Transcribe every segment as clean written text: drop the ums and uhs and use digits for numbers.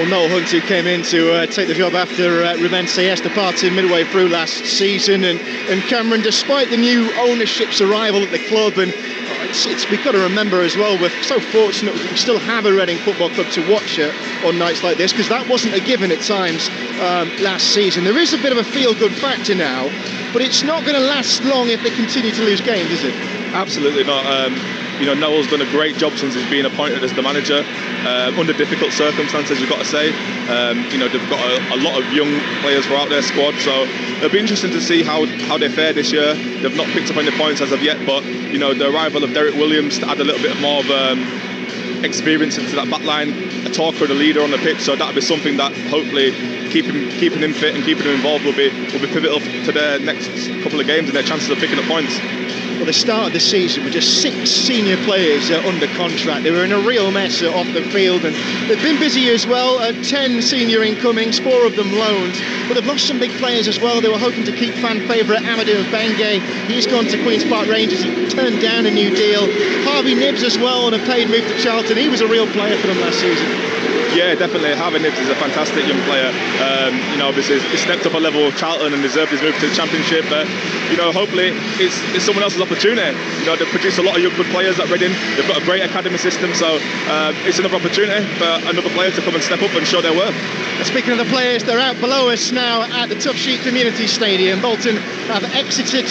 Well, Noel Hunt, who came in to take the job after Ruben Sayes departed midway through last season, and Cameron, despite the new ownership's arrival at the club, and we've got to remember as well, we're so fortunate we still have a Reading Football Club to watch on nights like this, because that wasn't a given at times last season. There is a bit of a feel-good factor now, but it's not going to last long if they continue to lose games, is it? Absolutely not. Noel's done a great job since he's been appointed as the manager, under difficult circumstances, you've got to say. They've got a lot of young players throughout their squad, so it'll be interesting to see how they fare this year. They've not picked up any points as of yet, but the arrival of Derek Williams to add a little bit more of experience into that back line, a talker, the leader on the pitch, so that'll be something that hopefully keeping him fit and keeping him involved will be pivotal to their next couple of games and their chances of picking up points. Well, the start of the season with just 6 senior players under contract. They were in a real mess off the field, and they've been busy as well. 10 senior incomings, 4 of them loaned, but they've lost some big players as well. They were hoping to keep fan favourite Amadou Benge. He's gone to Queen's Park Rangers. He turned down a new deal. Harvey Nibbs as well on a paid move to Charlton. He was a real player for them last season. Yeah, definitely. Harvey Nibbs is a fantastic young player. Obviously he stepped up a level with Charlton and deserved his move to the Championship. But hopefully it's someone else's opportunity. They've produced a lot of young good players at Reading. They've got a great academy system, so it's another opportunity for another player to come and step up and show their worth. Speaking of the players, they're out below us now at the Tough Sheet Community Stadium. Bolton have exited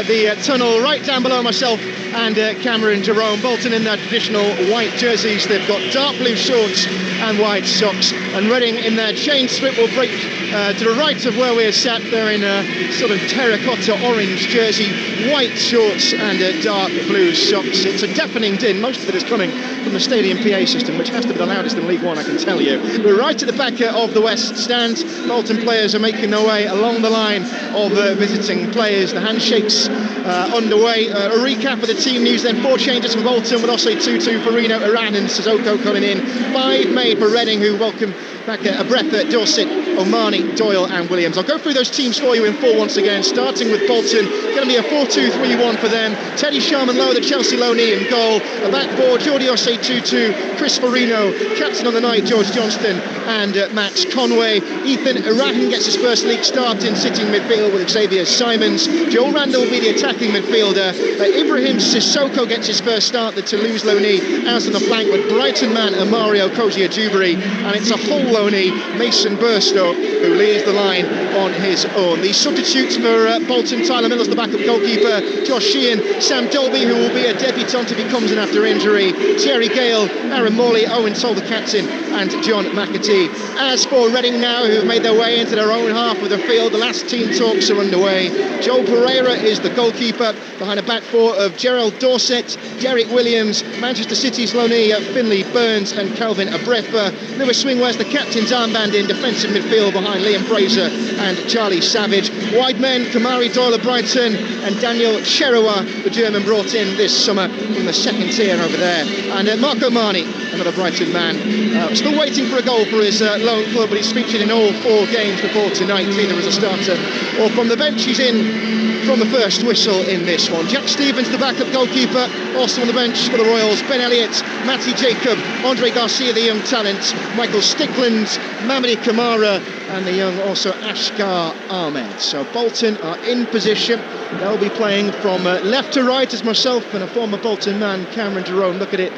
the tunnel right down below myself and Cameron Jerome. Bolton in their traditional white jerseys. They've got dark blue shorts and white socks, and Reading in their chain strip will break to the right of where we're sat. They're in a sort of terracotta orange jersey, white shorts and dark blue socks. It's a deafening din. Most of it is coming from the stadium PA system, which has to be the loudest in League One, I can tell you. We're right at the back of the West Stand. Bolton players are making their way along the line of visiting players. The handshakes underway. A recap of the team news then. 4 changes for Bolton with Osei Tutu, Farino, Iran and Sissoko coming in. 5 made for Reading, who welcome back Abretha, Dorset, Omani, Doyle and Williams. I'll go through those teams for you in full once again, starting with Bolton. Going to be a 4-2-3-1 for them. Teddy Sharman-Lowe, the Chelsea loanee, in goal. A back four, Jordi Osei Tutu, Chris Farino, captain on the night, George Johnston and Max Conway. Ethan Irahan gets his first league start in sitting midfield with Xavier Simons. Joel Randall will be the attacking midfielder. Ibrahim Sissoko gets his first start, the Toulouse loanee, out on the flank with Brighton man Mario Kozia-Dubry, and it's a Hull loanee, Mason Burstow, who leads the line on his own. The substitutes for Bolton: Tyler Miller's the backup goalkeeper, Josh Sheehan, Sam Dolby, who will be a debutant if he comes in after injury, Thierry Gale, Aaron Morley, Owen Toll the captain, and John McAtee. As for Reading now, who've made their way into their own half of the field, the last team talks are underway. Joel Pereira is the goalkeeper, behind a back four of Gerald Dorset, Derek Williams, Manchester City's loanee Finlay Burns and Calvin Abretha. Lewis Swing wears the captain's armband in defensive midfield behind Liam Fraser and Charlie Savage. Wide men, Kamari Doyle of Brighton and Daniel Cherewa, the German brought in this summer from the second tier over there. And Marco Mani, another Brighton man, still waiting for a goal for his loan club, but he's featured in all 4 games before tonight, either as a starter or from the bench. He's in from the first whistle in this one. Jack Stevens, the backup goalkeeper, also on the bench for the Royals. Ben Elliott, Matty Jacob, Andre Garcia, the young talent, Michael Stickland, Mamadi Kamara, and the young also Ashgar Ahmed. So Bolton are in position. They'll be playing from left to right, as myself and a former Bolton man, Cameron Jerome, look at it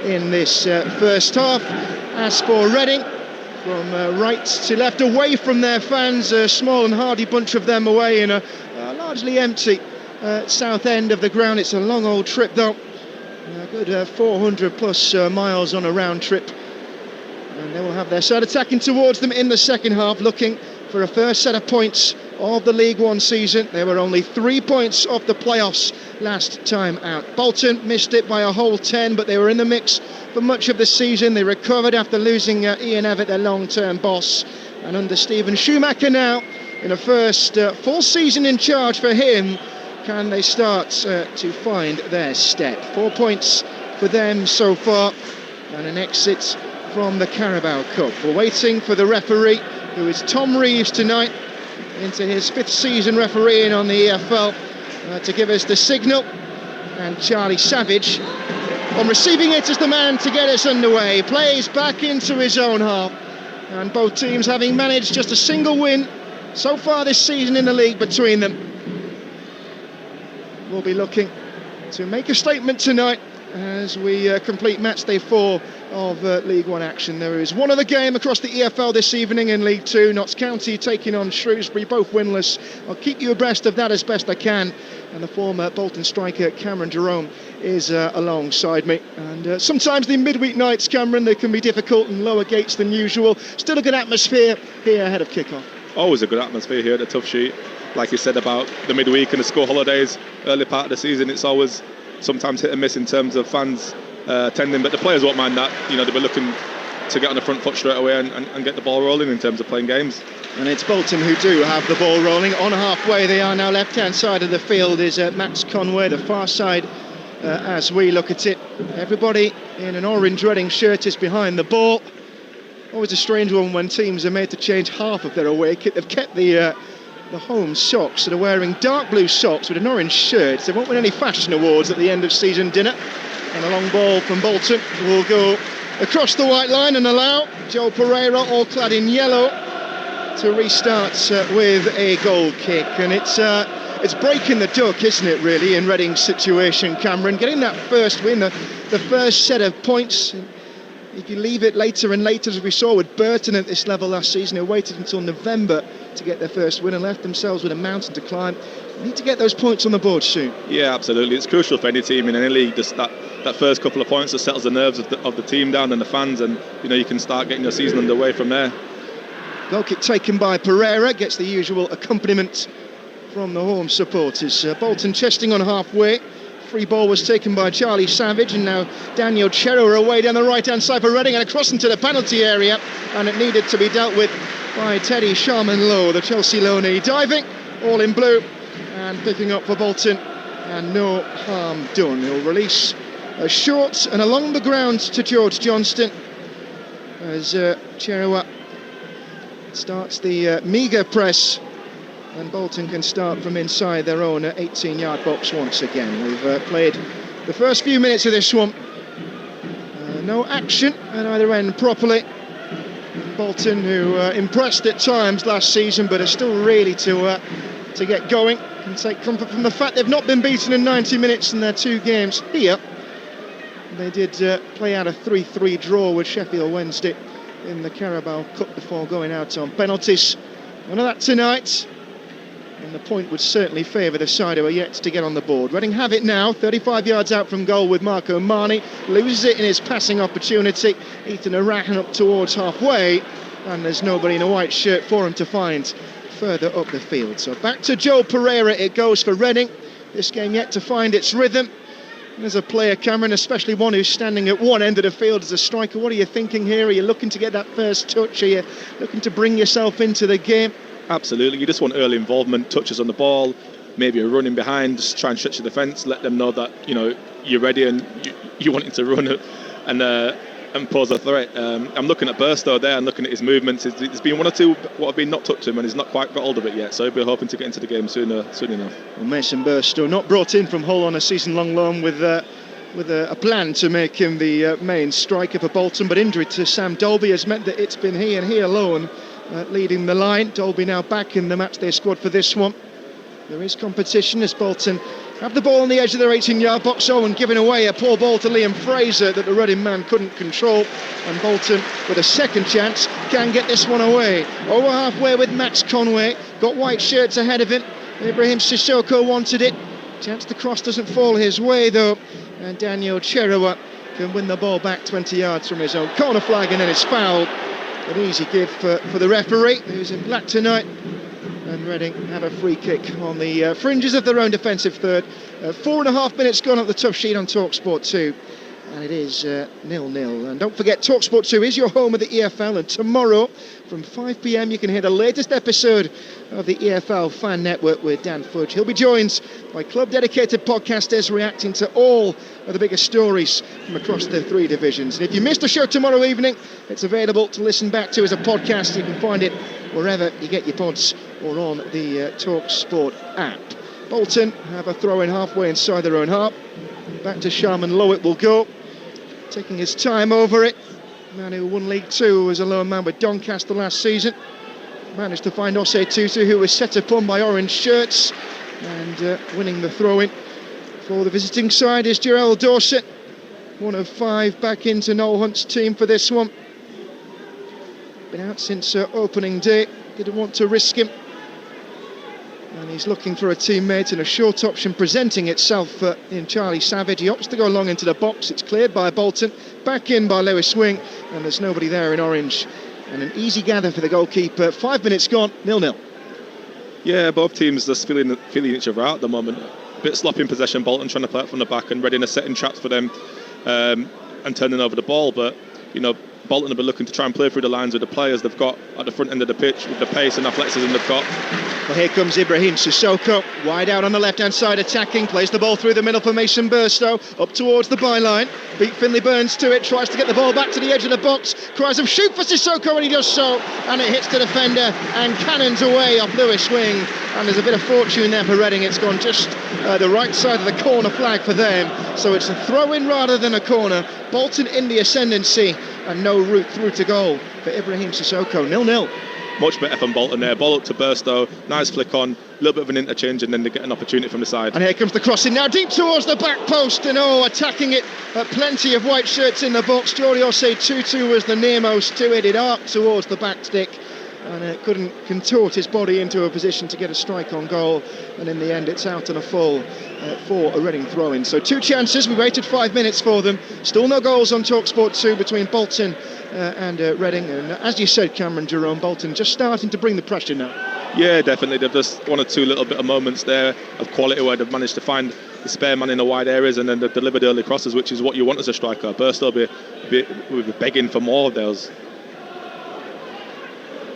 in this first half. As for Reading, from right to left, away from their fans, a small and hardy bunch of them away in a largely empty south end of the ground. It's a long old trip though, a good 400 plus miles on a round trip, and they will have their side attacking towards them in the second half, looking for a first set of points of the League One season. They were only 3 points off the playoffs last time out. Bolton missed it by a whole 10, but they were in the mix for much of the season. They recovered after losing Ian Evatt, their long-term boss, and under Stephen Schumacher now, in a first full season in charge for him, can they start to find their step? 4 points for them so far, and an exit from the Carabao Cup. We're waiting for the referee, who is Tom Reeves tonight, into his 5th season refereeing on the EFL, to give us the signal. And Charlie Savage, on receiving it, is the man to get us underway. Plays back into his own half. and both teams having managed just a single win so far this season in the league between them. We'll be looking to make a statement tonight as we complete match day 4 of League One action. There is one other game across the EFL this evening in League 2. Notts County taking on Shrewsbury, both winless. I'll keep you abreast of that as best I can. And the former Bolton striker Cameron Jerome is alongside me. And sometimes the midweek nights, Cameron, they can be difficult and lower gates than usual. Still a good atmosphere here ahead of kick-off. Always a good atmosphere here at the Tough Sheet. Like you said about the midweek and the school holidays, early part of the season, it's always sometimes hit and miss in terms of fans attending, but the players won't mind that. You know, they'll be looking to get on the front foot straight away and get the ball rolling in terms of playing games. And it's Bolton who do have the ball rolling. On halfway, they are now left-hand side of the field is Max Conway, the far side as we look at it. Everybody in an orange Reading shirt is behind the ball. Always a strange one when teams are made to change half of their away kit. They've kept the home socks, so they're wearing dark blue socks with an orange shirt. They won't win any fashion awards at the end of season dinner. And a long ball from Bolton will go across the white line and allow Joe Pereira, all clad in yellow, to restart with a goal kick. And it's breaking the duck, isn't it, really, in Reading's situation, Cameron? Getting that first win, the first set of points. If you leave it later and later, as we saw with Burton at this level last season, who waited until November to get their first win and left themselves with a mountain to climb. They need to get those points on the board soon. Yeah, absolutely. It's crucial for any team in any league. Just that first couple of points that settles the nerves of the team down and the fans, and you know you can start getting your season underway from there. Goal kick taken by Pereira, gets the usual accompaniment from the home supporters. Bolton chesting on halfway. Free ball was taken by Charlie Savage, and now Daniel Cherrow away down the right-hand side for Reading and across into the penalty area, and it needed to be dealt with by Teddy Sharman-Lowe, the Chelsea loanee, diving, all in blue, and picking up for Bolton, and no harm done. He'll release a short and along the ground to George Johnston as Cherrow starts the meagre press, and Bolton can start from inside their own 18-yard box once again. We've played the first few minutes of this one. No action at either end properly. Bolton, who impressed at times last season, but are still really to get going, can take comfort from the fact they've not been beaten in 90 minutes in their 2 games here. They did play out a 3-3 draw with Sheffield Wednesday in the Carabao Cup before going out on penalties. None of that tonight. And the point would certainly favour the side who are yet to get on the board. Reading have it now, 35 yards out from goal with Marco Mani. Loses it in his passing opportunity. Ethan Arahan up towards halfway. And there's nobody in a white shirt for him to find further up the field. So back to Joe Pereira it goes for Reading. This game yet to find its rhythm. As a player, Cameron, especially one who's standing at one end of the field as a striker, what are you thinking here? Are you looking to get that first touch? Are you looking to bring yourself into the game? Absolutely, you just want early involvement, touches on the ball, maybe a running behind, just try and stretch the defence, let them know that you know you're ready and you wanting to run it and pose a threat. I'm looking at Burstow there and looking at his movements. There's been one or two what have been not touched him, and he's not quite got hold of it yet. So he'll be hoping to get into the game soon enough. Well, Mason Burstow, not brought in from Hull on a season-long loan with a plan to make him the main striker for Bolton, but injury to Sam Dolby has meant that it's been he and he alone leading the line. Dolby now back in the matchday squad for this one. There is competition as Bolton have the ball on the edge of their 18-yard box. Owen giving away a poor ball to Liam Fraser that the Reading man couldn't control, and Bolton with a second chance can get this one away. Over halfway with Max Conway, got white shirts ahead of him. Ibrahim Sissoko wanted it. Chance the cross doesn't fall his way though, and Daniel Cherrow can win the ball back 20 yards from his own corner flag, and then it's fouled. An easy give for the referee, who's in black tonight. And Reading have a free kick on the fringes of their own defensive third. 4.5 minutes gone up the Tough Sheet on Talksport 2. And it is 0-0. And don't forget, Talksport 2 is your home of the EFL. And tomorrow, from 5 p.m, you can hear the latest episode of the EFL Fan Network with Dan Fudge. He'll be joined by club-dedicated podcasters reacting to all of the biggest stories from across the 3 divisions. And if you missed the show tomorrow evening, it's available to listen back to as a podcast. You can find it wherever you get your pods or on the Talksport app. Bolton have a throw-in halfway inside their own half. Back to Sharman Lowe it will go, taking his time over it. man who won League Two as a lone man with Doncaster last season. Managed to find Osei Tutu, who was set upon by orange shirts, and winning the throw-in. For the visiting side is Gerald Dorset, one of 5 back into Noel Hunt's team for this one. Been out since opening day, didn't want to risk him. And he's looking for a teammate, and a short option presenting itself in Charlie Savage. He opts to go long into the box, it's cleared by Bolton, back in by Lewis Swing, and there's nobody there in orange. And an easy gather for the goalkeeper. 5 minutes gone, 0-0. Yeah, both teams just feeling each other out at the moment. A bit sloppy in possession, Bolton trying to play it from the back, and Reading are setting traps for them and turning over the ball. But, you know, Bolton have been looking to try and play through the lines with the players they've got at the front end of the pitch, with the pace and athleticism they've got. Well, here comes Ibrahim Sissoko, wide out on the left-hand side, attacking, plays the ball through the middle for Mason Burstow, up towards the byline, beat Finley Burns to it, tries to get the ball back to the edge of the box, cries of shoot for Sissoko, and he does so, and it hits the defender and cannons away off Lewis Swing, and there's a bit of fortune there for Reading. It's gone just the right side of the corner flag for them, so it's a throw-in rather than a corner. Bolton in the ascendancy, and no route through to goal for Ibrahim Sissoko. 0-0. Much better from Bolton there. Ball up to Burstow, nice flick on, a little bit of an interchange, and then they get an opportunity from the side. And here comes the crossing now, deep towards the back post, and attacking it, plenty of white shirts in the box. Geordie Osei Tutu was the nearmost to it. It arced towards the back stick, and couldn't contort his body into a position to get a strike on goal, and in the end it's out on a full for a Reading throw-in. So 2 chances, we waited 5 minutes for them, still no goals on Talksport 2 between Bolton and Reading, and as you said, Cameron Jerome, Bolton just starting to bring the pressure now. Yeah, definitely. They've just 1 or 2 little bit of moments there of quality where they've managed to find the spare man in the wide areas, and then they've delivered early crosses, which is what you want as a striker. Burstow will be begging for more of those.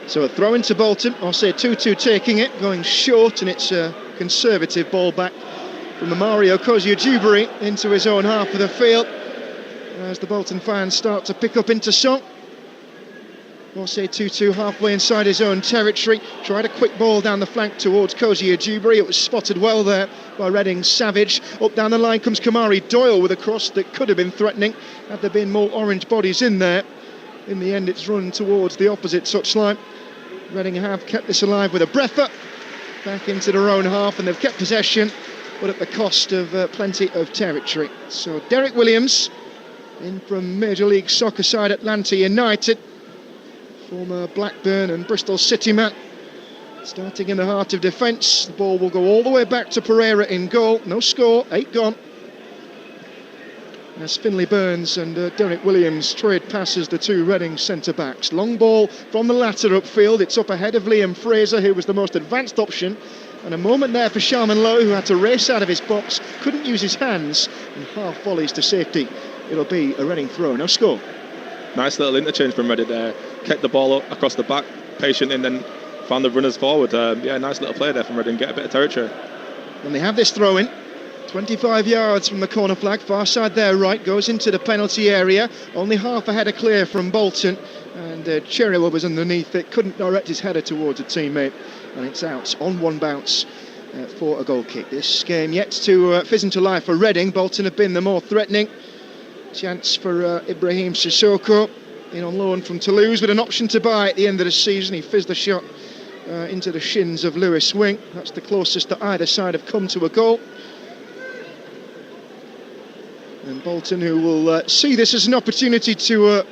So a throw into Bolton, Osei Tutu taking it, going short, and it's a conservative ball back from the Mario Kozio-Dubry into his own half of the field, as the Bolton fans start to pick up into song. Osei Tutu halfway inside his own territory, tried a quick ball down the flank towards Kozio-Dubry. It was spotted well there by Reading's Savage. Up down the line comes Kamari Doyle with a cross that could have been threatening had there been more orange bodies in there. In the end it's run towards the opposite touchline. Reading have kept this alive with a breather back into their own half, and they've kept possession, but at the cost of plenty of territory. So Derek Williams, in from Major League Soccer side Atlanta United, former Blackburn and Bristol City man, starting in the heart of defence. The ball will go all the way back to Pereira in goal. No score, 8 gone. As Finley Burns and Derek Williams trade passes the 2 Reading centre-backs. Long ball from the latter upfield. It's up ahead of Liam Fraser, who was the most advanced option. And a moment there for Sharman Lowe, who had to race out of his box, couldn't use his hands, and half volleys to safety. It'll be a Reading throw, no score. Nice little interchange from Reading there. Kept the ball up across the back, patient, and then found the runners forward. Nice little play there from Reading, get a bit of territory. And they have this throw-in. 25 yards from the corner flag, far side there right, goes into the penalty area, only half a header clear from Bolton, and Cherrywood was underneath it, couldn't direct his header towards a teammate, and it's out on 1 bounce for a goal kick. This game yet to fizz into life for Reading. Bolton have been the more threatening. Chance for Ibrahim Sissoko, in on loan from Toulouse with an option to buy at the end of the season. He fizzed the shot into the shins of Lewis Swing. That's the closest that either side have come to a goal. And Bolton, who will see this as an opportunity to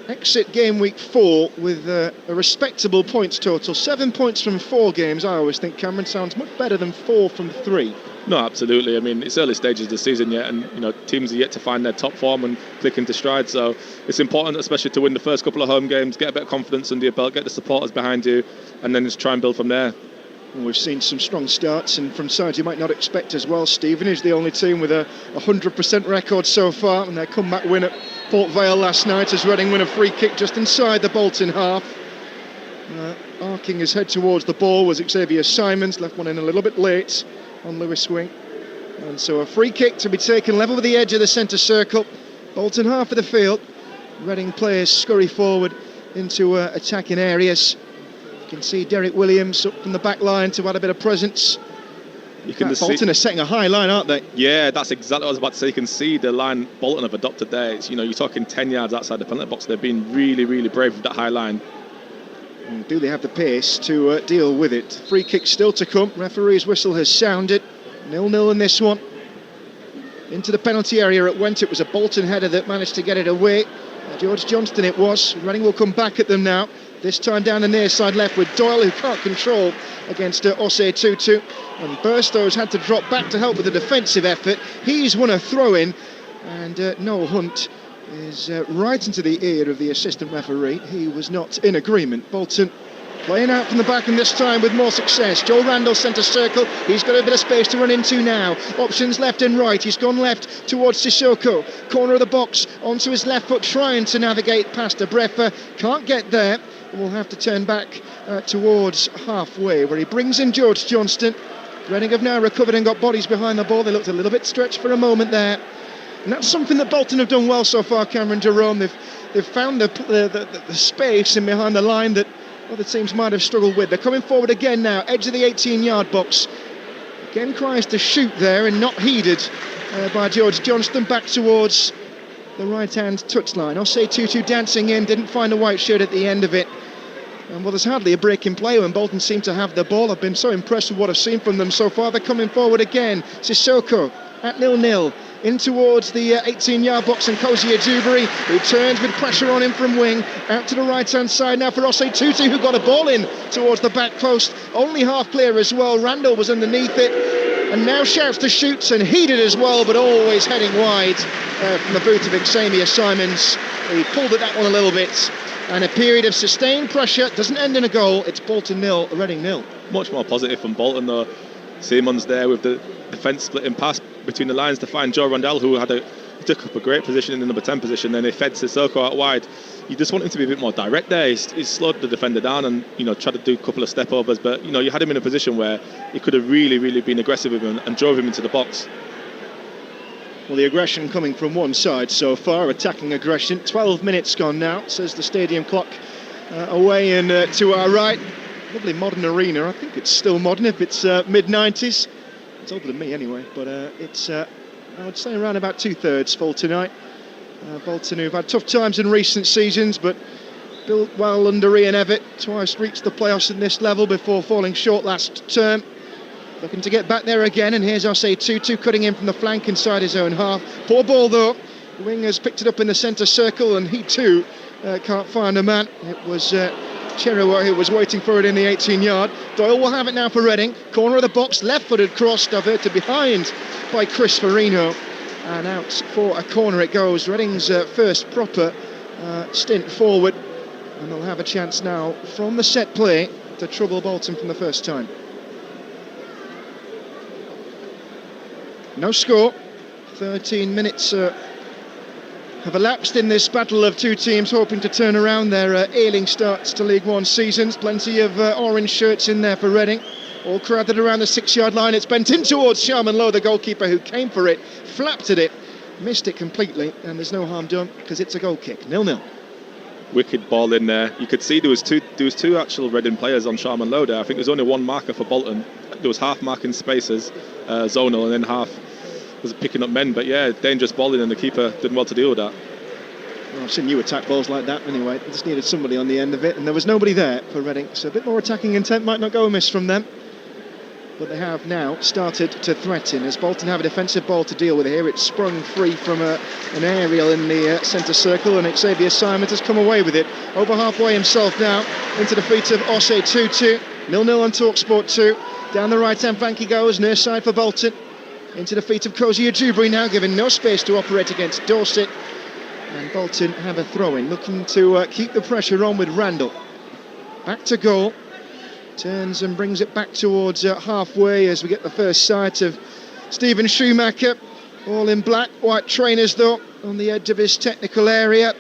exit game week 4 with a respectable points total. 7 points from 4 games, I always think, Cameron, sounds much better than 4 from 3. No, absolutely. I mean, it's early stages of the season yet, and teams are yet to find their top form and click into stride. So it's important, especially to win the first couple of home games, get a bit of confidence under your belt, get the supporters behind you, and then just try and build from there. And we've seen some strong starts, and from sides you might not expect as well. Stephen is the only team with a 100% record so far, and their comeback win at Port Vale last night as Reading win a free kick just inside the Bolton half. Arcing his head towards the ball was Xavier Simons, left one in a little bit late on Lewis Swing. And so a free kick to be taken level with the edge of the centre circle. Bolton half of the field. Reading players scurry forward into attacking areas. You can see Derek Williams up from the back line to add a bit of presence. You can just Bolton are setting a high line, aren't they? Yeah, that's exactly what I was about to say. You can see the line Bolton have adopted there. It's, you're talking 10 yards outside the penalty box. They've been really, really brave with that high line. And do they have the pace to deal with it? Free kick still to come. Referee's whistle has sounded. 0-0 in this one. Into the penalty area it went. It was a Bolton header that managed to get it away. George Johnston it was. Reading will come back at them now. This time down the near side left with Doyle, who can't control against Osei Tutu. And Burstow's had to drop back to help with the defensive effort. He's won a throw-in. And Noel Hunt is right into the ear of the assistant referee. He was not in agreement. Bolton playing out from the back, and this time with more success. Joel Randall centre circle. He's got a bit of space to run into now. Options left and right. He's gone left towards Sissoko. Corner of the box onto his left foot, trying to navigate past Abrefa. Can't get there. We'll have to turn back towards halfway, where he brings in George Johnston. Reading have now recovered and got bodies behind the ball. They looked a little bit stretched for a moment there. And that's something that Bolton have done well so far, Cameron Jerome. They've found the space in behind the line that other teams might have struggled with. They're coming forward again now, edge of the 18-yard box. Again tries to shoot there and not heeded by George Johnston, back towards the right-hand touchline. Osei Tutu dancing in, didn't find a white shirt at the end of it. And well, there's hardly a break in play when Bolton seem to have the ball. I've been so impressed with what I've seen from them so far. They're coming forward again. Sissoko at 0-0. In towards the 18-yard box, and Cozy Ejubari, who turns with pressure on him from wing, out to the right-hand side now for Osei Tutu, who got a ball in towards the back post, only half clear as well. Randall was underneath it, and now shouts to shoots, and headed as well, but always heading wide from the boot of Xavier Simons. He pulled at that one a little bit, and a period of sustained pressure doesn't end in a goal. It's Bolton 0, Reading 0. Much more positive from Bolton though. Simons there with the defence splitting pass between the lines to find Joe Randell, who took up a great position in the number 10 position. Then he fed Sissoko out wide. You just want him to be a bit more direct there. He slowed the defender down and tried to do a couple of step overs, but you had him in a position where he could have really, really been aggressive with him and drove him into the box. Well, the aggression coming from one side so far, attacking aggression. 12 minutes gone now, says the stadium clock away and to our right. Lovely modern arena. I think it's still modern if it's mid-90s. It's older than me anyway, but it's I would say around about 2/3 full tonight. Bolton, who've had tough times in recent seasons, but built well under Ian Evatt, twice reached the playoffs in this level before falling short last term. Looking to get back there again, and here's Osei Tutu cutting in from the flank inside his own half. Poor ball though. The wing has picked it up in the centre circle, and he too can't find a man. It was Cherewa who was waiting for it in the 18-yard. Doyle will have it now for Reading. Corner of the box, left-footed cross, diverted behind by Chris Farino. And out for a corner it goes. Reading's first proper stint forward. And they'll have a chance now from the set play to trouble Bolton from the first time. No score. 13 minutes have elapsed in this battle of two teams hoping to turn around their ailing starts to League One seasons. Plenty of orange shirts in there for Reading, all crowded around the 6-yard line. It's bent in towards Sharman Lowe, the goalkeeper, who came for it, flapped at it, missed it completely, and there's no harm done because it's a goal kick. 0-0. Wicked ball in there. You could see there was two actual Reading players on Sharman Lowe there. I think there's only one marker for Bolton. There was half marking spaces, zonal, and then half was picking up men, but yeah, dangerous ball in, and the keeper did well to deal with that. Well, I've seen you attack balls like that anyway. They just needed somebody on the end of it, and there was nobody there for Reading, so a bit more attacking intent might not go amiss from them. But they have now started to threaten as Bolton have a defensive ball to deal with here. It's sprung free from an aerial in the centre circle, and Xavier Simons has come away with it. Over halfway himself now into the feet of Osei Tutu. 0-0 on Talksport 2. Down the right-hand flank he goes, near side for Bolton. Into the feet of Cozy Ejubari now, given no space to operate against Dorset. And Bolton have a throw-in, looking to keep the pressure on with Randall. Back to goal. Turns and brings it back towards halfway as we get the first sight of Stephen Schumacher. All in black, white trainers though, on the edge of his technical area.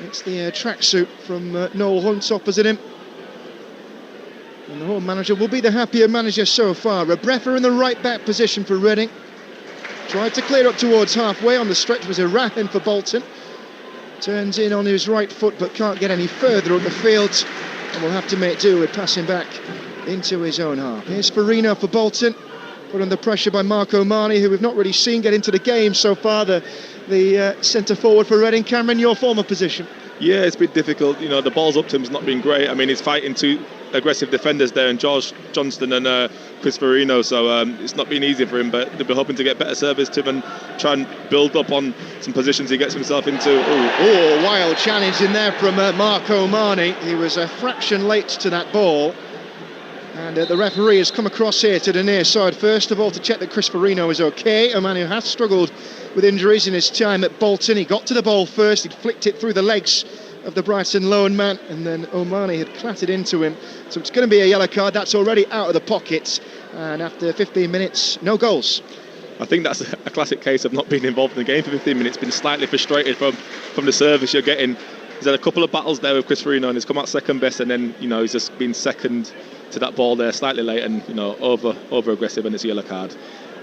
It's the tracksuit from Noel Hunt opposite him. And the home manager will be the happier manager so far. Abrefa in the right back position for Reading. Tried to clear up towards halfway. On the stretch was a Rahin for Bolton. Turns in on his right foot but can't get any further up the field. And will have to make do with passing back into his own half. Here's Farino for Bolton. put under pressure by Mark O'Mahony, who we've not really seen get into the game so far, the centre forward for Reading. Cameron, your former position. Yeah, it's been difficult. You know, the balls up to him's not been great. I mean, he's fighting two aggressive defenders there, and George Johnston and Chris Farino, so it's not been easy for him, but they'll be hoping to get better service to him and try and build up on some positions he gets himself into. Oh, wild challenge in there from Mark O'Mahony. He was a fraction late to that ball, and the referee has come across here to the near side first of all to check that Chris Farino is okay, a man who has struggled with injuries in his time at Bolton. He got to the ball first, he'd flicked it through the legs of the Brighton loan man, and then O'Mahony had clattered into him, so it's going to be a yellow card. That's already out of the pocket, and after 15 minutes, no goals. I think that's a classic case of not being involved in the game for 15 minutes, been slightly frustrated from the service you're getting. He's had a couple of battles there with Chris Farino, and he's come out second best, and then, you know, he's just been second to that ball there, slightly late, and, you know, over aggressive, and it's a yellow card.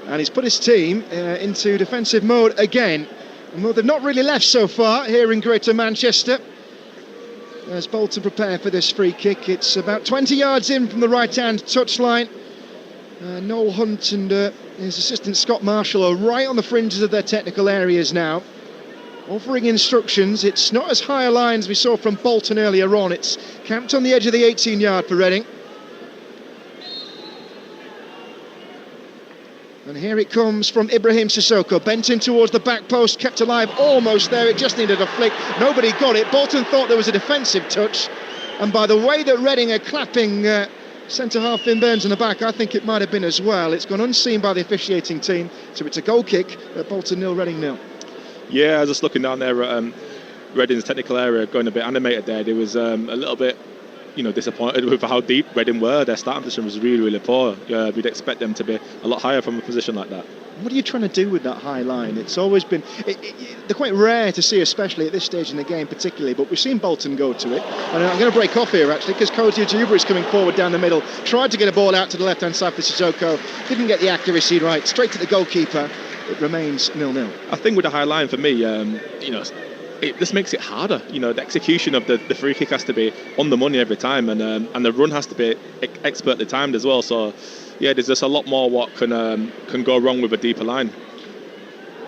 And he's put his team into defensive mode again. Well, they've not really left so far here in Greater Manchester, as Bolton prepare for this free kick. It's about 20 yards in from the right-hand touchline. Noel Hunt and his assistant Scott Marshall are right on the fringes of their technical areas now, offering instructions. It's not as high a line as we saw from Bolton earlier on. It's camped on the edge of the 18-yard for Reading. And here it comes from Ibrahim Sissoko, bent in towards the back post, kept alive almost there, it just needed a flick, nobody got it. Bolton thought there was a defensive touch, and by the way that Reading are clapping centre-half Finn Burns in the back, I think it might have been as well. It's gone unseen by the officiating team, so it's a goal kick at Bolton 0, Reading 0. Yeah, I was just looking down there at Reading's technical area, going a bit animated there. There was a little bit, you know, disappointed with how deep Reading were. Their starting position was really, really poor. We'd expect them to be a lot higher from a position like that. What are you trying to do with that high line? It's always been... they're quite rare to see, especially at this stage in the game particularly, but we've seen Bolton go to it. And I'm going to break off here, actually, because Cozy Ajuba is coming forward down the middle. Tried to get a ball out to the left-hand side for Sissoko. Didn't get the accuracy right. Straight to the goalkeeper. It remains 0-0. I think with a high line, for me, you know, it just makes it harder. You know, the execution of the free kick has to be on the money every time, and the run has to be expertly timed as well. So, yeah, there's just a lot more what can go wrong with a deeper line.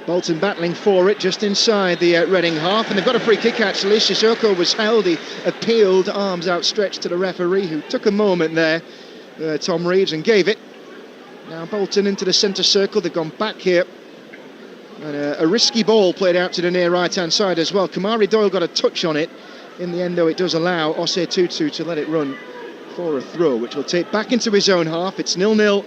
Bolton battling for it just inside the Reading half, and they've got a free kick actually. Sissoko was held, he appealed, arms outstretched to the referee, who took a moment there, Tom Reeves, and gave it. Now Bolton into the centre circle, they've gone back here. And a risky ball played out to the near right-hand side as well. Kamari Doyle got a touch on it. In the end, though, it does allow Osei Tutu to let it run for a throw, which will take back into his own half. It's 0-0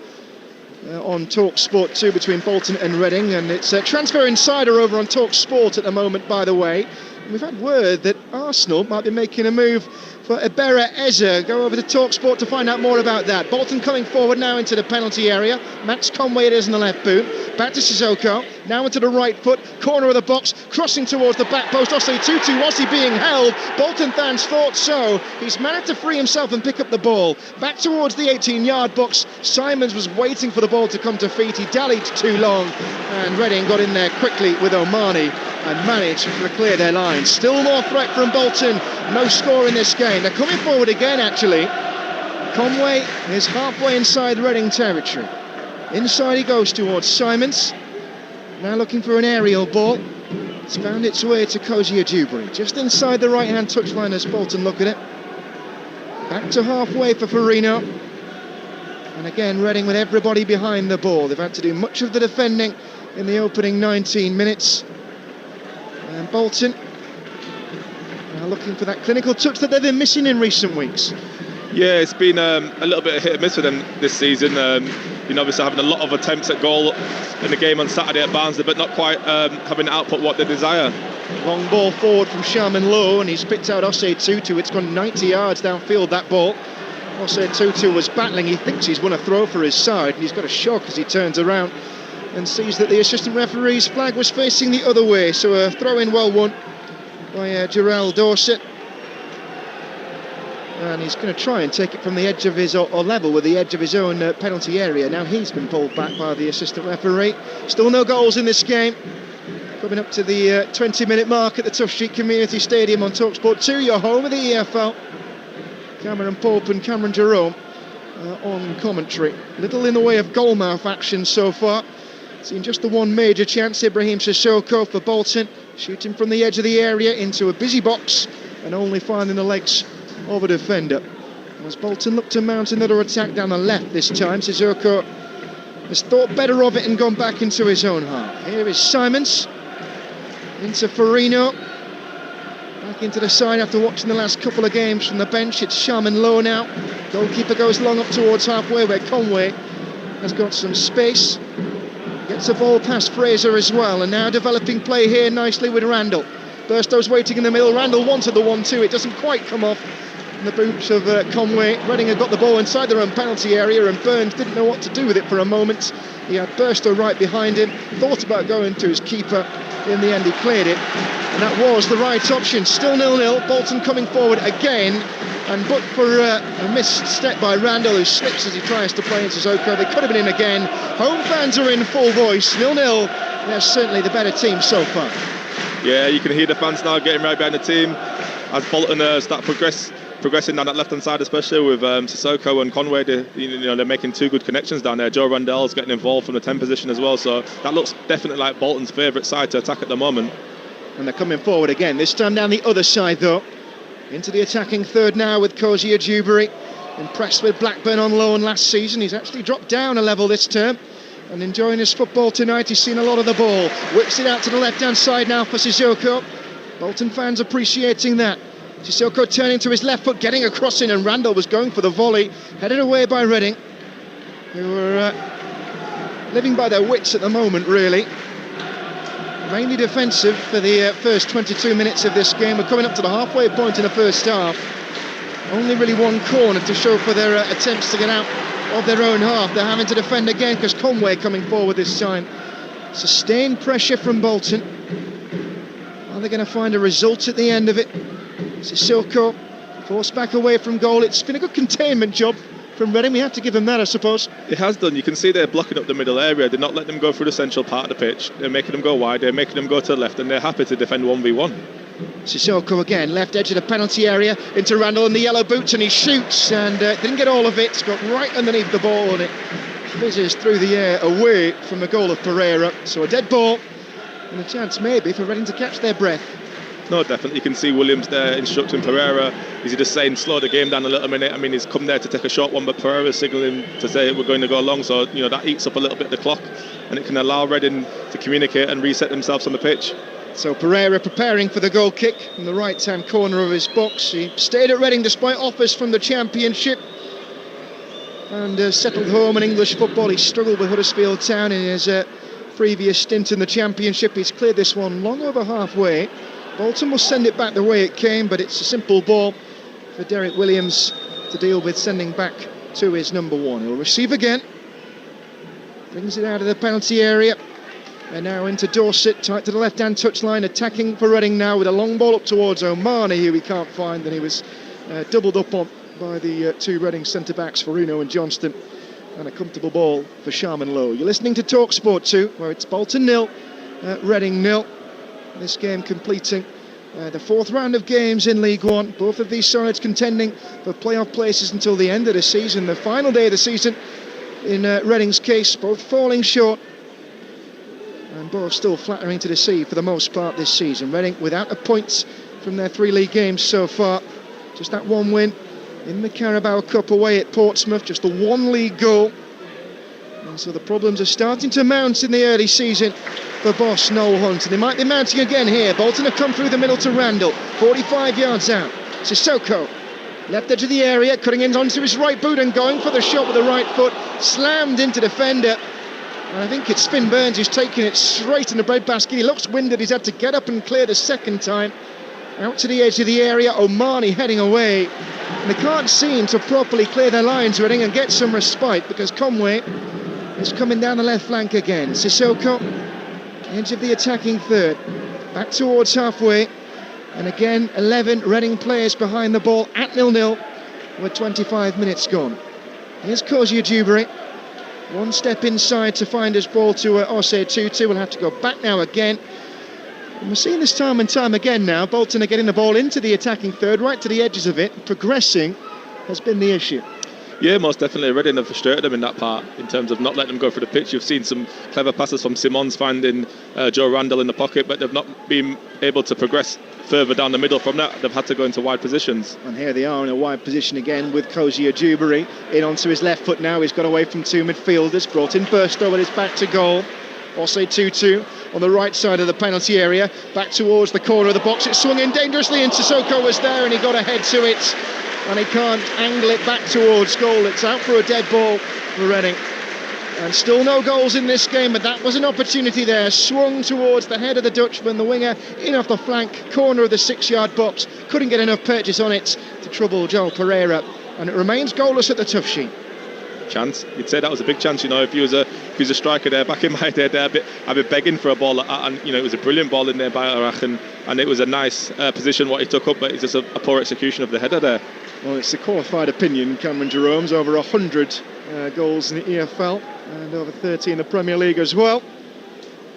on Talksport 2 between Bolton and Reading, and it's a transfer insider over on Talksport at the moment, by the way. And we've had word that Arsenal might be making a move for Ebere Eze. Go over to Talksport to find out more about that. Bolton coming forward now into the penalty area. Max Conway it is in the left boot. Back to Sissoko. Now into the right foot. Corner of the box. Crossing towards the back post. Osei Tutu, was he being held? Bolton fans thought so. He's managed to free himself and pick up the ball. Back towards the 18-yard box. Simons was waiting for the ball to come to feet. He dallied too long. And Reading got in there quickly with O'Mahony and managed to clear their lines. Still more threat from Bolton. No score in this game. They're coming forward again, actually. Conway is halfway inside Reading territory. Inside he goes towards Simons. Now looking for an aerial ball. It's found its way to Cozy Ajuba. Just inside the right-hand touchline as Bolton look at it. Back to halfway for Farino. And again, Reading with everybody behind the ball. They've had to do much of the defending in the opening 19 minutes. And Bolton are looking for that clinical touch that they've been missing in recent weeks. Yeah, it's been a little bit of hit and miss for them this season. You know, obviously having a lot of attempts at goal in the game on Saturday at Barnsley, but not quite having the output what they desire. Long ball forward from Sharman Lowe, and he's picked out Osei Tutu. It's gone 90 yards downfield, that ball. Osei Tutu was battling. He thinks he's won a throw for his side, and he's got a shock as he turns around and sees that the assistant referee's flag was facing the other way. So a throw-in well won by Jarrell Dorset. And he's going to try and take it from the edge of his, or level with the edge of his own penalty area. Now he's been pulled back by the assistant referee. Still no goals in this game. Coming up to the 20-minute mark at the Tough Street Community Stadium on Talksport 2, your home of the EFL. Cameron Pope and Cameron Jerome on commentary. Little in the way of goalmouth action so far. Seen just the one major chance. Ibrahim Sissoko for Bolton, shooting from the edge of the area into a busy box and only finding the legs of a defender. As Bolton look to mount another attack down the left this time, Sissoko has thought better of it and gone back into his own half. Here is Simons into Farino, back into the side after watching the last couple of games from the bench. It's Sharman Lowe now. Goalkeeper goes long up towards halfway where Conway has got some space. Gets a ball past Fraser as well, and now developing play here nicely with Randall. Burstow's waiting in the middle. Randall wanted the 1-2. It doesn't quite come off in the boots of Conway. Reading had got the ball inside their own penalty area, and Burns didn't know what to do with it for a moment. He had Burstow right behind him, thought about going to his keeper. In the end he cleared it, and that was the right option. Still 0-0, Bolton coming forward again, and but for a missed step by Randall, who slips as he tries to play into Sissoko, they could have been in again. Home fans are in full voice. 0-0, they're certainly the better team so far. Yeah, you can hear the fans now getting right behind the team as Bolton start progressing down that left hand side, especially with Sissoko and Conway. They're making two good connections down there. Joe Randell's getting involved from the 10 position as well, so that looks definitely like Bolton's favourite side to attack at the moment. And they're coming forward again, this time down the other side though, into the attacking third now with Kozia Dewberry. Impressed with Blackburn on loan last season. He's actually dropped down a level this term and enjoying his football tonight. He's seen a lot of the ball, whips it out to the left hand side now for Sissoko. Bolton fans appreciating that. Sissoko turning to his left foot, getting a cross in, and Randall was going for the volley, headed away by Reading, who were living by their wits at the moment really. Mainly defensive for the first 22 minutes of this game. We're coming up to the halfway point in the first half. Only really one corner to show for their attempts to get out of their own half. They're having to defend again because Conway coming forward this time. Sustained pressure from Bolton. Are they going to find a result at the end of it? Sissoko forced back away from goal. It's been a good containment job from Reading. We have to give him that, I suppose. It has done. You can see they're blocking up the middle area. They're not letting them go through the central part of the pitch. They're making them go wide. They're making them go to the left, and they're happy to defend 1v1. Sissoko again, left edge of the penalty area into Randall in the yellow boots, and he shoots and didn't get all of it. It's got right underneath the ball and it fizzes through the air away from the goal of Pereira. So a dead ball and a chance maybe for Reading to catch their breath. No, definitely. You can see Williams there instructing Pereira. Is he just saying slow the game down a little minute? I mean, he's come there to take a short one, but Pereira's signalling to say we're going to go long. So, that eats up a little bit of the clock and it can allow Reading to communicate and reset themselves on the pitch. So Pereira preparing for the goal kick in the right-hand corner of his box. He stayed at Reading despite offers from the Championship and settled home in English football. He struggled with Huddersfield Town in his previous stint in the Championship. He's cleared this one long over halfway. Bolton will send it back the way it came, but it's a simple ball for Derek Williams to deal with, sending back to his number one. He'll receive again, brings it out of the penalty area, and now into Dorset, tight to the left-hand touchline, attacking for Reading now with a long ball up towards O'Mahony, who he can't find, and he was doubled up on by the two Reading centre-backs, Farino and Johnston, and a comfortable ball for Sharman Lowe. You're listening to Talksport 2, where it's Bolton 0, Reading 0. This game completing the fourth round of games in League One. Both of these sides contending for playoff places until the end of the season. The final day of the season in Reading's case, both falling short and both still flattering to deceive for the most part this season. Reading without a point from their 3 league games so far. Just that one win in the Carabao Cup away at Portsmouth. Just the 1 league goal. And so the problems are starting to mount in the early season for boss Noel Hunt, and they might be mounting again here. Bolton have come through the middle to Randall, 45 yards out. Sissoko, left edge of the area, cutting in onto his right boot and going for the shot with the right foot, slammed into defender. And I think it's Finn Burns who's taking it straight in the breadbasket. He looks winded, he's had to get up and clear the second time. Out to the edge of the area, O'Mahony heading away. And they can't seem to properly clear their lines, Reading, and get some respite because Conway is coming down the left flank again. Sissoko, edge of the attacking third, back towards halfway, and again 11 Reading players behind the ball at 0-0 with 25 minutes gone. Here's Kozia Dewberry, one step inside to find his ball to Osei Tutu. We'll have to go back now again, and we're seeing this time and time again now. Bolton are getting the ball into the attacking third, right to the edges of it. Progressing has been the issue. Yeah, most definitely. Reading have frustrated them in that part in terms of not letting them go through the pitch. You've seen some clever passes from Simons finding Joe Randall in the pocket, but they've not been able to progress further down the middle from that. They've had to go into wide positions. And here they are in a wide position again with Koji Ajubari in onto his left foot now. He's got away from two midfielders, brought in Burstow with his back to goal. Osei Tutu on the right side of the penalty area, back towards the corner of the box. It swung in dangerously and Sissoko was there and he got ahead to it. And he can't angle it back towards goal. It's out for a dead ball for Reading. And still no goals in this game, but that was an opportunity there. Swung towards the head of the Dutchman, the winger, in off the flank, corner of the 6-yard box. Couldn't get enough purchase on it to trouble Joel Pereira. And it remains goalless at the Tough Sheet. Chance, you'd say that was a big chance. If he was a striker there back in my day, I'd be begging for a ball like that. And it was a brilliant ball in there by Arach, and it was a nice position what he took up, but it's just a poor execution of the header there. Well, it's the qualified opinion, Cameron Jerome's over 100 goals in the EFL and over 30 in the Premier League as well.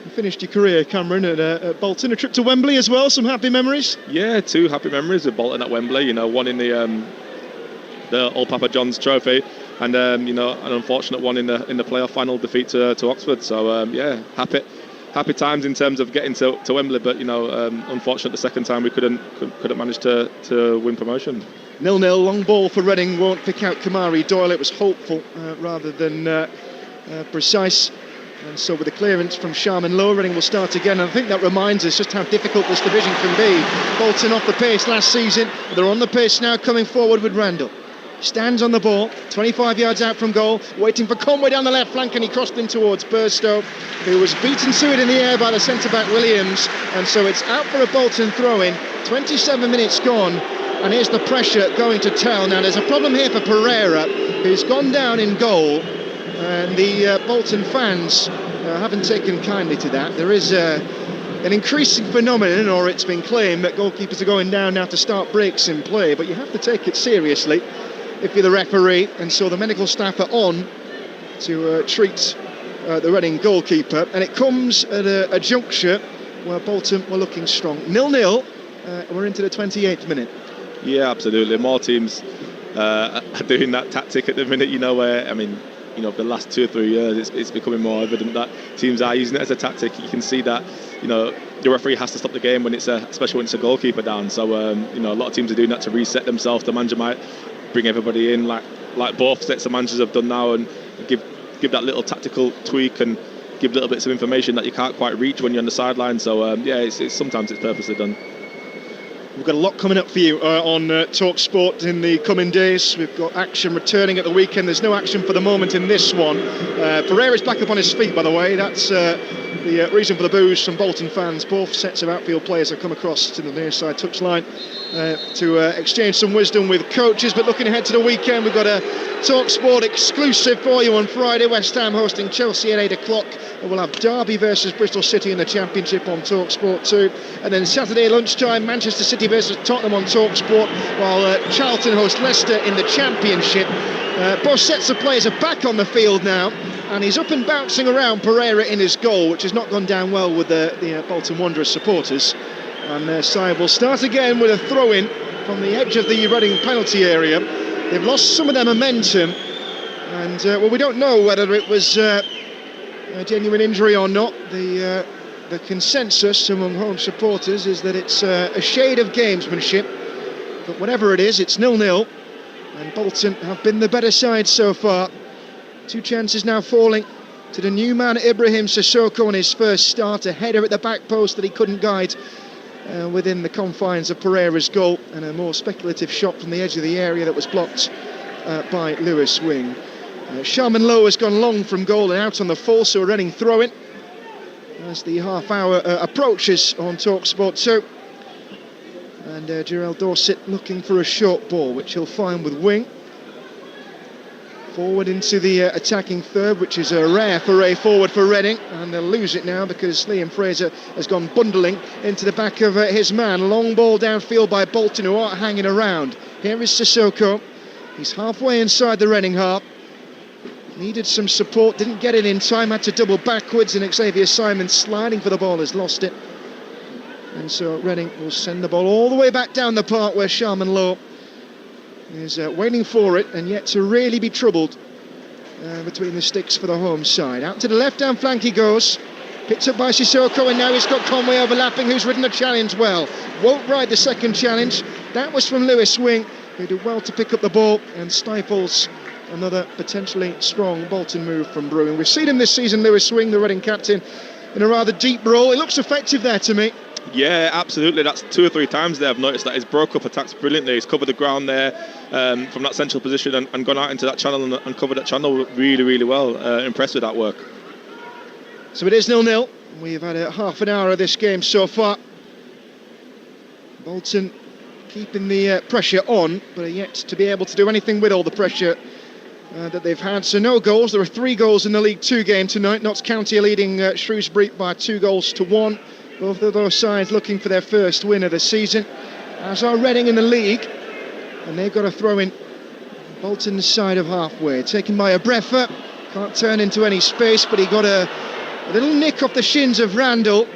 You finished your career, Cameron, at Bolton. A trip to Wembley as well, some happy memories? Yeah, 2 happy memories with Bolton at Wembley. One in the Old Papa John's Trophy, and an unfortunate one in the playoff final defeat to Oxford. So happy times in terms of getting to Wembley, but unfortunate the second time we couldn't manage to win promotion. 0-0, long ball for Reading, won't pick out Kamari Doyle. It was hopeful rather than precise. And so with the clearance from Sharman Lowe, Reading will start again. And I think that reminds us just how difficult this division can be. Bolton off the pace last season, they're on the pace now, coming forward with Randall. Stands on the ball, 25 yards out from goal, waiting for Conway down the left flank, and he crossed in towards Burstow, who was beaten to it in the air by the centre-back Williams. And so it's out for a Bolton throw-in, 27 minutes gone. And here's the pressure going to tell. Now there's a problem here for Pereira, who's gone down in goal, and the Bolton fans haven't taken kindly to that. There is an increasing phenomenon, or it's been claimed, that goalkeepers are going down now to start breaks in play, but you have to take it seriously if you're the referee, and so the medical staff are on to treat the Reading goalkeeper, and it comes at a juncture where Bolton were looking strong. 0-0, we're into the 28th minute. Yeah, absolutely. More teams are doing that tactic at the minute, where, the last 2 or 3 years, it's becoming more evident that teams are using it as a tactic. You can see that, the referee has to stop the game especially when it's a goalkeeper down. So, a lot of teams are doing that to reset themselves. The manager might bring everybody in, like both sets of managers have done now, and give that little tactical tweak and give little bits of information that you can't quite reach when you're on the sideline. So, it's sometimes it's purposely done. We've got a lot coming up for you on Talksport in the coming days. We've got action returning at the weekend. There's no action for the moment in this one. Pereira's back up on his feet, by the way. That's the reason for the boos from Bolton fans. Both sets of outfield players have come across to the near side touchline to exchange some wisdom with coaches. But looking ahead to the weekend, we've got a Talksport exclusive for you on Friday. West Ham hosting Chelsea at 8 o'clock. And we'll have Derby versus Bristol City in the Championship on Talksport too. And then Saturday lunchtime, Manchester City versus Tottenham on Talksport, while Charlton host Leicester in the Championship. Both sets of players are back on the field now, and he's up and bouncing around Pereira in his goal, which has not gone down well with the Bolton Wanderers supporters. And their side will start again with a throw-in from the edge of the Reading penalty area. They've lost some of their momentum, and we don't know whether it was a genuine injury or not. The consensus among home supporters is that it's a shade of gamesmanship, but whatever it is, it's 0-0, and Bolton have been the better side so far. 2 chances now falling to the new man Ibrahim Sissoko on his first start, a header at the back post that he couldn't guide within the confines of Pereira's goal, and a more speculative shot from the edge of the area that was blocked by Lewis Wing. Sharman Lowe has gone long from goal and out on the full, so a Reading throw-in as the half hour approaches on Talksport 2. And Jarell Dorset looking for a short ball, which he'll find with Wing. Forward into the attacking third, which is a rare foray forward for Reading, and they'll lose it now because Liam Fraser has gone bundling into the back of his man. Long ball downfield by Bolton, who aren't hanging around. Here is Sissoko. He's halfway inside the Reading half. Needed some support, didn't get it in time, had to double backwards, and Xavier Simon sliding for the ball has lost it. And so Reading will send the ball all the way back down the park where Sharman Lowe is waiting for it and yet to really be troubled between the sticks for the home side. Out to the left-hand flank he goes, picked up by Sissoko, and now he's got Conway overlapping, who's ridden the challenge well. Won't ride the second challenge. That was from Lewis Swing, who did well to pick up the ball and stifles another potentially strong Bolton move from Bruin. We've seen him this season, Lewis Swing, the Reading captain, in a rather deep role. It looks effective there to me. Yeah, absolutely. That's 2 or 3 times there I've noticed that he's broke up attacks brilliantly. He's covered the ground there from that central position and gone out into that channel and covered that channel really, really well. Impressed with that work. So it is 0-0. We've had half an hour of this game so far. Bolton keeping the pressure on, but are yet to be able to do anything with all the pressure that they've had. So no goals. There are 3 goals in the League 2 game tonight. Notts County are leading Shrewsbury by 2-1. Both of those sides looking for their first win of the season, as are Reading in the league, and they've got a throw in Bolton's side of halfway, taken by Abrefa. Can't turn into any space, but he got a little nick off the shins of Randall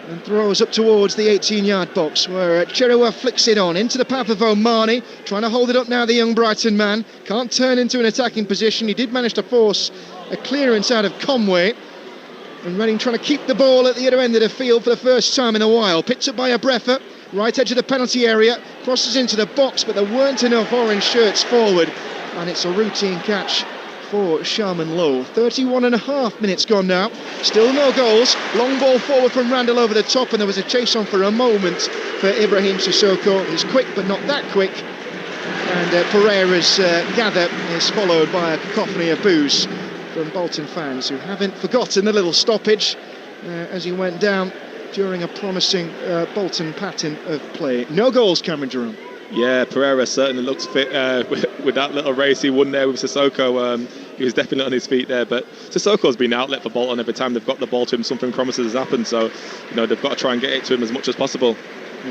and throws up towards the 18-yard box, where Cherua flicks it on into the path of O'Mahony, trying to hold it up now, the young Brighton man. Can't turn into an attacking position. He did manage to force a clearance out of Conway, and Reading trying to keep the ball at the other end of the field for the first time in a while. Picked up by Abrefa, right edge of the penalty area, crosses into the box, but there weren't enough orange shirts forward, and it's a routine catch for Sharman Lowe. 31.5 minutes gone now, still no goals. Long ball forward from Randall over the top, and there was a chase on for a moment for Ibrahim Sissoko. He's quick but not that quick, and Pereira's gather is followed by a cacophony of boos from Bolton fans who haven't forgotten the little stoppage as he went down during a promising Bolton pattern of play. No goals, Cameron Jerome. Yeah, Pereira certainly looks fit with that little race he won there with Sissoko. He was definitely on his feet there, but Sissoko's been an outlet for Bolton. Every time they've got the ball to him, something promising has happened, so they've got to try and get it to him as much as possible.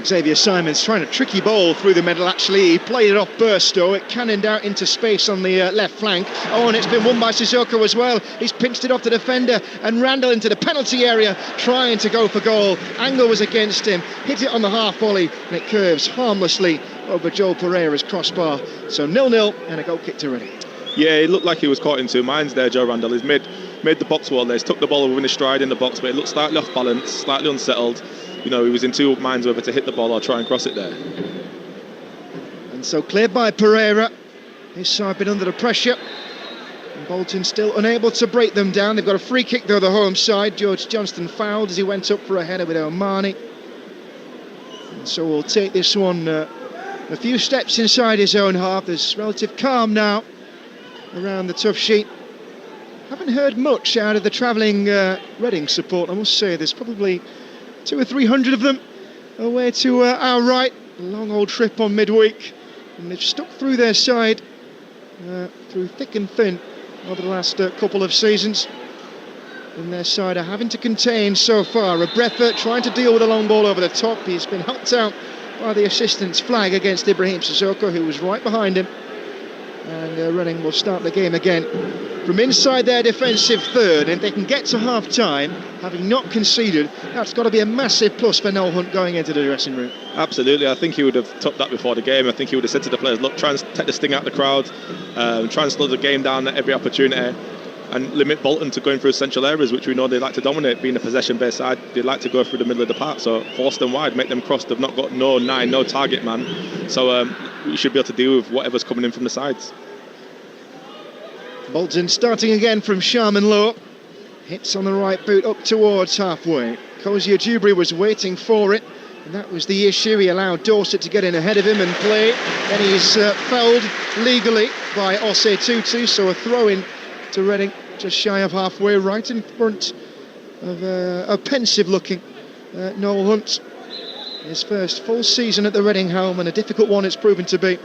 Xavier Simons trying a tricky ball through the middle. Actually, he played it off Burstow. It cannoned out into space on the left flank. Oh, and it's been won by Sissoko as well. He's pinched it off the defender, and Randall into the penalty area trying to go for goal. Angle was against him, hit it on the half volley, and it curves harmlessly over Joel Pereira's crossbar. So 0-0 and a goal kick to Reading. Yeah, it looked like he was caught in 2 minds there, Joe Randall. He's made the box wall there. He's took the ball within his stride in the box, but it looked slightly off balance, slightly unsettled. He was in 2 minds whether to hit the ball or try and cross it there. And so cleared by Pereira. His side been under the pressure, and Bolton still unable to break them down. They've got a free kick though, the home side. George Johnston fouled as he went up for a header with O'Mahony. And so we'll take this one a few steps inside his own half. There's relative calm now around the tough sheet. Haven't heard much out of the travelling Reading support, I must say. There's probably 200 or 300 of them away to our right. A long old trip on midweek, and they've stuck through their side through thick and thin over the last couple of seasons, and their side are having to contain so far. Abrefa trying to deal with a long ball over the top. He's been helped out by the assistant's flag against Ibrahim Sissoko, who was right behind him, and Reading will start the game again from inside their defensive third. And if they can get to half-time having not conceded, that's got to be a massive plus for Noel Hunt going into the dressing room. Absolutely. I think he would have topped that before the game. I think he would have said to the players, look, try and take the sting out of the crowd, try and slow the game down at every opportunity, and limit Bolton to going through central areas, which we know they like to dominate. Being a possession-based side, they like to go through the middle of the park, so force them wide, make them cross. They've not got no target man, so we should be able to deal with whatever's coming in from the sides. Bolton starting again from Sharman Lowe. Hits on the right boot up towards halfway. Cozier Dewberry was waiting for it, and that was the issue. He allowed Dorset to get in ahead of him and play. Then he's fouled legally by Osei Tutu, so a throw-in to Reading just shy of halfway, right in front of a pensive-looking Noel Hunt. His first full season at the Reading home, and a difficult one it's proven to be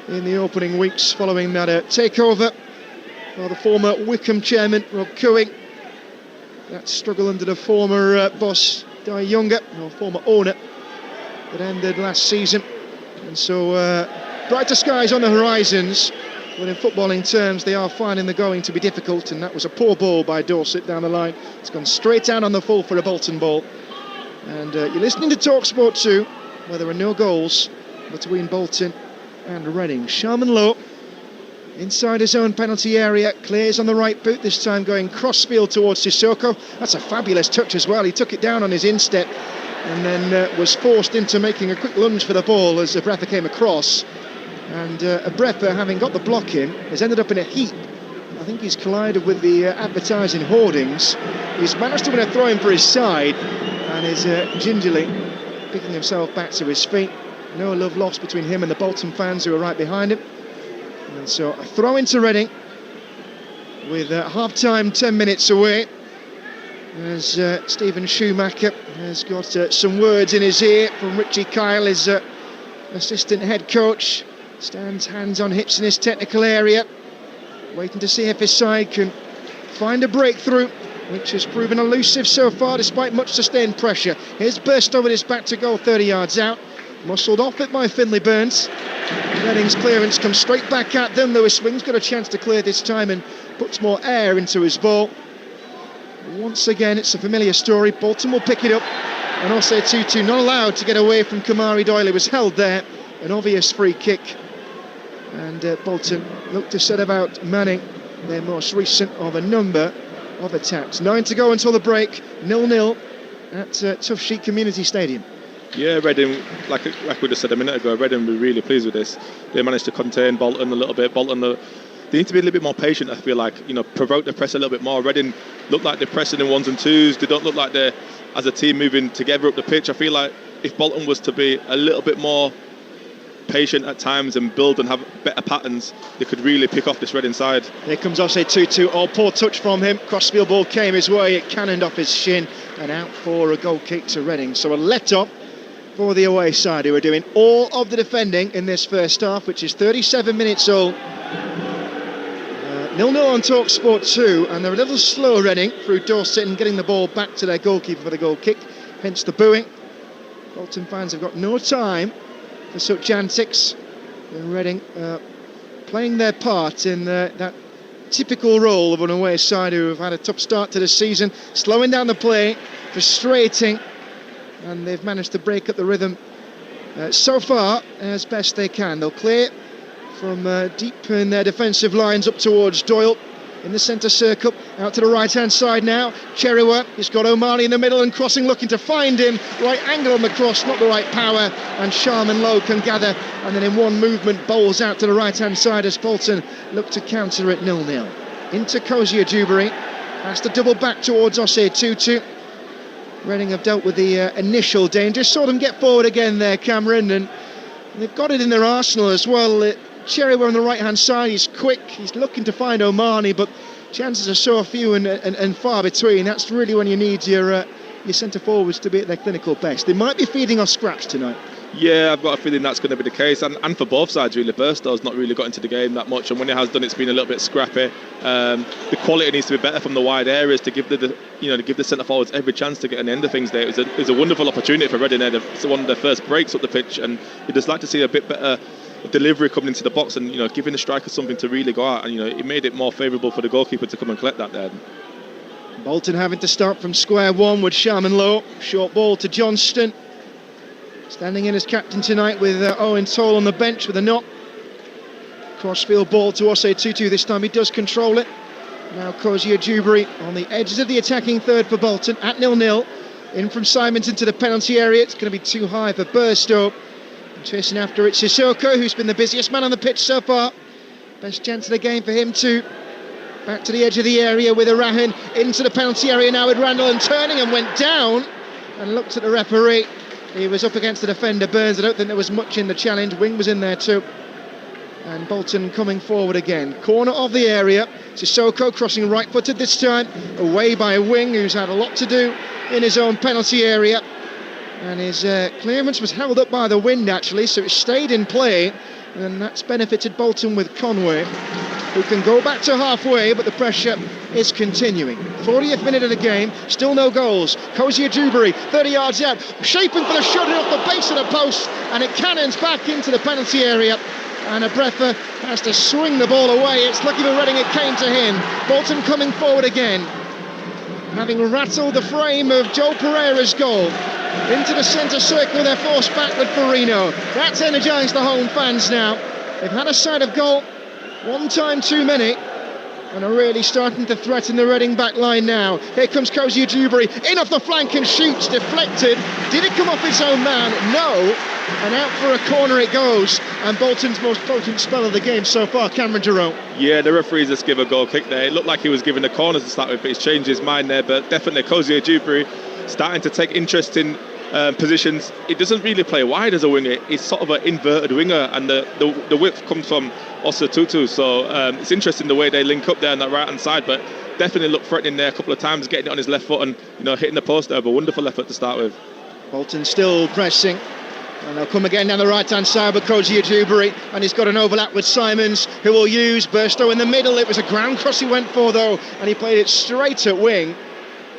in the opening weeks following that takeover by the former Wycombe chairman, Rob Cooing. That struggle under the former boss, Di Younger, or former owner, that ended last season. And so brighter skies on the horizons, but in footballing terms they are finding the going to be difficult, and that was a poor ball by Dorset down the line. It's gone straight down on the full for a Bolton ball. And you're listening to Talksport 2, where there are no goals between Bolton and Reading. Sharman Lowe inside his own penalty area, clears on the right boot, this time going crossfield towards Sissoko. That's a fabulous touch as well. He took it down on his instep and then was forced into making a quick lunge for the ball as Abrefa came across. And Abrefa, having got the block in, has ended up in a heap. I think he's collided with the advertising hoardings. He's managed to win a throw-in for his side and is gingerly picking himself back to his feet. No love lost between him and the Bolton fans who are right behind him. And so a throw into Reading with half-time 10 minutes away, as Stephen Schumacher has got some words in his ear from Richie Kyle, his assistant head coach. Stands hands on hips in his technical area, waiting to see if his side can find a breakthrough, which has proven elusive so far despite much sustained pressure. Here's Burstow with his back to goal, 30 yards out, muscled off it by Finlay Burns. Reading's clearance comes straight back at them. Lewis Swing's got a chance to clear this time and puts more air into his ball. Once again, it's a familiar story. Bolton will pick it up, and also 2-2, not allowed to get away from Kamari Doyle. He was held there, an obvious free kick. And Bolton look to set about manning their most recent of a number of attacks. 9 to go until the break, 0-0 at Tough Sheet Community Stadium. Yeah, Reading, like we just said a minute ago, Reading were really pleased with this. They managed to contain Bolton a little bit. Bolton, they need to be a little bit more patient, I feel like, provoke the press a little bit more. Reading look like they're pressing in ones and twos. They don't look like they're, as a team, moving together up the pitch. I feel like if Bolton was to be a little bit more patient at times and build and have better patterns, they could really pick off this Reading side. Here comes Osei Tutu. Oh, poor touch from him. Crossfield ball came his way, it cannoned off his shin and out for a goal kick to Reading. So a let-off for the away side, who are doing all of the defending in this first half, which is 37 minutes old. 0-0 on Talksport 2, and they're a little slow, Reading, through Dorset and getting the ball back to their goalkeeper for the goal kick, hence the booing. Bolton fans have got no time for such antics, and Reading playing their part in that typical role of an away side who have had a tough start to the season, slowing down the play, frustrating, and they've managed to break up the rhythm so far as best they can. They'll clear from deep in their defensive lines up towards Doyle in the centre circle, out to the right hand side now. Cherrywa, he's got O'Malley in the middle and crossing, looking to find him. Right angle on the cross, not the right power, and Sharman Lowe can gather, and then in one movement bowls out to the right hand side as Bolton look to counter it. 0-0 into Kozia Dewberry, has to double back towards Osei Tutu. Reading have dealt with the initial danger, saw them get forward again there, Cameron, and they've got it in their arsenal as well. Cherrywa on the right hand side, he's quick, he's looking to find O'Malley, but chances are so few and far between. That's really when you need your centre forwards to be at their clinical best. They might be feeding off scraps tonight. Yeah, I've got a feeling that's going to be the case, and for both sides really. Burstow's not really got into the game that much, and when he has done, it's been a little bit scrappy. The quality needs to be better from the wide areas to give the centre forwards every chance to get an end of things there. It was a wonderful opportunity for Reading there. It's one of their first breaks up the pitch, and you'd just like to see a bit better delivery coming into the box and giving the strikers something to really go out, and it made it more favourable for the goalkeeper to come and collect that there. Bolton having to start from square one with Sharman Lowe. Short ball to Johnston, standing in as captain tonight with Owen Toll on the bench with a knock. Crossfield ball to Osei Tutu, this time he does control it. Now Kozia Dewberry on the edges of the attacking third for Bolton at 0-0. In from Simons into the penalty area, it's going to be too high for Burstow. Chasing after it, Sissoko, who's been the busiest man on the pitch so far. Best chance of the game for him too. Back to the edge of the area with Arahan into the penalty area now with Randall, and turning and went down and looked at the referee. He was up against the defender Burns. I don't think there was much in the challenge. Wing was in there too. And Bolton coming forward again. Corner of the area. Sissoko crossing right-footed this time, away by Wing, who's had a lot to do in his own penalty area. And his clearance was held up by the wind actually, so it stayed in play, and that's benefited Bolton with Conway, who can go back to halfway, but the pressure is continuing. 40th minute of the game, still no goals. Kozia Dewberry, 30 yards out, shaping for the shot off the base of the post, and it cannons back into the penalty area. And Abrefa has to swing the ball away. It's lucky for Reading it came to him. Bolton coming forward again, having rattled the frame of Joel Pereira's goal. into the centre circle. They're forced backward for Reno. That's energised the home fans now. They've had a sight of goal, one time too many, and are really starting to threaten the Reading back line now. Here comes Cozy Dewberry, in off the flank and shoots, deflected. Did it come off its own man? No. And out for a corner it goes, and Bolton's most potent spell of the game so far, Cameron Jerome. Yeah, the referee just gave a goal kick there. It looked like he was giving the corner to start with, but he's changed his mind there. But definitely Cozy Dewberry starting to take interest in positions. He doesn't really play wide as a winger. He's sort of an inverted winger, and the width comes from Osa Tutu. So it's interesting the way they link up there on that right hand side, but definitely looked threatening there a couple of times, getting it on his left foot and hitting the post there. A wonderful effort to start with. Bolton still pressing, and they'll come again down the right hand side with Cozy Dewberry, and he's got an overlap with Simons, who will use Burstow in the middle. It was a ground cross he went for though, and he played it straight at wing.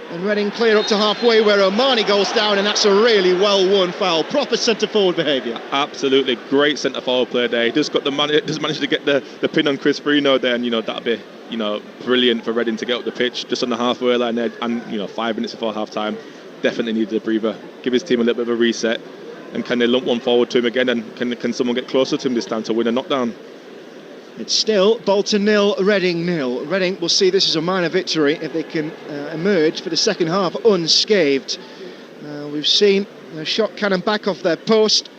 And Reading clear up to halfway where Omani goes down, and that's a really well won foul. Proper centre forward behaviour. Absolutely great centre forward play there. He just managed to get the pin on Chris Reno there, and that'd be brilliant for Reading to get up the pitch just on the halfway line there, and 5 minutes before half time. Definitely needed a breather, give his team a little bit of a reset, and can they lump one forward to him again, and can someone get closer to him this time to win a knockdown? It's still Bolton 0, Reading 0. Reading will see this as a minor victory if they can emerge for the second half unscathed. We've seen a shot cannon back off their post.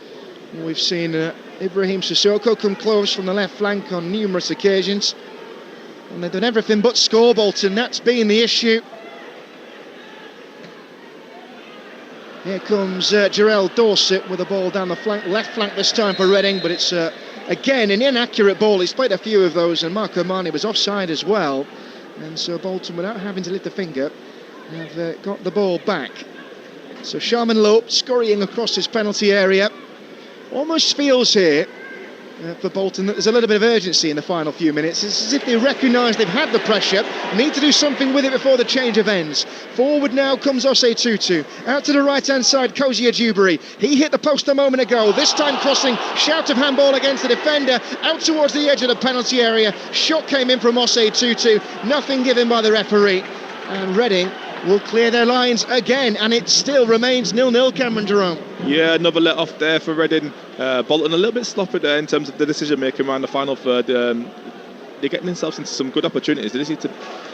We've seen Ibrahim Sissoko come close from the left flank on numerous occasions. And they've done everything but score, Bolton. That's been the issue. Here comes Jarrell Dorset with the ball down the flank, left flank this time for Reading, but it's again an inaccurate ball. He's played a few of those, and Marco Mane was offside as well, and so Bolton, without having to lift a finger, have got the ball back. So Sharman Lope scurrying across his penalty area. Almost feels here for Bolton that there's a little bit of urgency in the final few minutes. It's as if they recognise they've had the pressure, need to do something with it before the change of ends. Forward now comes Osei Tutu. Out to the right hand side, Cozy Dewberry. He hit the post a moment ago, this time crossing, shout of handball against the defender, out towards the edge of the penalty area. Shot came in from Osei Tutu, nothing given by the referee, and Reading will clear their lines again, and it still remains 0-0, Cameron Jerome. Yeah, another let off there for Reading. Bolton a little bit sloppy there in terms of the decision making around the final third. They're getting themselves into some good opportunities. They just need to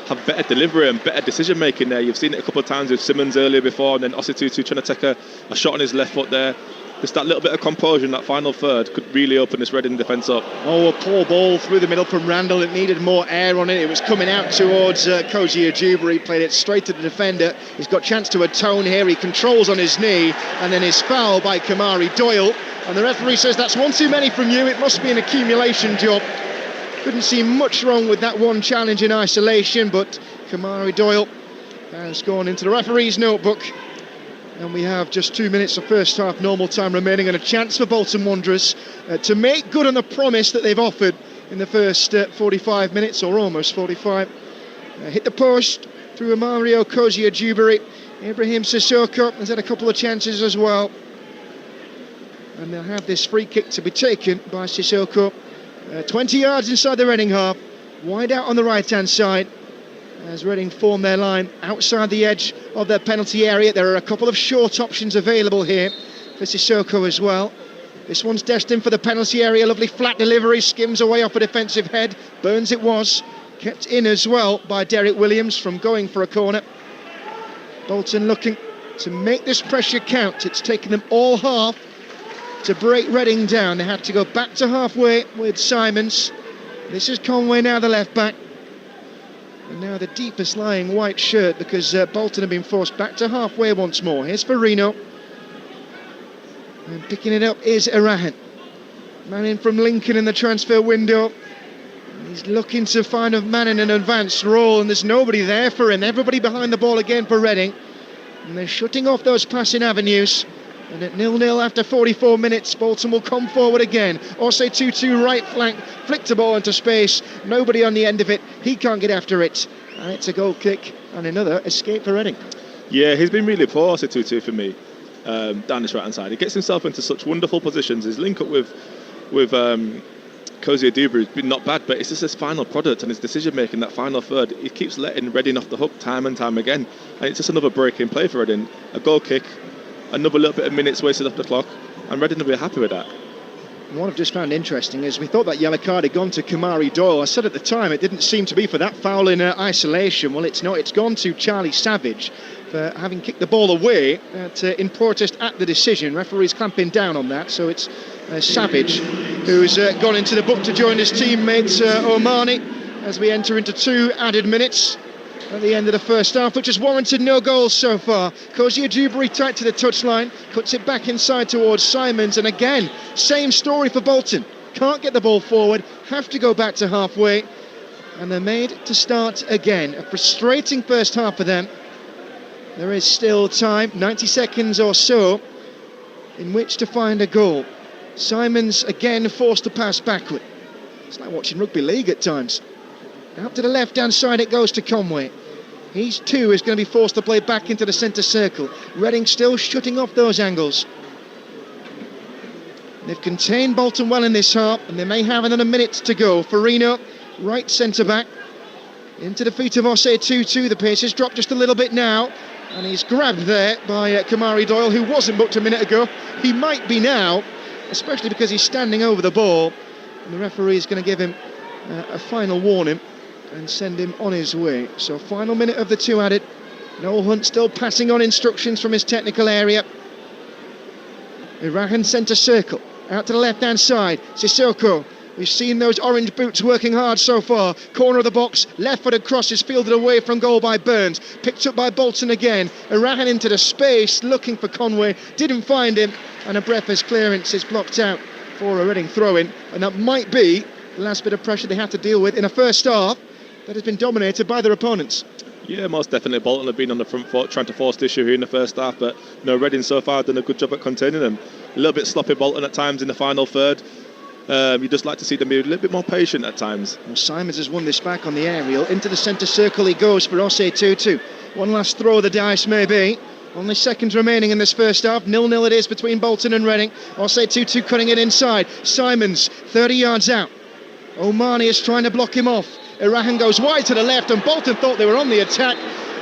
have better delivery and better decision making there. You've seen it a couple of times with Simmons earlier before, and then Osei Tutu trying to take a shot on his left foot there. Just that little bit of composure in that final third could really open this Reading defence up. Oh, a poor ball through the middle from Randall. It needed more air on it. It was coming out towards Cozy Dewberry. Played it straight to the defender. He's got chance to atone here. He controls on his knee, and then is fouled by Kamari Doyle. And the referee says that's one too many from you. It must be an accumulation job. Couldn't see much wrong with that one challenge in isolation, but Kamari Doyle has gone into the referee's notebook. And we have just 2 minutes of first half normal time remaining, and a chance for Bolton Wanderers to make good on the promise that they've offered in the first 45 minutes, or almost 45. Hit the post through Mario Cozy Dewberry. Ibrahim Sissoko has had a couple of chances as well. And they'll have this free kick to be taken by Sissoko. 20 yards inside the Reading half. Wide out on the right-hand side, as Reading form their line outside the edge of their penalty area. There are a couple of short options available here for Sissoko as well. This one's destined for the penalty area. Lovely flat delivery, skims away off a defensive head. Burns it was. Kept in as well by Derek Williams from going for a corner. Bolton looking to make this pressure count. It's taken them all half to break Reading down. They had to go back to halfway with Simons. This is Conway now, the left back. And now the deepest lying white shirt, because Bolton have been forced back to halfway once more. Here's Farino. And picking it up is Irahan. Man in from Lincoln in the transfer window. He's looking to find a man in an advanced role, and there's nobody there for him. Everybody behind the ball again for Reading. And they're shutting off those passing avenues. And at 0-0 after 44 minutes, Bolton will come forward again. Osei Tutu right flank, flicked the ball into space. Nobody on the end of it. He can't get after it. And it's a goal kick and another escape for Reading. Yeah, he's been really poor, Osei Tutu, for me, down this right-hand side. He gets himself into such wonderful positions. His link up with Cozy Dewberry has been not bad, but it's just his final product and his decision-making, that final third. He keeps letting Reading off the hook time and time again. And it's just another break in play for Reading. A goal kick. another little bit of minutes wasted off the clock, and Reading will be happy with that. What I've just found interesting is we thought that yellow card had gone to Kamari Doyle. I said at the time it didn't seem to be for that foul in isolation. Well, it's not. It's gone to Charlie Savage for having kicked the ball away in protest at the decision. Referee's clamping down on that, so it's Savage who's gone into the book to join his teammate Omani as we enter into 2 added minutes at the end of the first half, which has warranted no goals so far. Kozia Dewberry tight to the touchline, cuts it back inside towards Simons, and again, same story for Bolton. Can't get the ball forward, have to go back to halfway, and they're made to start again. A frustrating first half for them. There is still time, 90 seconds or so, in which to find a goal. Simons again forced to pass backward. It's like watching rugby league at times. Out to the left-hand side it goes to Conway. He too is going to be forced to play back into the centre circle. Reading still shutting off those angles. They've contained Bolton well in this half, and they may have another minute to go. Farino, right centre-back, into the feet of Osei Tutu. The pace has dropped just a little bit now, and he's grabbed there by Kamari Doyle, who wasn't booked a minute ago. He might be now, especially because he's standing over the ball, and the referee is going to give him a final warning and send him on his way. So final minute of the 2 added. Noel Hunt still passing on instructions from his technical area. Irahan centre circle, out to the left hand side. Sissoko, we've seen those orange boots working hard so far. Corner of the box, left footed cross is fielded away from goal by Burns, picked up by Bolton again. Irahan into the space, looking for Conway, didn't find him, and a breathless clearance is blocked out for a Reading throw-in, and that might be the last bit of pressure they have to deal with in a first half that has been dominated by their opponents. Yeah, most definitely. Bolton have been on the front foot trying to force the issue here in the first half, but Reading so far have done a good job at containing them. A little bit sloppy Bolton at times in the final third. You'd just like to see them be a little bit more patient at times. Well, Simons has won this back on the aerial. Into the centre circle he goes for Osei Tutu. One last throw of the dice maybe. Only seconds remaining in this first half. 0-0 it is between Bolton and Reading. Osei Tutu cutting it inside. Simons 30 yards out. Omani is trying to block him off. Irahan goes wide to the left, and Bolton thought they were on the attack,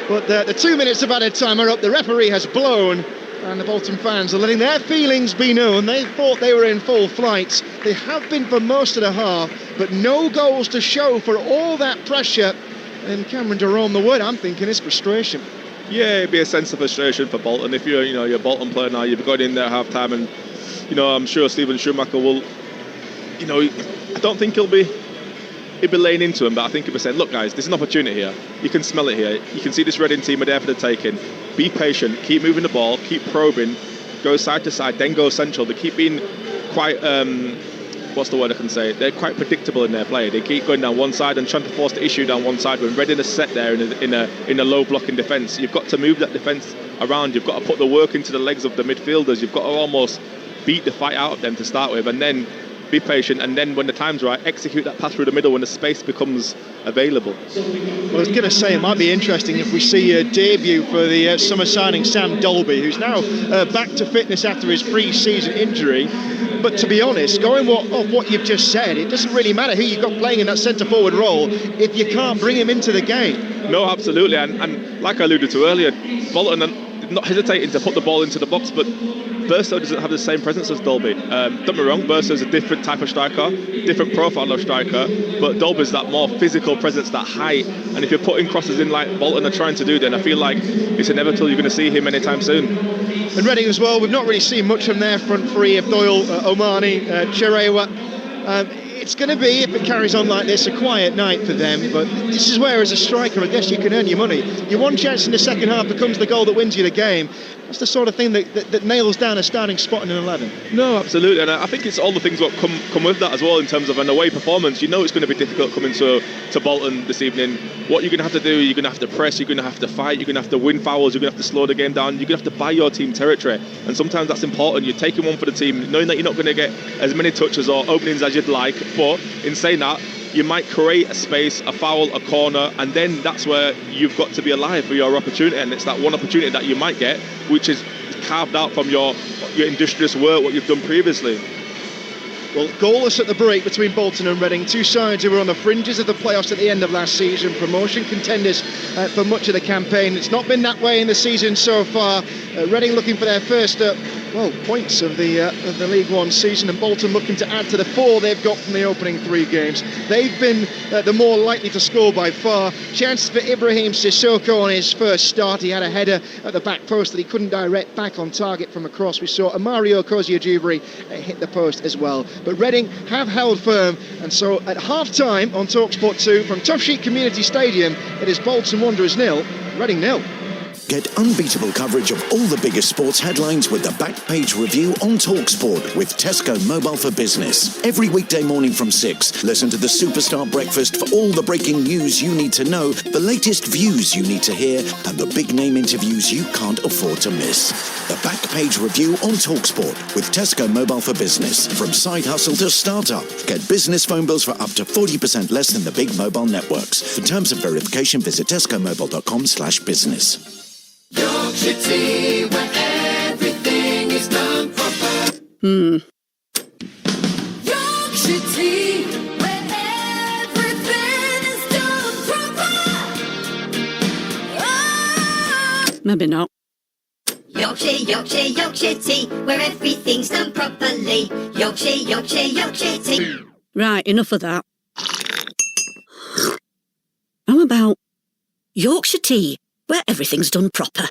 but the 2 minutes of added time are up. The referee has blown, and the Bolton fans are letting their feelings be known. They thought they were in full flight. They have been for most of the half, but no goals to show for all that pressure. And Cameron Jerome, the word I'm thinking is frustration. Yeah, it'd be a sense of frustration for Bolton. If you're a Bolton player now, you've got in there half time, and I'm sure Stephen Schumacher will. I don't think he'll be laying into him, but I think he'll be saying, look guys, there's an opportunity here. You can smell it here. You can see this Reading team are there for the taking. Be patient, keep moving the ball, keep probing, go side to side, then go central. They keep being quite, what's the word I can say? They're quite predictable in their play. They keep going down one side and trying to force the issue down one side. When Reading are set there in a low blocking defence, you've got to move that defence around. You've got to put the work into the legs of the midfielders. You've got to almost beat the fight out of them to start with, and then be patient, and then when the time's right, execute that pass through the middle when the space becomes available. Well, I was going to say it might be interesting if we see a debut for the summer signing Sam Dolby, who's now back to fitness after his pre-season injury. But to be honest, going off what you've just said, it doesn't really matter who you've got playing in that centre-forward role if you can't bring him into the game. No, absolutely, and like I alluded to earlier, Bolton are not hesitating to put the ball into the box, but Burstow doesn't have the same presence as Dolby. Don't get me wrong, Burstow's a different type of striker, different profile of striker, but Dolby's that more physical presence, that height, and if you're putting crosses in like Bolton are trying to do, then I feel like it's inevitable you're going to see him anytime soon. And Reading as well, we've not really seen much from their front three of Doyle, Omani, Cherewa. It's going to be, if it carries on like this, a quiet night for them, but this is where as a striker I guess you can earn your money. Your one chance in the second half becomes the goal that wins you the game. That's the sort of thing that nails down a starting spot in an 11. No, absolutely, and I think it's all the things that come with that as well in terms of an away performance. You know it's going to be difficult coming to Bolton this evening. What you're going to have to do, you're going to have to press, you're going to have to fight, you're going to have to win fouls, you're going to have to slow the game down, you're going to have to buy your team territory, and sometimes that's important. You're taking one for the team, knowing that you're not going to get as many touches or openings as you'd like, but in saying that, you might create a space, a foul, a corner, and then that's where you've got to be alive for your opportunity, and it's that one opportunity that you might get, which is carved out from your industrious work, what you've done previously. Well, goalless at the break between Bolton and Reading, two sides who were on the fringes of the playoffs at the end of last season, promotion contenders for much of the campaign. It's not been that way in the season so far. Reading looking for their first points of the League One season, and Bolton looking to add to the 4 they've got from the opening 3 games. They've been the more likely to score by far. Chance for Ibrahim Sissoko on his first start. He had a header at the back post that he couldn't direct back on target from across. We saw Mario Koziajubri hit the post as well. But Reading have held firm, and so at half-time on Talksport 2 from Tough Sheet Community Stadium, it is Bolton Wanderers 0, Reading 0. Get unbeatable coverage of all the biggest sports headlines with the Back Page Review on Talksport with Tesco Mobile for Business. Every weekday morning from 6, listen to the Superstar Breakfast for all the breaking news you need to know, the latest views you need to hear, and the big name interviews you can't afford to miss. The Back Page Review on Talksport with Tesco Mobile for Business. From side hustle to startup, get business phone bills for up to 40% less than the big mobile networks. For terms and verification, visit tescomobile.com/business. Yorkshire tea, where everything is done proper. Yorkshire tea, where everything is done proper. Oh. Maybe not. Yorkshire tea, where everything's done properly. Yorkshire tea. Right, enough of that. How about Yorkshire tea, where everything's done proper?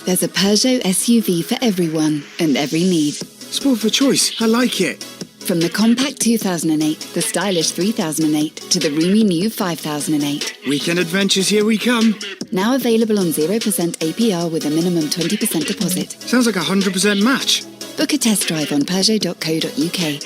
There's a Peugeot SUV for everyone and every need. Sport for choice. I like it. From the compact 2008, the stylish 3008, to the roomy new 5008. Weekend adventures, here we come. Now available on 0% APR with a minimum 20% deposit. Sounds like a 100% match. Book a test drive on Peugeot.co.uk.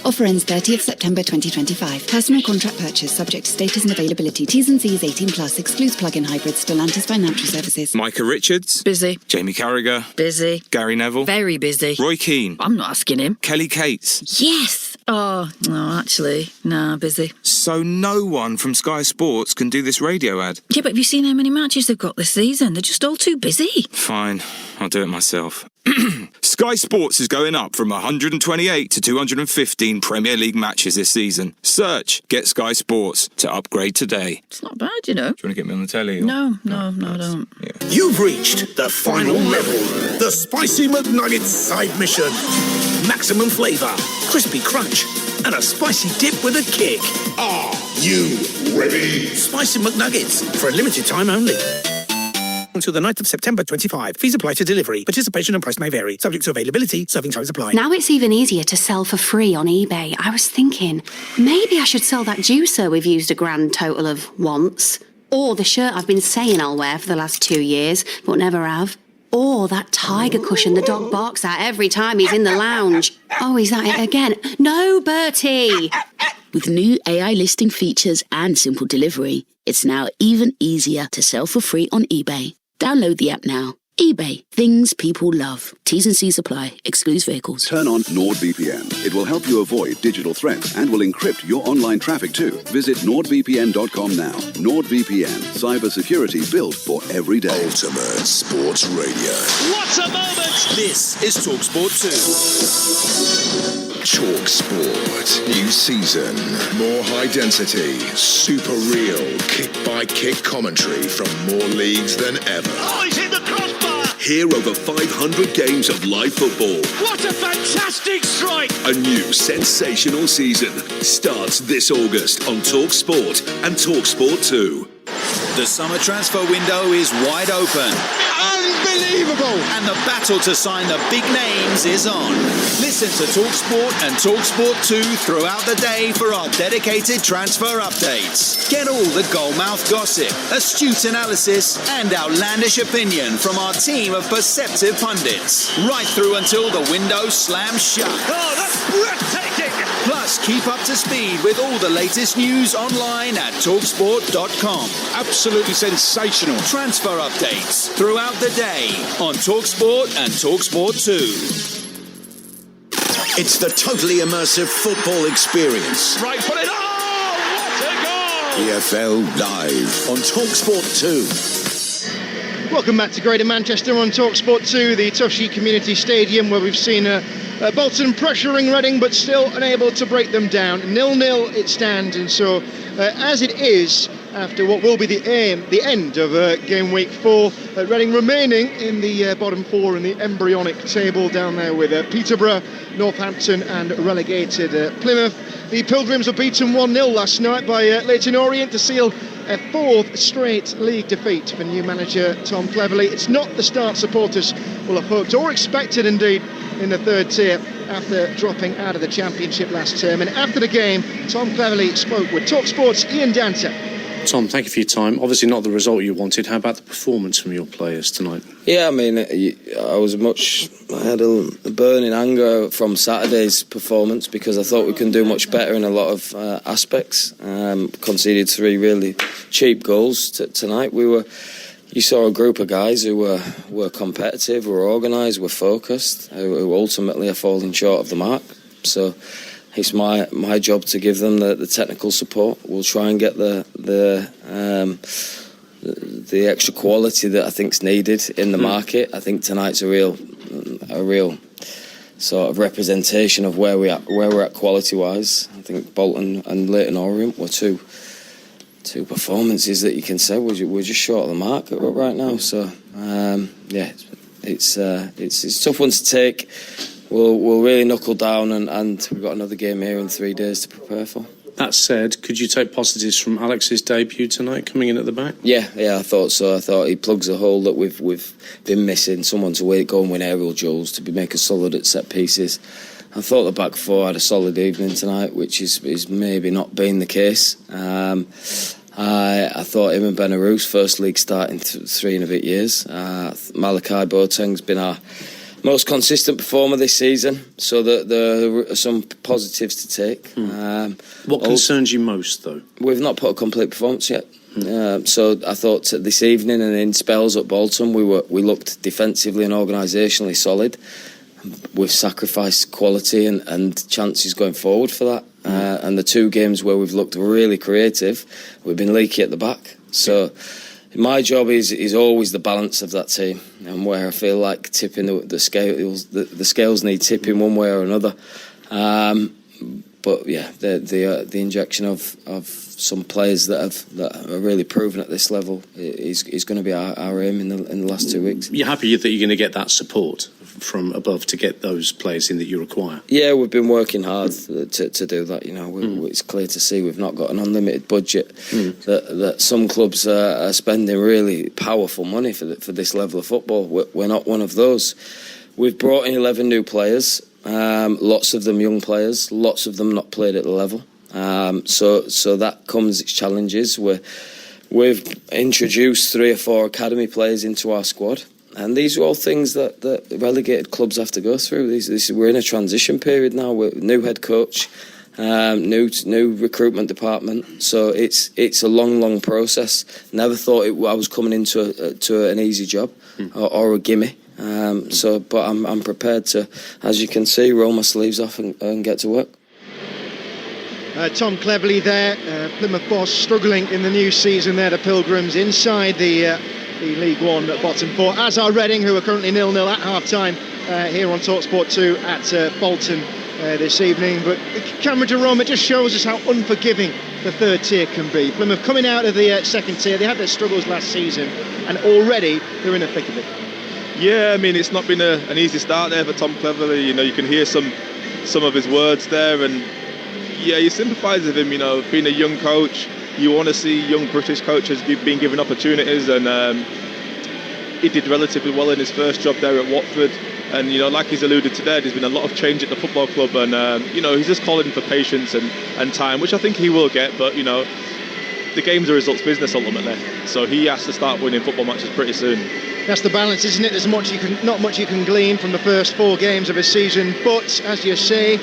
Offer ends 30th September 2025. Personal contract purchase subject to status and availability. T's and C's 18+. Excludes plug-in hybrids. Stellantis Financial Services. Micah Richards. Busy. Jamie Carragher. Busy. Gary Neville. Very busy. Roy Keane. I'm not asking him. Kelly Cates. Yes! Oh, no, actually, nah, busy. So no one from Sky Sports can do this radio ad? Yeah, but have you seen how many matches they've got this season? They're just all too busy. Fine, I'll do it myself. Sky Sports is going up from 128 to 215 Premier League matches this season. Search Get Sky Sports to upgrade today. It's not bad, you know. Do you want to get me on the telly? Or? No, I don't. Yeah. You've reached the final level. The Spicy McNuggets side mission. Maximum flavour, crispy crunch, and a spicy dip with a kick. Are you ready? Spicy McNuggets, for a limited time only. Until the 9th of September 25. Fees apply to delivery. Participation and price may vary. Subject to availability. Serving times apply. Now it's even easier to sell for free on eBay. I was thinking, maybe I should sell that juicer we've used a grand total of once. Or the shirt I've been saying I'll wear for the last 2 years, but never have. Or that tiger cushion the dog barks at every time he's in the lounge. Oh, is that it again? No, Bertie! With new AI listing features and simple delivery, it's now even easier to sell for free on eBay. Download the app now. eBay. Things people love. T's and C's apply. Excludes vehicles. Turn on NordVPN. It will help you avoid digital threats and will encrypt your online traffic too. Visit NordVPN.com now. NordVPN. Cybersecurity built for every day. Ultimate Sports Radio. What a moment! This is Talksport 2. Talksport. New season. More high density. Super real. Kick-by-kick commentary from more leagues than ever. Oh, he's hit the crossbar! Hear over 500 games of live football. What a fantastic strike! A new sensational season starts this August on Talksport and Talksport 2. The summer transfer window is wide open. Unbelievable! And the battle to sign the big names is on. Listen to Talksport and Talksport 2 throughout the day for our dedicated transfer updates. Get all the goalmouth gossip, astute analysis, and outlandish opinion from our team of perceptive pundits. Right through until the window slams shut. Oh, that's breathtaking! Plus, keep up to speed with all the latest news online at Talksport.com. Absolutely sensational. Transfer updates throughout the day on Talksport and Talksport 2. It's the totally immersive football experience. Right, put it on! What a goal! EFL Live on Talksport 2. Welcome back to Greater Manchester on Talksport 2, the Tough Sheet Community Stadium, where we've seen Bolton pressuring Reading, but still unable to break them down. 0-0 it stands, and so as it is, after what will be the end of game week 4, Reading remaining in the bottom 4 in the embryonic table down there with Peterborough, Northampton and relegated Plymouth. The Pilgrims were beaten 1-0 last night by Leyton Orient to seal a 4th straight league defeat for new manager Tom Cleverley. It's not the start supporters will have hoped or expected, indeed, in the 3rd tier after dropping out of the Championship last term. And after the game, Tom Cleverley spoke with Talksport's Ian Danter. Tom, thank you for your time. Obviously not the result you wanted. How about the performance from your players tonight? Yeah, I mean, I had a burning anger from Saturday's performance because I thought we could do much better in a lot of aspects. Conceded 3 really cheap goals tonight. You saw a group of guys who were competitive, were organised, were focused, who ultimately are falling short of the mark. So it's my job to give them the technical support. We'll try and get the extra quality that I think's needed in the market. I think tonight's a real sort of representation of where we're at quality wise. I think Bolton and Leyton Orient were two performances that you can say we're just short of the mark right now. So it's a tough one to take. We'll really knuckle down and we've got another game here in 3 days to prepare for. That said, could you take positives from Alex's debut tonight, coming in at the back? Yeah, I thought so. I thought he plugs a hole that we've been missing. Someone to go and win aerial duels, to make us solid at set pieces. I thought the back 4 had a solid evening tonight, which is maybe not been the case. I thought him and Benarouz, first league start in 3 and a bit years. Malachi Boateng's been our most consistent performer this season, so there are some positives to take. What concerns you most, though? We've not put a complete performance yet. So I thought this evening and in spells at Bolton we looked defensively and organisationally solid. We've sacrificed quality and chances going forward for that. And the 2 games where we've looked really creative, we've been leaky at the back. So my job is always the balance of that team, and where I feel like tipping the scales, the scales need tipping one way or another. But yeah, the injection of some players that are really proven at this level is going to be our aim in the last 2 weeks. You're happy that you're going to get that support from above to get those players in that you require? Yeah, we've been working hard to do that. It's clear to see we've not got an unlimited budget. That some clubs are spending really powerful money for this level of football. We're not one of those. We've brought in 11 new players. Lots of them young players, lots of them not played at the level. So that comes its challenges. We've introduced 3 or 4 academy players into our squad, and these are all things that relegated clubs have to go through. We're in a transition period now. We're new head coach, new recruitment department. So it's a long process. Never thought I was coming into an easy job or a gimme. But I'm prepared to, as you can see, roll my sleeves off and get to work. Tom Cleverley there, Plymouth boss, struggling in the new season there, the Pilgrims inside the League One bottom 4, as are Reading, who are currently 0-0 at half-time here on Talksport 2 at Bolton this evening. But Cameron Jerome, it just shows us how unforgiving the 3rd tier can be. Plymouth coming out of the 2nd tier, they had their struggles last season, and already they're in the thick of it. Yeah, I mean, it's not been an easy start there for Tom Cleverley. You can hear some of his words there, and yeah, you sympathise with him. Being a young coach, you want to see young British coaches being given opportunities, and he did relatively well in his first job there at Watford. And like he's alluded to there, there's been a lot of change at the football club, and he's just calling for patience and time, which I think he will get. But the game's a results business ultimately, so he has to start winning football matches pretty soon. That's the balance, isn't it? There's not much you can glean from the first 4 games of a season, but as you say,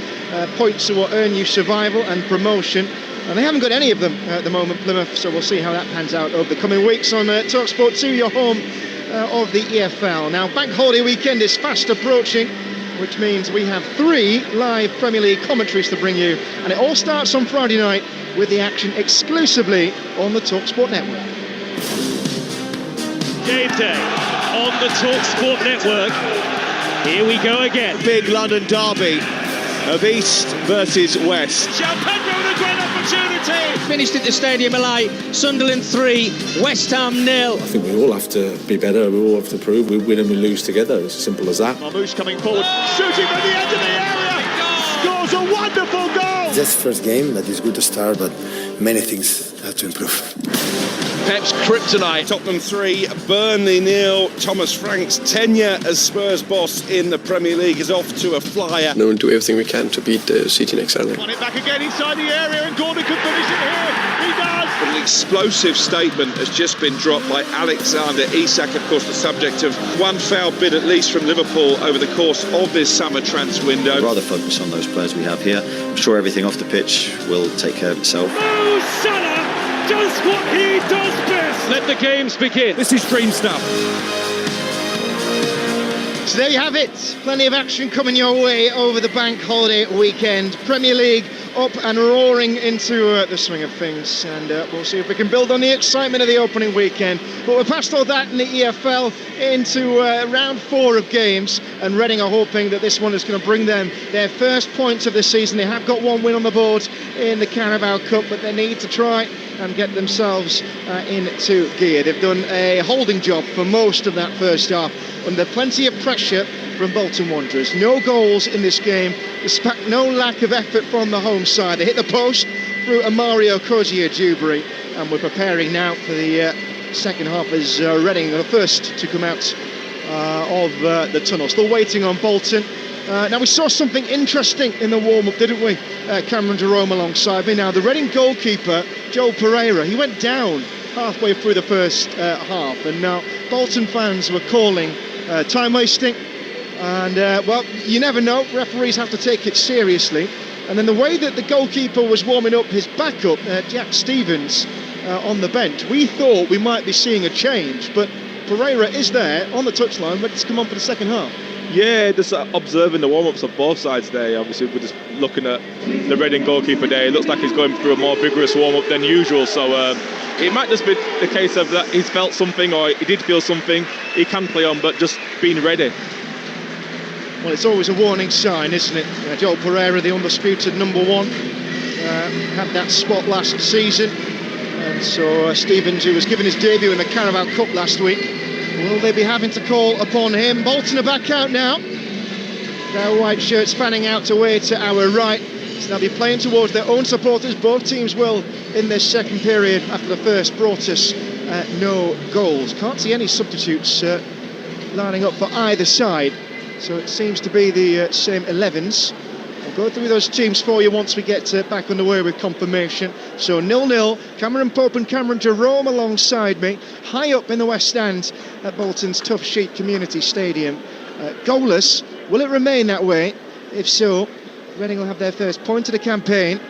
points will earn you survival and promotion, and they haven't got any of them at the moment, Plymouth. So we'll see how that pans out over the coming weeks on Talksport 2, your home of the EFL. Now, Bank Holiday weekend is fast approaching, which means we have 3 live Premier League commentaries to bring you, and it all starts on Friday night with the action exclusively on the Talksport network. Game day on the Talksport network. Here we go again. Big London derby of East versus West. Pedro with a great opportunity. Finished at the Stadium of Light. Sunderland 3, West Ham 0. I think we all have to be better. We all have to prove we win and we lose together. It's as simple as that. Marmouche coming forward, shooting from the edge of the area. Scores a wonderful goal. Just first game, that is good to start, but many things have to improve. Pep's kryptonite. Tottenham 3, Burnley 0. Thomas Frank's tenure as Spurs boss in the Premier League is off to a flyer. No, we'll do everything we can to beat City next Saturday. Won it back again inside the area, and Gordon could finish it here. He does. An explosive statement has just been dropped by Alexander Isak, of course the subject of one foul bid at least from Liverpool over the course of this summer transfer window. I'd rather focus on those players we have here. I'm sure everything off the pitch will take care of itself. Mo Salah does what he does best. Let the games begin. This is dream stuff. So there you have it. Plenty of action coming your way over the bank holiday weekend. Premier League up and roaring into the swing of things, and we'll see if we can build on the excitement of the opening weekend. But we're past all that in the EFL into round 4 of games, and Reading are hoping that this one is going to bring them their first points of the season. They have got one win on the board in the Carabao Cup, but they need to try and get themselves into gear. They've done a holding job for most of that first half under plenty of pressure from Bolton Wanderers. No goals in this game, despite no lack of effort from the home side. They hit the post through a Mario Cozier-Dewberry, and we're preparing now for the second half as Reading are the first to come out of the tunnel. Still waiting on Bolton. Now, we saw something interesting in the warm-up, didn't we? Cameron Jerome alongside me. Now, the Reading goalkeeper, Joel Pereira, he went down halfway through the first half, and now Bolton fans were calling time wasting, and well, you never know, referees have to take it seriously. And then the way that the goalkeeper was warming up his backup, Jack Stevens, on the bench, we thought we might be seeing a change, but Pereira is there on the touchline, ready to come on for the second half. Yeah, just observing the warm-ups of both sides there. Obviously, we're just looking at the Reading goalkeeper there. It looks like he's going through a more vigorous warm-up than usual. So it might just be the case of that he's felt something, or he did feel something. He can play on, but just being ready. Well, it's always a warning sign, isn't it? Joel Pereira, the undisputed number 1, had that spot last season. And so Stevens, who was given his debut in the Carabao Cup last week, will they be having to call upon him? Bolton are back out now. Their white shirts fanning out away to our right. So they'll be playing towards their own supporters. Both teams will in this second period after the first brought us no goals. Can't see any substitutes lining up for either side. So it seems to be the same 11s. I'll go through those teams for you once we get back underway with confirmation. So 0-0, Cameron Pope and Cameron Jerome alongside me, high up in the West Stand at Bolton's Tough Sheet Community Stadium. Goalless, will it remain that way? If so, Reading will have their first point of the campaign,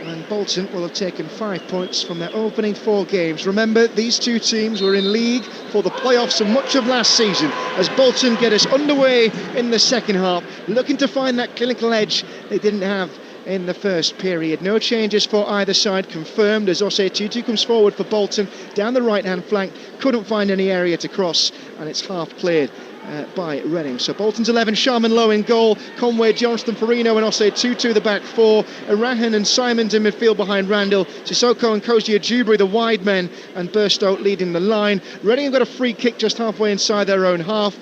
and Bolton will have taken 5 points from their opening 4 games. Remember, these two teams were in league for the playoffs for much of last season, as Bolton get us underway in the second half, looking to find that clinical edge they didn't have in the first period. No changes for either side confirmed as Osei Tutu comes forward for Bolton down the right-hand flank. Couldn't find any area to cross, and it's half cleared by Reading. So Bolton's 11, Sharman Lowe in goal, Conway, Johnston, Farino and Osei Tutu the back 4, Arahan and Simons in midfield behind Randall, Sissoko and Cozier-Dewberry the wide men, and Burstow leading the line. Reading have got a free kick just halfway inside their own half.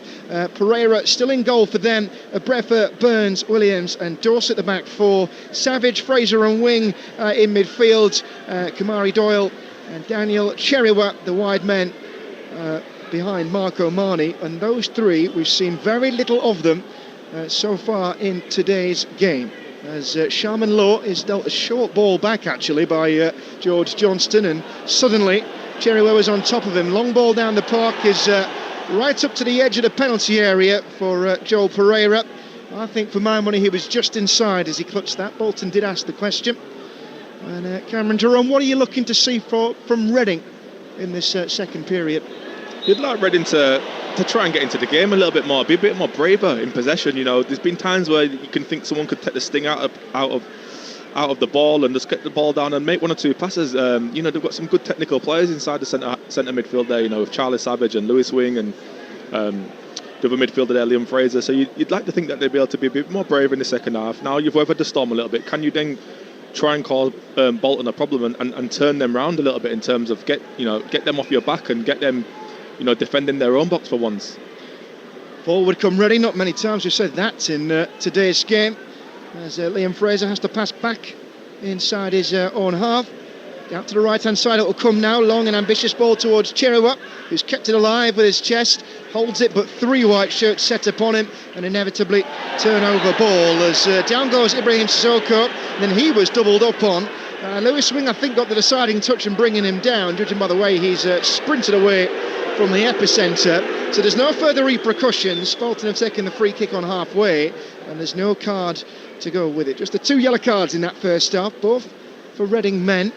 Pereira still in goal for them, Brefer, Burns, Williams and Dorset the back 4, Savage, Fraser and Wing in midfield, Kamari Doyle and Daniel Cheriwa the wide men behind Marco Marni, and those three we've seen very little of them so far in today's game, as Sharman Lowe is dealt a short ball back actually by George Johnston, and suddenly Cheriwa was on top of him. Long ball down the park is right up to the edge of the penalty area for Joel Pereira. I think for my money he was just inside as he clutched that. Bolton did ask the question. And Cameron Jerome, what are you looking to see from Reading in this second period? You'd like Reading to try and get into the game a little bit more, be a bit more braver in possession. You know, there's been times where you can think someone could take the sting out of the ball and just get the ball down and make 1 or 2 passes. You know, they've got some good technical players inside the centre midfield there. You know, with Charlie Savage and Lewis Wing and the other midfielder there, Liam Fraser. So you'd like to think that they'd be able to be a bit more brave in the second half. Now you've weathered the storm a little bit. Can you then try and cause Bolton a problem and turn them round a little bit in terms of get them off your back and get them, defending their own box for once? Forward come ready. Not many times we've said that in today's game. As Liam Fraser has to pass back inside his own half. Out to the right-hand side, it will come now. Long and ambitious ball towards Cherua, who's kept it alive with his chest. Holds it, but 3 white shirts set upon him. And inevitably turnover ball as down goes Ibrahim Sissoko. Then he was doubled up on. Lewis Wing, I think, got the deciding touch and bringing him down, judging by the way he's sprinted away from the epicentre. So there's no further repercussions. Bolton have taken the free kick on halfway, and there's no card to go with it. Just the 2 yellow cards in that first half, both for Reading men.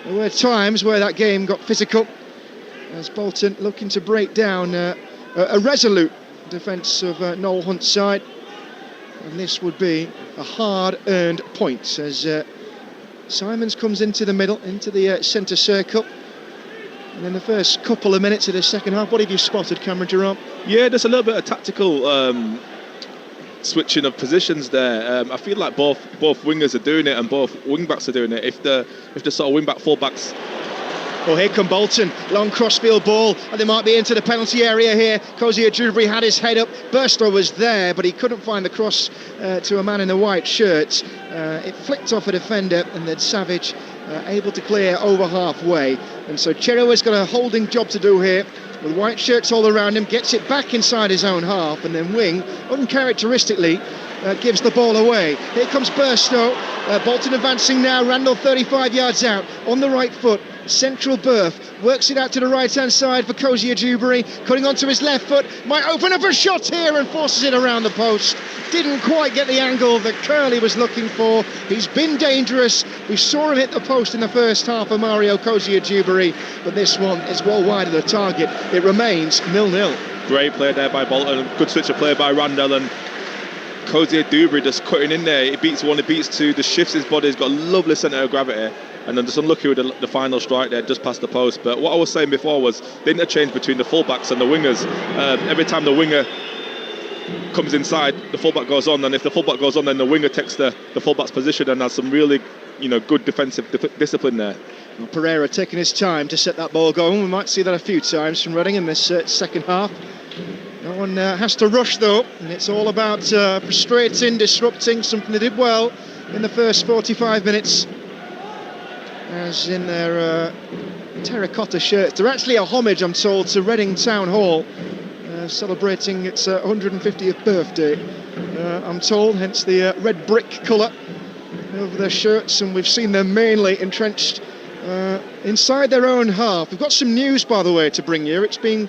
There were times where that game got physical, as Bolton looking to break down a resolute defence of Noel Hunt's side, and this would be a hard-earned point as Simons comes into the middle, into the centre circle. And in the first couple of minutes of the second half, what have you spotted, Cameron Jerome? Yeah, there's a little bit of tactical switching of positions there. I feel like both wingers are doing it and both wing-backs are doing it. If the sort of wing-back, full-backs... Oh, here come Bolton, long crossfield ball, and they might be into the penalty area here. Cozier Dewberry had his head up, Burstow was there, but he couldn't find the cross to a man in the white shirt. It flicked off a defender, and then Savage able to clear over halfway. And so Cherua's got a holding job to do here, with white shirts all around him, gets it back inside his own half, and then Wing, uncharacteristically, gives the ball away. Here comes Burstow, Bolton advancing now, Randall 35 yards out, on the right foot, central berth, works it out to the right hand side for Cozier Dewberry, cutting onto his left foot, might open up a shot here and forces it around the post. Didn't quite get the angle that Curley was looking for. He's been dangerous. We saw him hit the post in the first half of Mario Cozier Dewberry, but this one is well wide of the target. It remains 0-0. Great play there by Bolton, good switch of play by Randall, and Cozier Dewberry just cutting in there. He beats 1, he beats 2, just shifts his body, he's got a lovely centre of gravity, and then just unlucky with the final strike there, just past the post. But what I was saying before was the interchange between the fullbacks and the wingers. Every time the winger comes inside, the fullback goes on, and if the fullback goes on, then the winger takes the fullback's position and has some really good defensive discipline there. Well, Pereira taking his time to set that ball going. We might see that a few times from Reading in this second half. No one has to rush though, and it's all about frustrating, disrupting, something they did well in the first 45 minutes. As in their terracotta shirts. They're actually a homage, I'm told, to Reading Town Hall, celebrating its 150th birthday, I'm told, hence the red brick colour over their shirts, and we've seen them mainly entrenched inside their own half. We've got some news, by the way, to bring you. It's being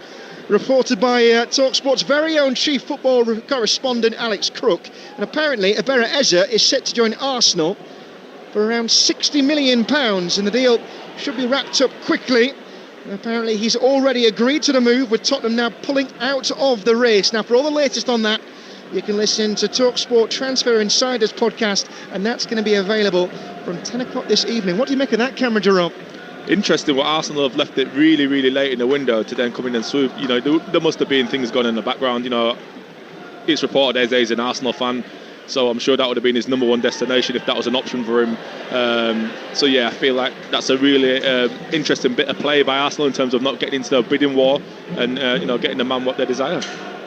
reported by Talksport's very own chief football correspondent Alex Crook, and apparently Abera Eza is set to join Arsenal for around £60 million, and the deal should be wrapped up quickly. And apparently he's already agreed to the move, with Tottenham now pulling out of the race. Now, for all the latest on that, you can listen to Talksport Transfer Insiders podcast, and that's going to be available from 10 o'clock this evening. What do you make of that, Cameron Jerome? Interesting what Arsenal have left it really, really late in the window to then come in and swoop. There must have been things going on in the background. It's reported Eze's an Arsenal fan, so I'm sure that would have been his number one destination if that was an option for him. So yeah, I feel like that's a really interesting bit of play by Arsenal in terms of not getting into the bidding war and getting the man what they desire.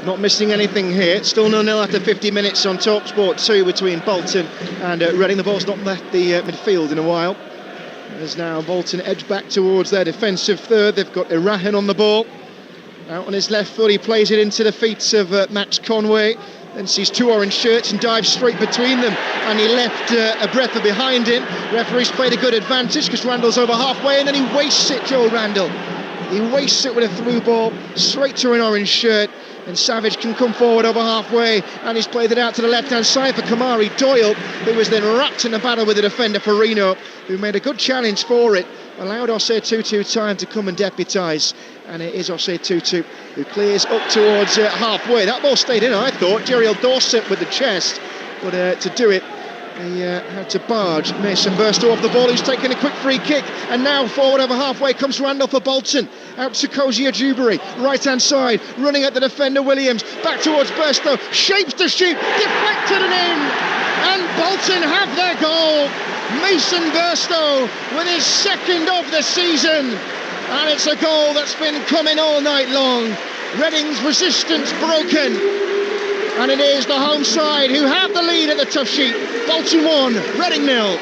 Not missing anything here. Still 0-0 after 50 minutes on Talksport 2 between Bolton and Reading. The ball's not left the midfield in a while. As now Bolton edge back towards their defensive third. They've got Irahan on the ball. Out on his left foot, he plays it into the feet of Max Conway. Then sees 2 orange shirts and dives straight between them. And he left a breath behind him. Referee's played a good advantage because Randall's over halfway, and then he wastes it, Joe Randall. He wastes it with a through ball straight to an orange shirt. And Savage can come forward over halfway, and he's played it out to the left-hand side for Kamari Doyle, who was then wrapped in a battle with the defender Perino, who made a good challenge for it, allowed Osei Tutu time to come and deputise, and it is Osei Tutu who clears up towards halfway. That ball stayed in, I thought. Jeriel Dorset with the chest, but to do it, he had to barge Mason Burstow off the ball, who's taken a quick free kick, and now forward over halfway comes Randall for Bolton, out to Kozia Dewberry, right hand side, running at the defender Williams, back towards Burstow, shapes to shoot, deflected and in, and Bolton have their goal. Mason Burstow with his second of the season, and it's a goal that's been coming all night long. Reading's resistance broken, and it is the home side who have the lead at the tough sheet. Bolton 1, Reading 0.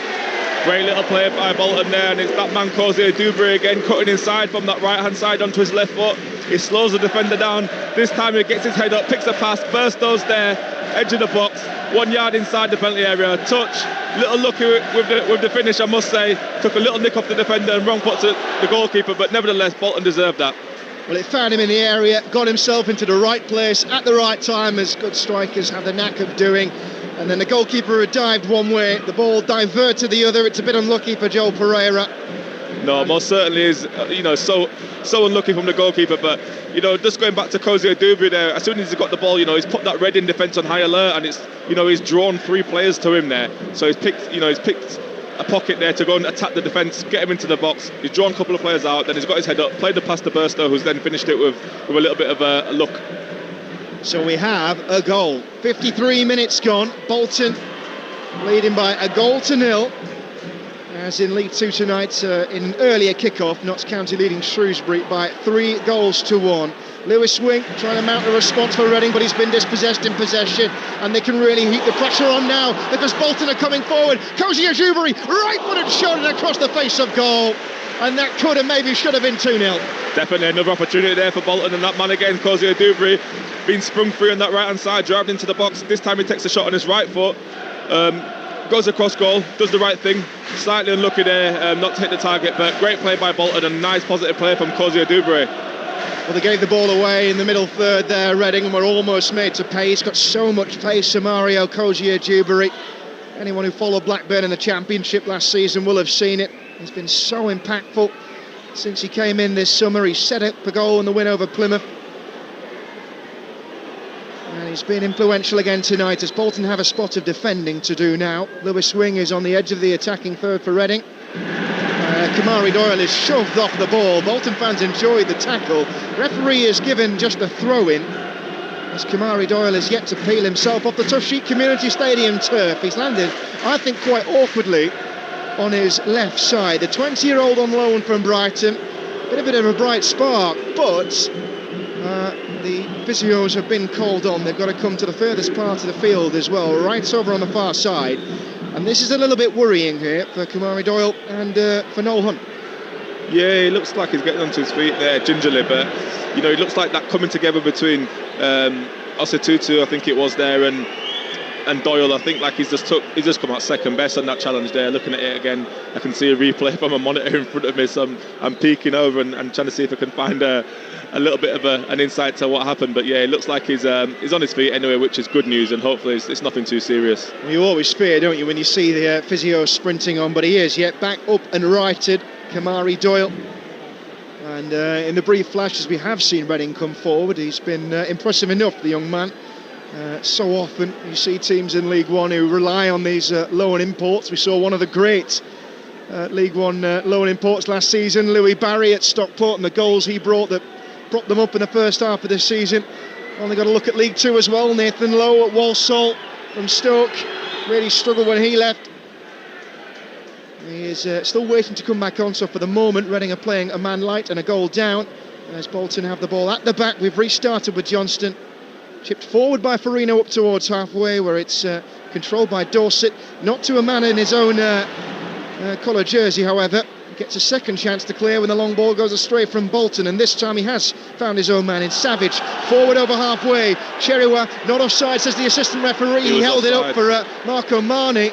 Great little play by Bolton there, and it's that man Kozia Dewberry again cutting inside from that right hand side onto his left foot. He slows the defender down. This time he gets his head up, picks a pass, Burstow's there, edge of the box, 1 yard inside the penalty area, touch, little lucky with the finish, I must say. Took a little nick off the defender and wrong foot to the goalkeeper, but nevertheless Bolton deserved that. Well, it found him in the area, got himself into the right place at the right time, as good strikers have the knack of doing. And then the goalkeeper had dived one way, the ball diverted the other. It's a bit unlucky for Joel Pereira. No, most certainly is, so unlucky from the goalkeeper. But, just going back to Kozia Dewberry there, as soon as he's got the ball, he's put that Reading defence on high alert, and it's, he's drawn 3 players to him there. So he's picked a pocket there to go and attack the defence, get him into the box. He's drawn a couple of players out, then he's got his head up, played the pass to Burstow, who's then finished it with a little bit of a look. So we have a goal. 53 minutes gone. Bolton leading by a goal to 0. As in League 2 tonight, in an earlier kick-off, Notts County leading Shrewsbury by 3 goals to 1. Lewis Wing trying to mount a response for Reading, but he's been dispossessed in possession, and they can really heap the pressure on now because Bolton are coming forward. Kozia Dewberry, right-footed shot across the face of goal, and that could have maybe should have been 2-0. Definitely another opportunity there for Bolton, and that man again, Kozia Dewberry, being sprung free on that right-hand side, driving into the box. This time he takes a shot on his right foot, goes across goal, does the right thing. Slightly unlucky there, not to hit the target, but great play by Bolton and nice positive play from Kozia Dewberry. Well, they gave the ball away in the middle third there, Reading, and were almost made to pay. He's got so much pace, Mario Kozia Dewberry. Anyone who followed Blackburn in the Championship last season will have seen it. He's been so impactful since he came in this summer. He set up a goal in the win over Plymouth. And he's been influential again tonight as Bolton have a spot of defending to do now. Lewis Wing is on the edge of the attacking third for Reading. Kamari Doyle is shoved off the ball. Bolton fans enjoyed the tackle. Referee is given just a throw-in as Kamari Doyle is yet to peel himself off the Tough Sheet Community Stadium turf. He's landed, I think, quite awkwardly on his left side. The 20-year-old on loan from Brighton. Bit of a bright spark, but the physios have been called on. They've got to come to the furthest part of the field as well, right over on the far side. And this is a little bit worrying here for Kamari Doyle and for Noel Hunt. Yeah, he looks like he's getting onto his feet there gingerly, but he looks like that coming together between Osatutu, I think it was there, and Doyle. I think like he's just come out second best on that challenge there. Looking at it again, I can see a replay from a monitor in front of me, so I'm peeking over and trying to see if I can find a little bit of an insight to what happened. But yeah, it looks like he's on his feet anyway, which is good news, and hopefully it's nothing too serious. Well, you always fear, don't you, when you see the physio sprinting on, but he is yet back up and righted, Kamari Doyle. And in the brief flashes we have seen Reading come forward, he's been impressive enough, the young man. So often you see teams in League One who rely on these loan imports. We saw one of the great League One loan imports last season, Louis Barry at Stockport, and the goals he brought that propped them up in the first half of this season. Only got to look at League Two as well. Nathan Lowe at Walsall from Stoke really struggled when he left. He is still waiting to come back on, so for the moment Reading are playing a man light and a goal down. As Bolton have the ball at the back, we've restarted with Johnston. Chipped forward by Farino up towards halfway, where it's controlled by Dorset. Not to a man in his own colour jersey, however. Gets a second chance to clear when the long ball goes astray from Bolton, and this time he has found his own man in Savage. Forward over halfway. Cheriwa not offside, says the assistant referee. He held it up for Marco Marni.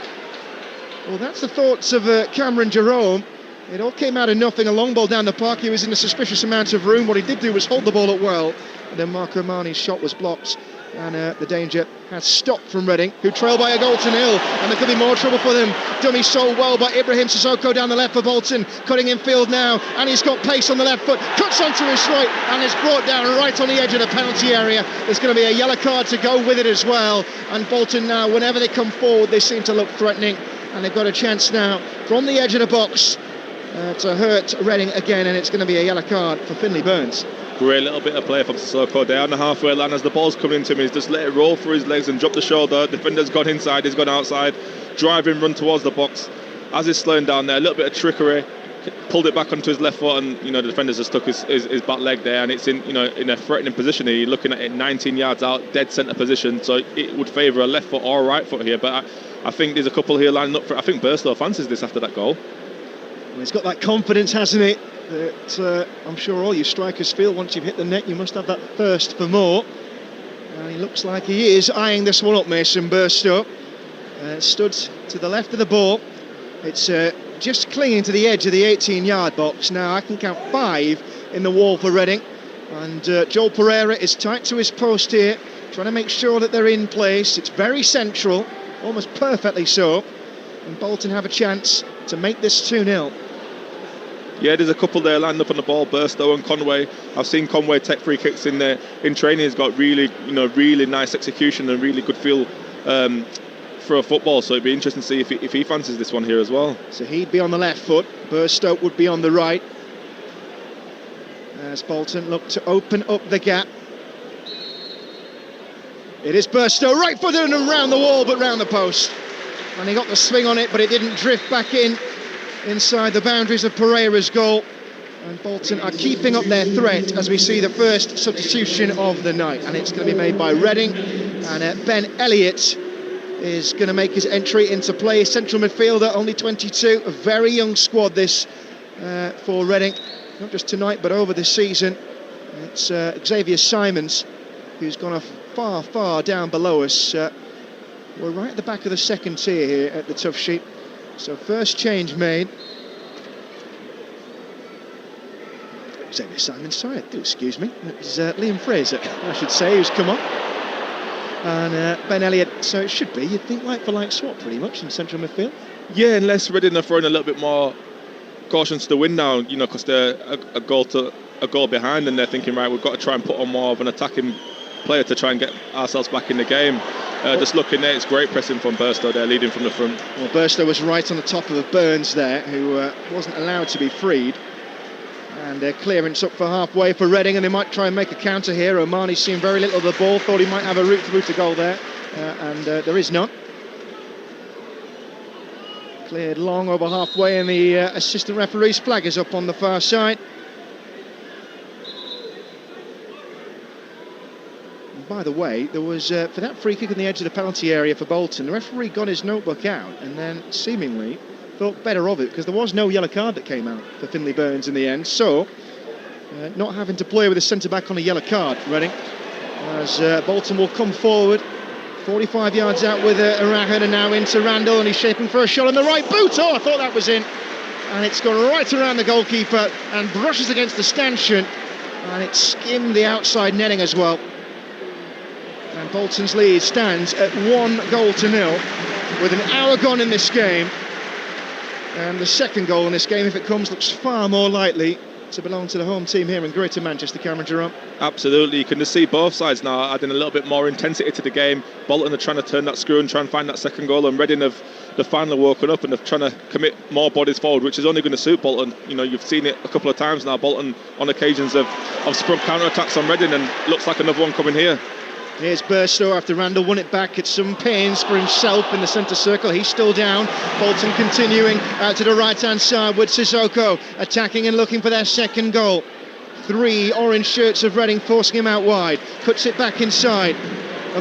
Well, that's the thoughts of Cameron Jerome. It all came out of nothing. A long ball down the park. He was in a suspicious amount of room. What he did do was hold the ball up well, and then Marco Marni's shot was blocked, and the danger has stopped from Reading, who trail by a goal to 0, and there could be more trouble for them. Dummy sold well by Ibrahim Sissoko down the left for Bolton, cutting in field now, and he's got pace on the left foot, cuts onto his right, and is brought down right on the edge of the penalty area. There's going to be a yellow card to go with it as well, and Bolton now, whenever they come forward, they seem to look threatening, and they've got a chance now from the edge of the box. to hurt Reading again, and it's going to be a yellow card for Finlay Burns. Great little bit of play from Sissoko there on the halfway line. As the ball's coming into him, he's just let it roll through his legs and drop the shoulder. Defender's gone inside, he's gone outside, driving run towards the box. As he's slowing down there, a little bit of trickery, pulled it back onto his left foot, and the defender's just stuck his back leg there, and it's in a threatening position here. You're looking at it 19 yards out, dead centre position, so it would favour a left foot or a right foot here. But I think there's a couple here lining up for it. I think Burstow fancies this after that goal. Well, he's got that confidence, hasn't he? That I'm sure all you strikers feel once you've hit the net. You must have that thirst for more. And he looks like he is eyeing this one up, Mason Burstow. Stood to the left of the ball. It's just clinging to the edge of the 18-yard box. Now I can count 5 in the wall for Reading. And Joel Pereira is tight to his post here, trying to make sure that they're in place. It's very central, almost perfectly so. And Bolton have a chance to make this 2-0. Yeah, there's a couple there lined up on the ball, Burstow and Conway. I've seen Conway take free kicks in there in training. He's got really nice execution and really good feel for a football. So it'd be interesting to see if he fancies this one here as well. So he'd be on the left foot, Burstow would be on the right. As Bolton look to open up the gap. It is Burstow, right footed and round the wall, but round the post. And he got the swing on it, but it didn't drift back inside the boundaries of Pereira's goal. And Bolton are keeping up their threat as we see the first substitution of the night, and it's going to be made by Reading. And Ben Elliott is going to make his entry into play. Central midfielder, only 22, a very young squad this for Reading, not just tonight but over this season. It's Xavier Simons who's gone off far down below us. We're right at the back of the second tier here at the Tough Sheet. So first change made. Xavier Simon, sorry, do excuse me. It's Liam Fraser, I should say, who's come on. And Ben Elliott, so it should be, you'd think, like for like swap pretty much in central midfield. Yeah, unless Reading are throwing a little bit more caution to the wind now, because they're a goal behind, and they're thinking, right, we've got to try and put on more of an attacking player to try and get ourselves back in the game. Just looking there, it's great pressing from Burstow there, leading from the front. Well, Burstow was right on the top of Burns there, who wasn't allowed to be freed. And clearance up for halfway for Reading, and they might try and make a counter here. Omani's seen very little of the ball, thought he might have a route through to goal there, and there is none. Cleared long over halfway, and the assistant referee's flag is up on the far side. By the way, there was, for that free kick on the edge of the penalty area for Bolton, the referee got his notebook out and then seemingly thought better of it, because there was no yellow card that came out for Finlay Burns in the end. So, not having to play with a centre-back on a yellow card, Reading, as Bolton will come forward. 45 yards out with Arahan, and now into Randall, and he's shaping for a shot on the right boot. Oh, I thought that was in. And it's gone right around the goalkeeper and brushes against the stanchion, and it skimmed the outside netting as well. And Bolton's lead stands at 1-0 with an hour gone in this game. And the second goal in this game, if it comes, looks far more likely to belong to the home team here in Greater Manchester. Cameron Jerome. Absolutely, you can just see both sides now adding a little bit more intensity to the game. Bolton are trying to turn that screw and try and find that second goal, and Reading have finally woken up and are trying to commit more bodies forward, which is only going to suit Bolton. You've seen it a couple of times now. Bolton on occasions have sprung counter-attacks on Reading, and looks like another one coming here. Here's Burstow after Randall won it back at some pains for himself in the centre circle. He's still down. Bolton continuing out to the right-hand side with Sissoko attacking and looking for their second goal. 3 orange shirts of Reading forcing him out wide. Puts it back inside.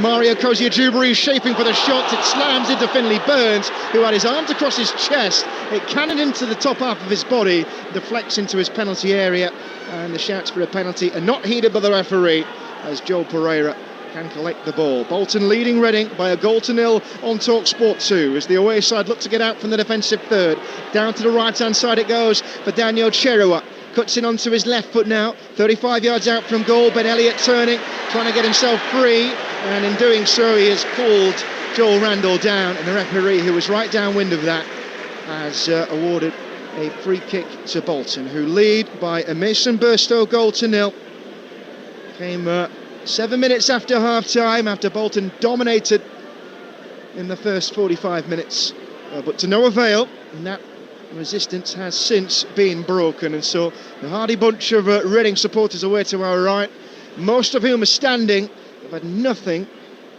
Mario Koziajuba is shaping for the shot. It slams into Finlay Burns, who had his arms across his chest. It cannoned into the top half of his body, deflects into his penalty area, and the shouts for a penalty are not heeded by the referee as Joel Pereira can collect the ball. Bolton leading Reading by a 0-0 on Talksport 2 as the away side look to get out from the defensive third. Down to the right-hand side it goes for Daniel Cherua. Cuts in onto his left foot now, 35 yards out from goal. Ben Elliott turning, trying to get himself free, and in doing so he has pulled Joel Randall down, and the referee, who was right downwind of that, has awarded a free kick to Bolton, who lead by a Mason Burstow 0-0. Came 7 minutes after half-time, after Bolton dominated in the first 45 minutes, but to no avail, and that resistance has since been broken, and so the hardy bunch of Reading supporters away to our right, most of whom are standing, have had nothing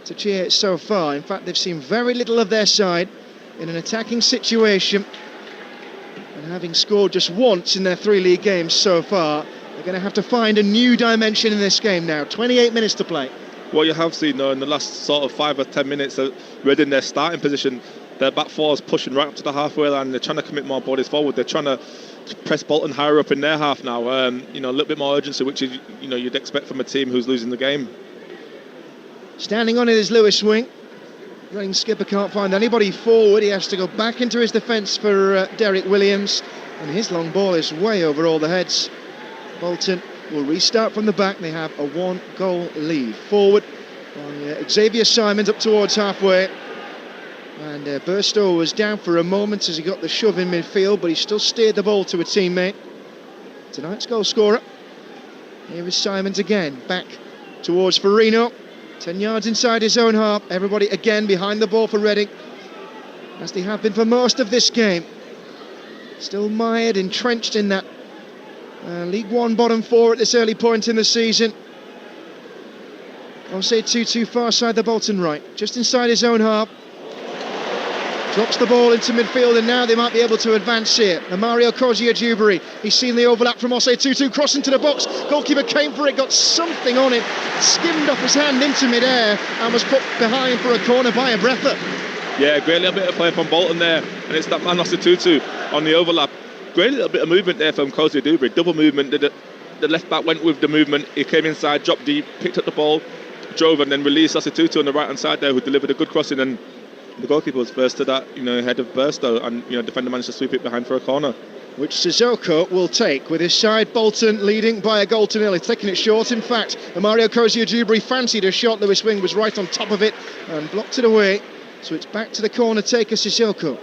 to cheer so far. In fact, they've seen very little of their side in an attacking situation, and having scored just once in their 3 league games so far, they're going to have to find a new dimension in this game now. 28 minutes to play. What you have seen though in the last sort of 5 or 10 minutes, Reading, their starting position, their back four is pushing right up to the halfway line. They're trying to commit more bodies forward. They're trying to press Bolton higher up in their half now. A little bit more urgency, which is, you'd expect from a team who's losing the game. Standing on it is Lewis Wing. Reading skipper can't find anybody forward. He has to go back into his defence for Derek Williams, and his long ball is way over all the heads. Bolton will restart from the back. They have a 1-goal lead. Forward on Xavier Simons up towards halfway. And Burstow was down for a moment as he got the shove in midfield, but he still steered the ball to a teammate. Tonight's goal scorer. Here is Simons again, back towards Farino. 10 yards inside his own half. Everybody again behind the ball for Reading, as they have been for most of this game. Still mired, entrenched in that League One bottom 4 at this early point in the season. Osei Tutu far side the Bolton right, just inside his own half. Drops the ball into midfield, and now they might be able to advance here. And Mario Cozier-Dewberry, he's seen the overlap from Osei Tutu, crossing to the box. Goalkeeper came for it, got something on it, skimmed off his hand into midair, and was put behind for a corner by a breather. Yeah, great little bit of play from Bolton there, and it's that man Osei Tutu on the overlap. Great little bit of movement there from Cozier-Dewberry, double movement. The left back went with the movement, he came inside, dropped deep, picked up the ball, drove, and then released Osei Tutu on the right hand side there, who delivered a good crossing, and the goalkeeper was first to that, head of Burstow, and defender managed to sweep it behind for a corner, which Sissoko will take with his side. Bolton leading by a goal to nil. He's taking it short. In fact, Mario Cozier-Dewberry fancied a shot. Lewis Wing was right on top of it and blocked it away. So it's back to the corner taker, Sissoko.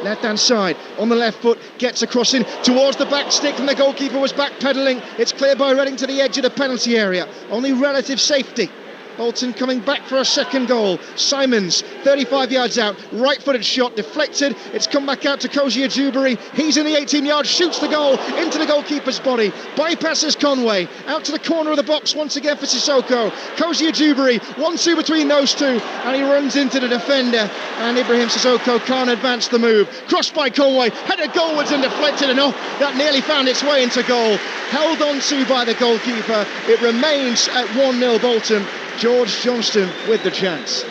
Left hand side on the left foot, gets a crossing towards the back stick, and the goalkeeper was backpedaling. It's cleared by Reading to the edge of the penalty area. Only relative safety. Bolton coming back for a second goal. Simons, 35 yards out, right-footed shot, deflected. It's come back out to Cozier-Dewberry. He's in the 18-yard, shoots the goal into the goalkeeper's body, bypasses Conway, out to the corner of the box once again for Sissoko. Cozier-Dewberry, 1-2 between those two, and he runs into the defender, and Ibrahim Sissoko can't advance the move. Crossed by Conway, headed goalwards and deflected enough that nearly found its way into goal. Held on to by the goalkeeper. It remains at 1-0 Bolton. George Johnston with the chance.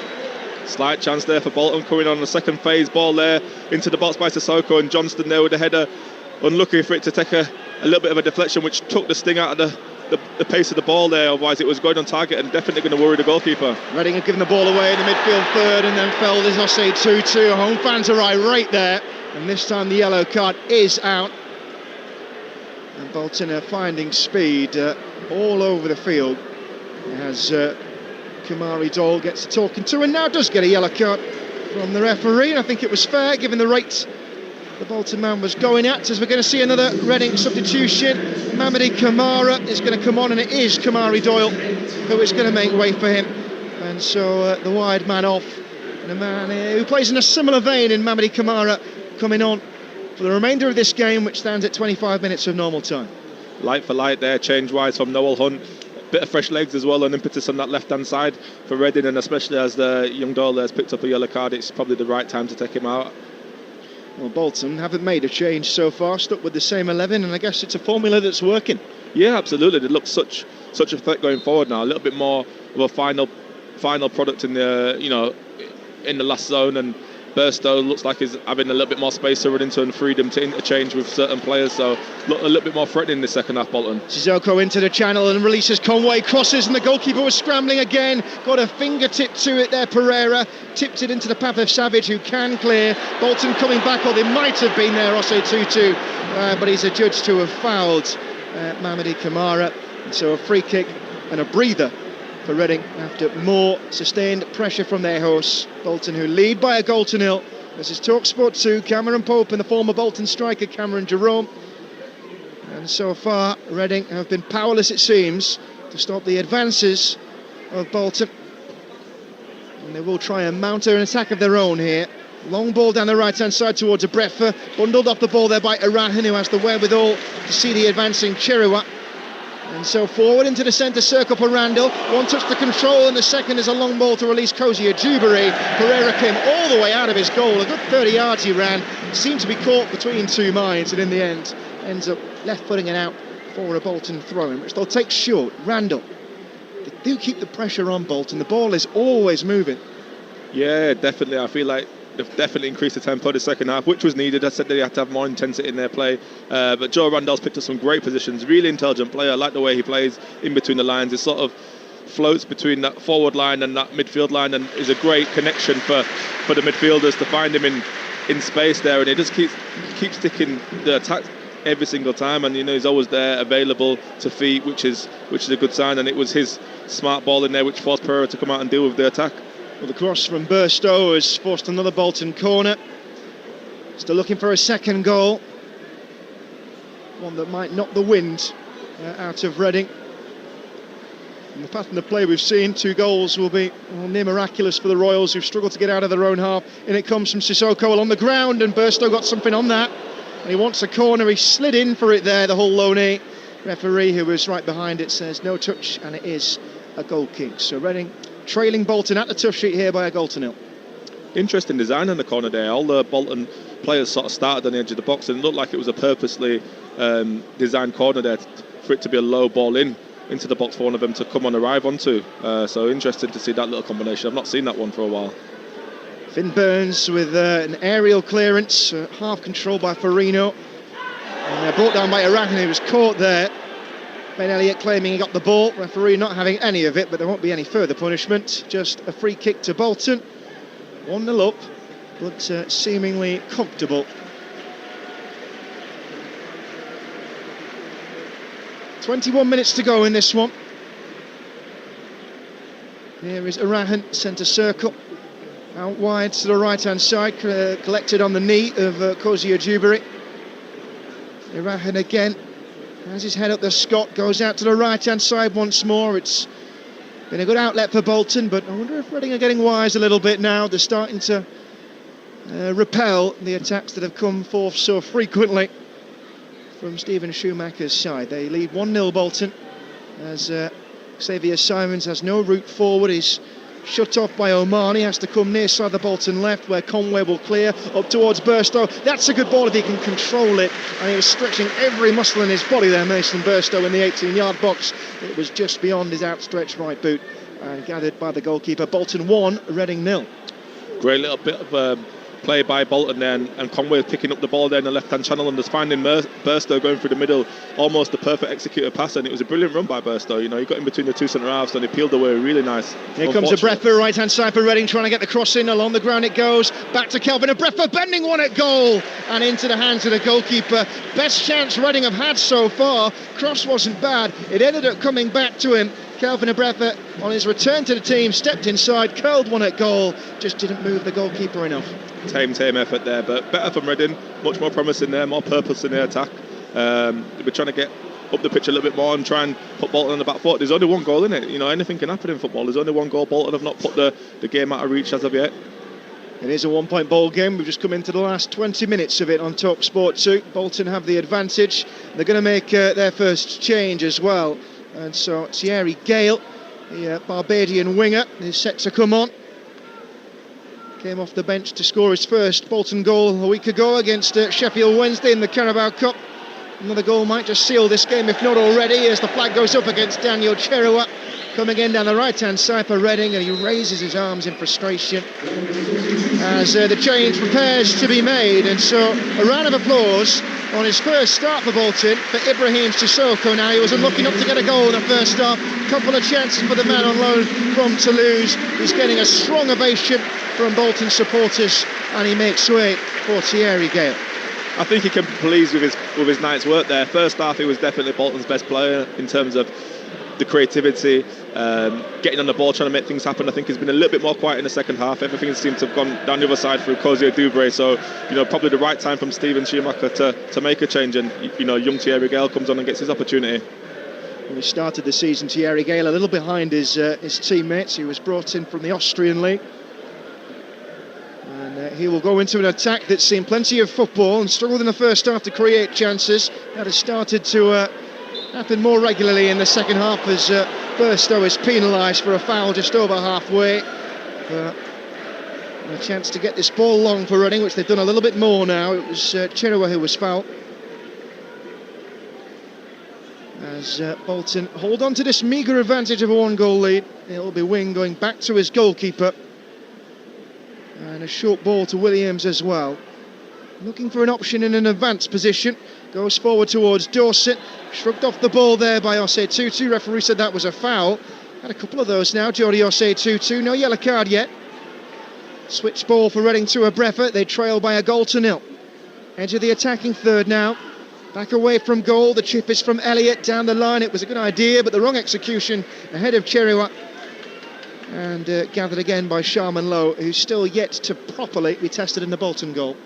Slight chance there for Bolton, coming on the second phase ball there into the box by Sissoko, and Johnston there with the header, unlucky for it to take a little bit of a deflection, which took the sting out of the pace of the ball there. Otherwise it was going on target and definitely going to worry the goalkeeper. Reading have given the ball away in the midfield third, and then fell as Osei Tutu. Home fans are irate there, and this time the yellow card is out, and Bolton are finding speed all over the field as Kamari Doyle gets to talking to, and now does get a yellow card from the referee. I think it was fair given the rate the Bolton man was going at, as we're going to see another Reading substitution. Mamadi Kamara is going to come on, and it is Kamari Doyle who is going to make way for him, and so the wide man off, and a man who plays in a similar vein in Mamadi Kamara coming on for the remainder of this game, which stands at 25 minutes of normal time. Light for light there, change wise from Noel Hunt. Bit of fresh legs as well, and impetus on that left hand side for Reading, and especially as the young Doyle has picked up a yellow card, it's probably the right time to take him out. Well, Bolton haven't made a change so far, stuck with the same 11, and I guess it's a formula that's working. Yeah, absolutely. They look such a threat going forward now. A little bit more of a final product in the in the last zone, and Burstow looks like he's having a little bit more space to run into and freedom to interchange with certain players, so look a little bit more threatening in the second half, Bolton. Sissoko into the channel and releases Conway, crosses, and the goalkeeper was scrambling again, got a fingertip to it there. Pereira tipped it into the path of Savage, who can clear. Bolton coming back, or they might have been there, Osei Tutu, but he's adjudged to have fouled Mamadi Kamara, and so a free kick and a breather for Reading after more sustained pressure from their hosts. Bolton, who lead by a goal to nil. This is Talksport 2, Cameron Pope and the former Bolton striker Cameron Jerome. And so far Reading have been powerless, it seems, to stop the advances of Bolton, and they will try and mount an attack of their own here Long ball down the right-hand side towards Abrefa. Bundled off the ball there by Arahan, who has the wherewithal to see the advancing Chirua. And so forward into the centre circle for Randall. One touch to control, and the second is a long ball to release Kozia Dewberry. Pereira came all the way out of his goal. A good 30 yards he ran. Seemed to be caught between two minds, and in the end ends up left-footing it out for a Bolton throw-in, which they'll take short. Randall. They do keep the pressure on Bolton. The ball is always moving. Yeah, definitely. I feel like they've definitely increased the tempo the second half, which was needed. I said they had to have more intensity in their play. But Joe Randall's picked up some great positions. Really intelligent player. I like the way he plays in between the lines. It sort of floats between that forward line and that midfield line, and is a great connection for the midfielders to find him in space there. And he just keeps sticking the attack every single time, and he's always there, available to feet, which is a good sign. And it was his smart ball in there which forced Pereira to come out and deal with the attack. Well, the cross from Burstow has forced another Bolton corner. Still looking for a second goal. One that might knock the wind out of Reading. And the pattern of play we've seen, 2 goals will be near miraculous for the Royals, who've struggled to get out of their own half. In it comes from Sissoko along the ground, and Burstow got something on that. And he wants a corner. He slid in for it there, the whole Loney. Referee, who was right behind it, says no touch, and it is a goal kick. So Reading trailing Bolton at the tough sheet here by a goal to nil. Interesting design in the corner there. All the Bolton players sort of started on the edge of the box, and it looked like it was a purposely designed corner there for it to be a low ball into the box for one of them to come on arrive onto. So interesting to see that little combination. I've not seen that one for a while. Finn Burns with an aerial clearance, half controlled by Farino, and brought down by Arahan, who was caught there. Ben Elliott claiming he got the ball. Referee not having any of it, but there won't be any further punishment. Just a free kick to Bolton. 1-0 up, but seemingly comfortable. 21 minutes to go in this one. Here is Arahan, centre circle. Out wide to the right-hand side, collected on the knee of Kozia Dewberry. Arahan again. Has his head up the Scott, goes out to the right-hand side once more. It's been a good outlet for Bolton, but I wonder if Reading are getting wise a little bit now. They're starting to repel the attacks that have come forth so frequently from Stephen Schumacher's side. They lead 1-0 Bolton, as Xavier Simons has no route forward. He's shut off by Oman. He has to come near side the Bolton left, where Conway will clear up towards Burstow. That's a good ball if he can control it, and he was stretching every muscle in his body there, Mason Burstow, in the 18-yard box. It was just beyond his outstretched right boot and gathered by the goalkeeper. Bolton 1, Reading 0. Great little bit of play by Bolton there, and Conway picking up the ball there in the left-hand channel and just finding Burstow going through the middle, almost the perfect executed pass, and it was a brilliant run by Burstow. He got in between the two centre-halves and he peeled away really nice. Here comes Abrefa, right-hand side for Reading, trying to get the cross in. Along the ground it goes, back to Kelvin Abrefa, bending one at goal, and into the hands of the goalkeeper. Best chance Reading have had so far. Cross wasn't bad, it ended up coming back to him. Kelvin Abrefa, on his return to the team, stepped inside, curled one at goal, just didn't move the goalkeeper enough. Tame effort there, but better from Reading, much more promising there, more purpose in their attack. We're trying to get up the pitch a little bit more and try and put Bolton on the back foot. There's only one goal in it, anything can happen in football. There's only one goal. Bolton have not put the game out of reach as of yet. It is a 1-point ball game. We've just come into the last 20 minutes of it on Talksport 2. Bolton have the advantage. They're going to make their first change as well. And so Thierry Gale, the Barbadian winger, is set to come on. Came off the bench to score his first Bolton goal a week ago against Sheffield Wednesday in the Carabao Cup. Another goal might just seal this game, if not already, as the flag goes up against Daniel Cherua. Coming in down the right-hand side for Reading, and he raises his arms in frustration as the change prepares to be made. And so a round of applause on his first start for Bolton for Ibrahim Sissoko. Now, he was unlucky not to get a goal in the first half. Couple of chances for the man on loan from Toulouse. He's getting a strong ovation from Bolton supporters, and he makes way for Thierry Gale. I think he can be pleased with his night's work there. First half, he was definitely Bolton's best player in terms of the creativity, getting on the ball, trying to make things happen. I think he's been a little bit more quiet in the second half. Everything seems to have gone down the other side through Kozia Dewberry. So, probably the right time from Stephen Schumacher to make a change. And, young Thierry Gale comes on and gets his opportunity. When he started the season, Thierry Gale a little behind his teammates. He was brought in from the Austrian league. And he will go into an attack that's seen plenty of football and struggled in the first half to create chances. That has started to happen more regularly in the second half as Burstow is penalised for a foul just over halfway. A chance to get this ball long for Reading, which they've done a little bit more now. It was Chirua who was fouled. As Bolton hold on to this meagre advantage of a 1-goal lead. It'll be Wing going back to his goalkeeper. And a short ball to Williams as well. Looking for an option in an advanced position. Goes forward towards Dorset. Shrugged off the ball there by Osei Tutu. Referee said that was a foul. Had a couple of those now. Jody Osei Tutu. No yellow card yet. Switch ball for Reading to Abrefa. They trail by a goal to nil. Edge of the attacking third now. Back away from goal. The chip is from Elliott down the line. It was a good idea, but the wrong execution ahead of Chirua. And gathered again by Sharman Lowe, who's still yet to properly be tested in the Bolton goal.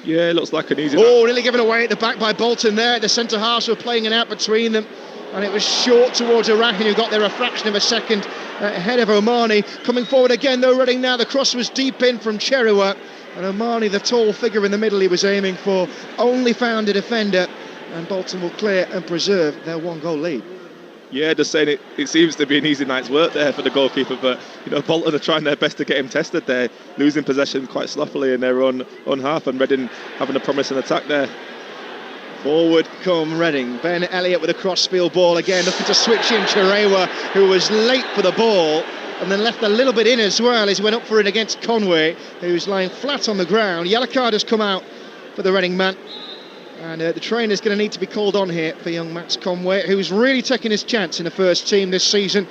Yeah, it looks like an easy... Oh, nearly given away at the back by Bolton there. The centre-halves were playing it out between them. And it was short towards Arahin, who got there a fraction of a second ahead of Omani. Coming forward again, though, Reading now. The cross was deep in from Chirua. And Omani, the tall figure in the middle he was aiming for, only found a defender. And Bolton will clear and preserve their 1-goal lead. Yeah, just saying it seems to be an easy night's work there for the goalkeeper, but Bolton are trying their best to get him tested there, losing possession quite sloppily in their own half, and Reading having a promising attack there. Forward come Reading. Ben Elliott with a crossfield ball again, looking to switch in Chirewa, who was late for the ball and then left a little bit in as well as he went up for it against Conway, who's lying flat on the ground. Yellow card has come out for the Reading man. And the trainer's going to need to be called on here for young Max Conway, who's really taking his chance in the first team this season.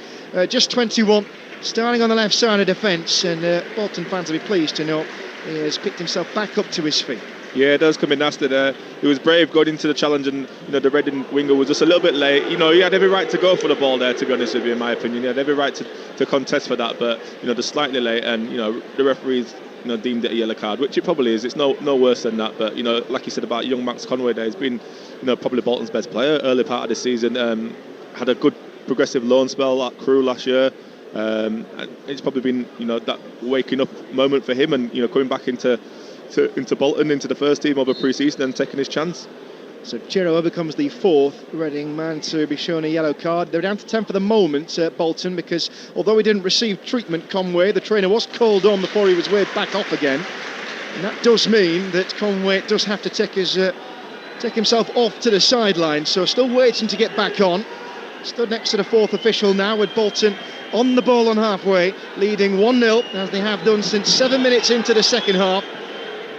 Just 21, starting on the left side of defence, and Bolton fans will be pleased to know he has picked himself back up to his feet. Yeah, it does come in nasty there. He was brave going into the challenge, and the Reading winger was just a little bit late. He had every right to go for the ball there, to be honest with you, in my opinion. He had every right to contest for that, but just slightly late, and the referees deemed it a yellow card, which it probably is. It's no worse than that, but like you said about young Max Conway there, he's been probably Bolton's best player early part of the season. Had a good progressive loan spell at Crewe last year. And it's probably been that waking up moment for him, and coming back into Bolton, into the first team over pre-season and taking his chance. So Chirua becomes the fourth Reading man to be shown a yellow card. They're down to 10 for the moment at Bolton, because although he didn't receive treatment, Conway, the trainer was called on before he was waved back off again. And that does mean that Conway does have to take himself off to the sideline. So still waiting to get back on. Stood next to the fourth official now, with Bolton on the ball on halfway, leading 1-0, as they have done since 7 minutes into the second half.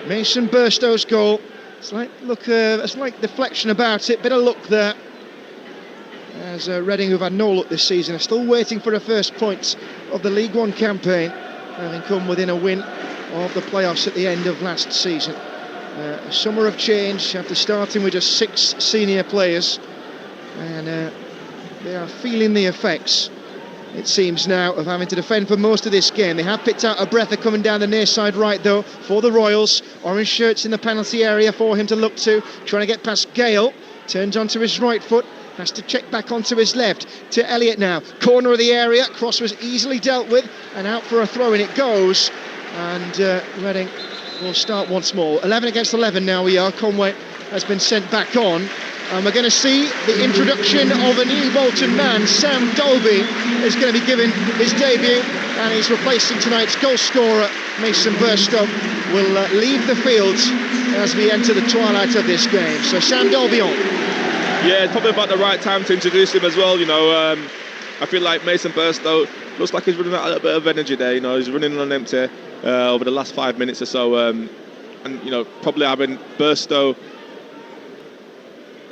Mason Burstow's goal. A slight deflection about it, bit of luck there. As Reading, who've had no luck this season, are still waiting for the first points of the League One campaign, having come within a win of the playoffs at the end of last season. A summer of change after starting with just 6 senior players, and they are feeling the effects, it seems now, of having to defend for most of this game. They have picked out Abrefa coming down the near side right, though, for the Royals. Orange shirts in the penalty area for him to look to, trying to get past Gale. Turns onto his right foot, has to check back onto his left. To Elliott now, corner of the area. Cross was easily dealt with, and out for a throw in it goes. And Reading will start once more. 11 against 11 now we are. Conway has been sent back on. And we're going to see the introduction of a new Bolton man. Sam Dolby is going to be given his debut, and he's replacing tonight's goal scorer. Mason Burstow will leave the field as we enter the twilight of this game. So Sam Dolby on. Yeah, it's probably about the right time to introduce him as well. I feel like Mason Burstow looks like he's running out a little bit of energy there. He's running on empty over the last 5 minutes or so, and probably having Burstow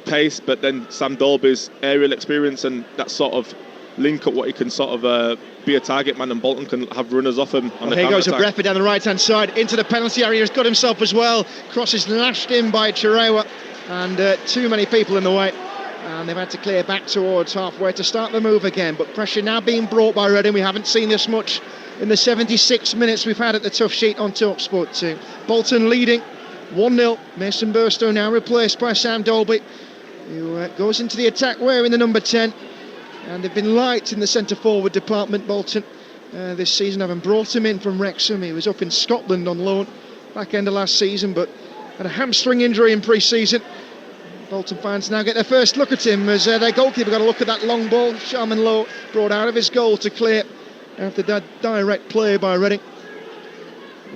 pace, but then Sam Dolby's aerial experience and that sort of link up, what he can sort of be a target man, and Bolton can have runners off him on the here goes counter-attack. Abrefa down the right hand side into the penalty area. He's got himself as well. Cross is lashed in by Chirewa, and too many people in the way, and they've had to clear back towards halfway to start the move again. But pressure now being brought by Reading. We haven't seen this much in the 76 minutes we've had at the Tough Sheet on Talksport 2. Bolton leading 1-0. Mason Burstow now replaced by Sam Dolby, who goes into the attack wearing the number 10. And they've been light in the centre-forward department, Bolton, this season, having brought him in from Wrexham. He was up in Scotland on loan back end of last season, but had a hamstring injury in pre-season. Bolton fans now get their first look at him as their goalkeeper got a look at that long ball. Sharman Lowe brought out of his goal to clear after that direct play by Reading.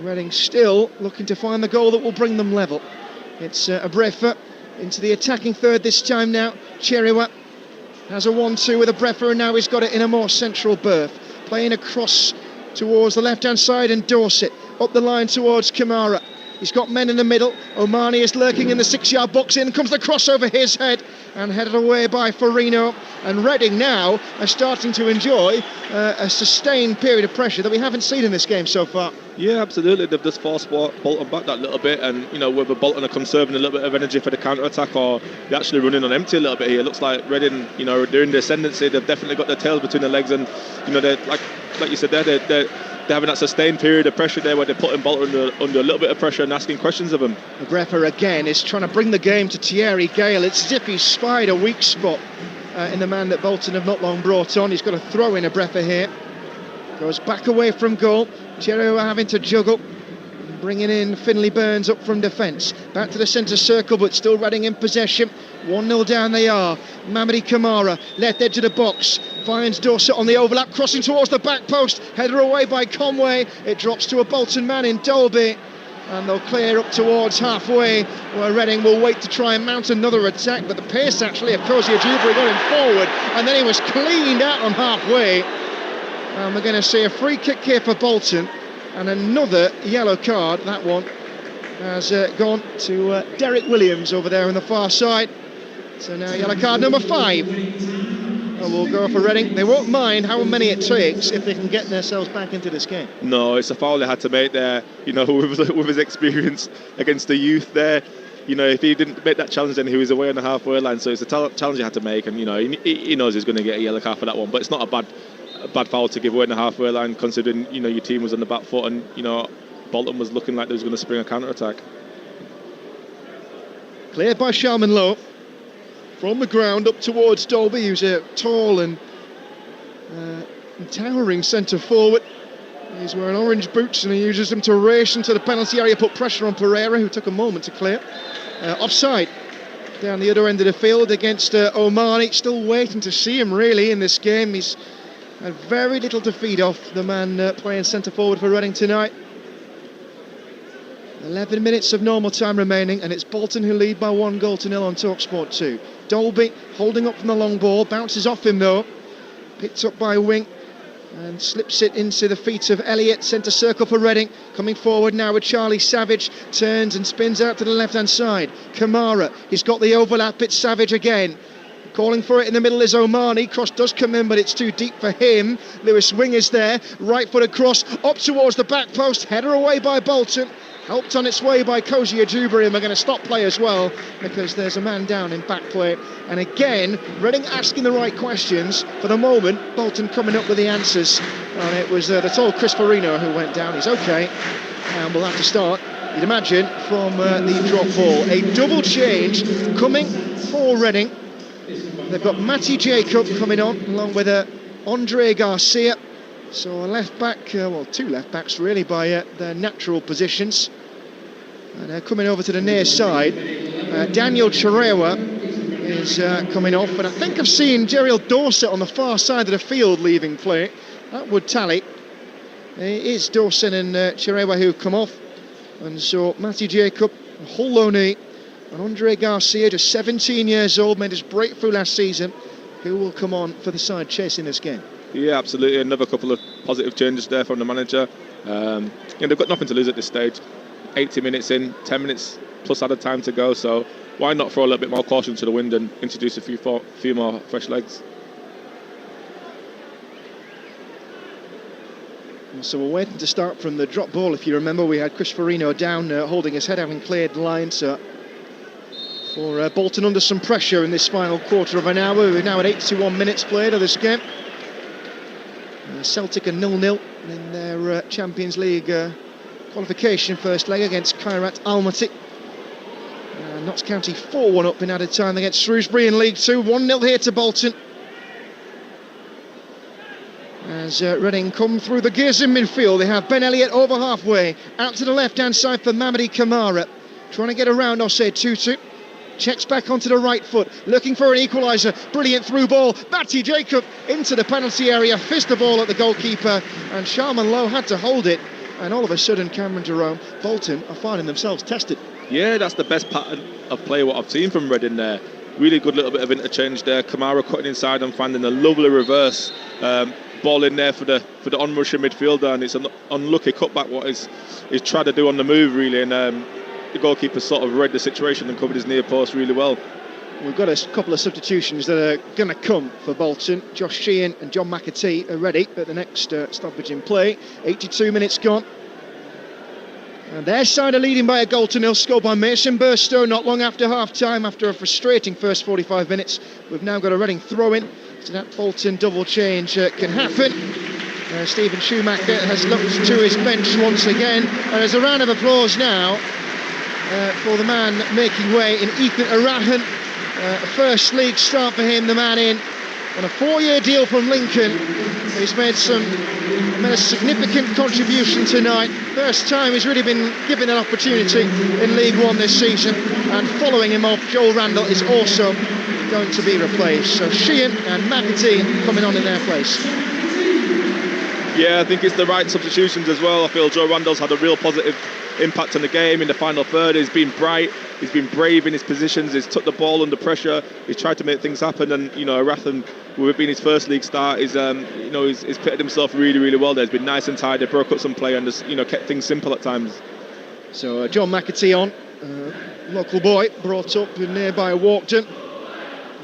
Reading still looking to find the goal that will bring them level. It's Abrefa into the attacking third this time now. Cheriwa has a 1-2 with Abrefa, and now he's got it in a more central berth. Playing across towards the left-hand side, and Dorset up the line towards Kamara. He's got men in the middle. Omani is lurking in the 6-yard box. In comes the cross over his head and headed away by Farino. And Reading now are starting to enjoy a sustained period of pressure that we haven't seen in this game so far. Yeah, absolutely. They've just forced Bolton back that little bit, and whether Bolton are conserving a little bit of energy for the counter-attattack or they're actually running on empty a little bit here. It looks like Reading, they're in the ascendancy. They've definitely got their tails between their legs, and they're like you said there, they're having that sustained period of pressure there where they're putting Bolton under a little bit of pressure and asking questions of him. Abrefa again is trying to bring the game to Thierry Gale. It's as if he's spied a weak spot in the man that Bolton have not long brought on. He's got a throw in Abrefa here. Goes back away from goal. Thierry having to juggle. Bringing in Finlay Burns up from defence. Back to the centre circle, but still Reading in possession. 1-0 down they are. Mamadi Kamara, left edge of the box. Finds Dorset on the overlap, crossing towards the back post. Header away by Conway. It drops to a Bolton man in Dolby. And they'll clear up towards halfway, where Reading will wait to try and mount another attack. But the pace actually of Kozia Dewberry got him forward. And then he was cleaned out on halfway. And we're going to see a free kick here for Bolton. And another yellow card. That one has gone to Derek Williams over there on the far side. So now yellow card number 5. And we'll go for Reading. They won't mind how many it takes if they can get themselves back into this game. No, it's a foul they had to make there, with his experience against the youth there. If he didn't make that challenge, then he was away on the halfway line. So it's a challenge he had to make, and he knows he's going to get a yellow card for that one. But it's not a bad foul to give away in the halfway line, considering your team was on the back foot, and Bolton was looking like they was going to spring a counter attack. Cleared by Sharman Lowe from the ground up towards Dolby, who's a tall and towering centre forward. He's wearing orange boots and he uses them to race into the penalty area, put pressure on Pereira, who took a moment to clear. Offside down the other end of the field against Omani. Still waiting to see him really in this game. He's had very little to feed off, the man playing centre forward for Reading tonight. 11 minutes of normal time remaining, and it's Bolton who lead by 1-0 on Talksport 2. Dolby holding up from the long ball, bounces off him though, picked up by Wing and slips it into the feet of Elliott. Centre circle for Reading, coming forward now with Charlie Savage, turns and spins out to the left hand side. Kamara, he's got the overlap, it's Savage again. Calling for it in the middle is Omani. Cross does come in, but it's too deep for him. Lewis Wing is there, right footed cross up towards the back post, header away by Bolton. Helped on its way by Kozia Dewberry, and we're going to stop play as well because there's a man down in back play. And again, Reading asking the right questions. For the moment, Bolton coming up with the answers. And it was the tall Chris Farino who went down. He's okay, and we'll have to start, you'd imagine, from the drop ball. A double change coming for Reading. They've got Matty Jacob coming on, along with Andre Garcia. So a left back, two left backs really by their natural positions. And coming over to the near side, Daniel Cherewa is coming off, and I think I've seen Gerald Dorset on the far side of the field leaving play. That would tally. It is Dorset and Cherewa who come off, and so Matty Jacob, Holoney, and Andre Garcia, just 17 years old, made his breakthrough last season, who will come on for the side chasing this game. Yeah, absolutely. Another couple of positive changes there from the manager. They've got nothing to lose at this stage. 80 minutes in, 10 minutes plus added time to go. So why not throw a little bit more caution to the wind and introduce a few more fresh legs? So we're waiting to start from the drop ball. If you remember, we had Chris Farino down holding his head, having cleared the line. So for Bolton under some pressure in this final quarter of an hour. We're now at 81 minutes played of this game. Celtic are 0-0 in their Champions League qualification first leg against Kairat Almaty. Notts County 4-1 up in added time against Shrewsbury in League 2. 1-0 here to Bolton. As Reading come through the gears in midfield, they have Ben Elliott over halfway, out to the left-hand side for Mamadi Kamara, trying to get around Osei Tutu. Checks back onto the right foot, looking for an equaliser. Brilliant through ball. Matty Jacob into the penalty area, fizzed the ball at the goalkeeper, and Sharman Lowe had to hold it. And all of a sudden, Cameron Jerome, Bolton are finding themselves tested. Yeah, that's the best pattern of play what I've seen from Reading there. Really good little bit of interchange there. Kamara cutting inside and finding a lovely reverse ball in there for the on-rushing midfielder, and it's an unlucky cutback what he's tried to do on the move really, and the goalkeeper sort of read the situation and covered his near post really well. We've got a couple of substitutions that are going to come for Bolton. Josh Sheehan and John McAtee are ready at the next stoppage in play. 82 minutes gone. And their side are leading by a goal to nil, scored by Mason Burstow not long after half-time, after a frustrating first 45 minutes. We've now got a Reading throw-in, so that Bolton double change can happen. Stephen Schumacher has looked to his bench once again, and there's a round of applause now for the man making way in Ethan Arahan. First league start for him, the man in on a 4-year deal from Lincoln. He's made a significant contribution tonight. First time he's really been given an opportunity in League One this season, and following him off, Joel Randall is also going to be replaced. So Sheehan and McAtee coming on in their place. Yeah, I think it's the right substitutions as well. I feel Joe Randall's had a real positive impact on the game in the final third. He's been bright, he's been brave in his positions, he's took the ball under pressure, he's tried to make things happen, and Arahan, with it being his first league start, he's pitted himself really, really well there. He's been nice and tidy, broke up some play and just kept things simple at times. So John McAtee on, local boy, brought up in nearby Walkden.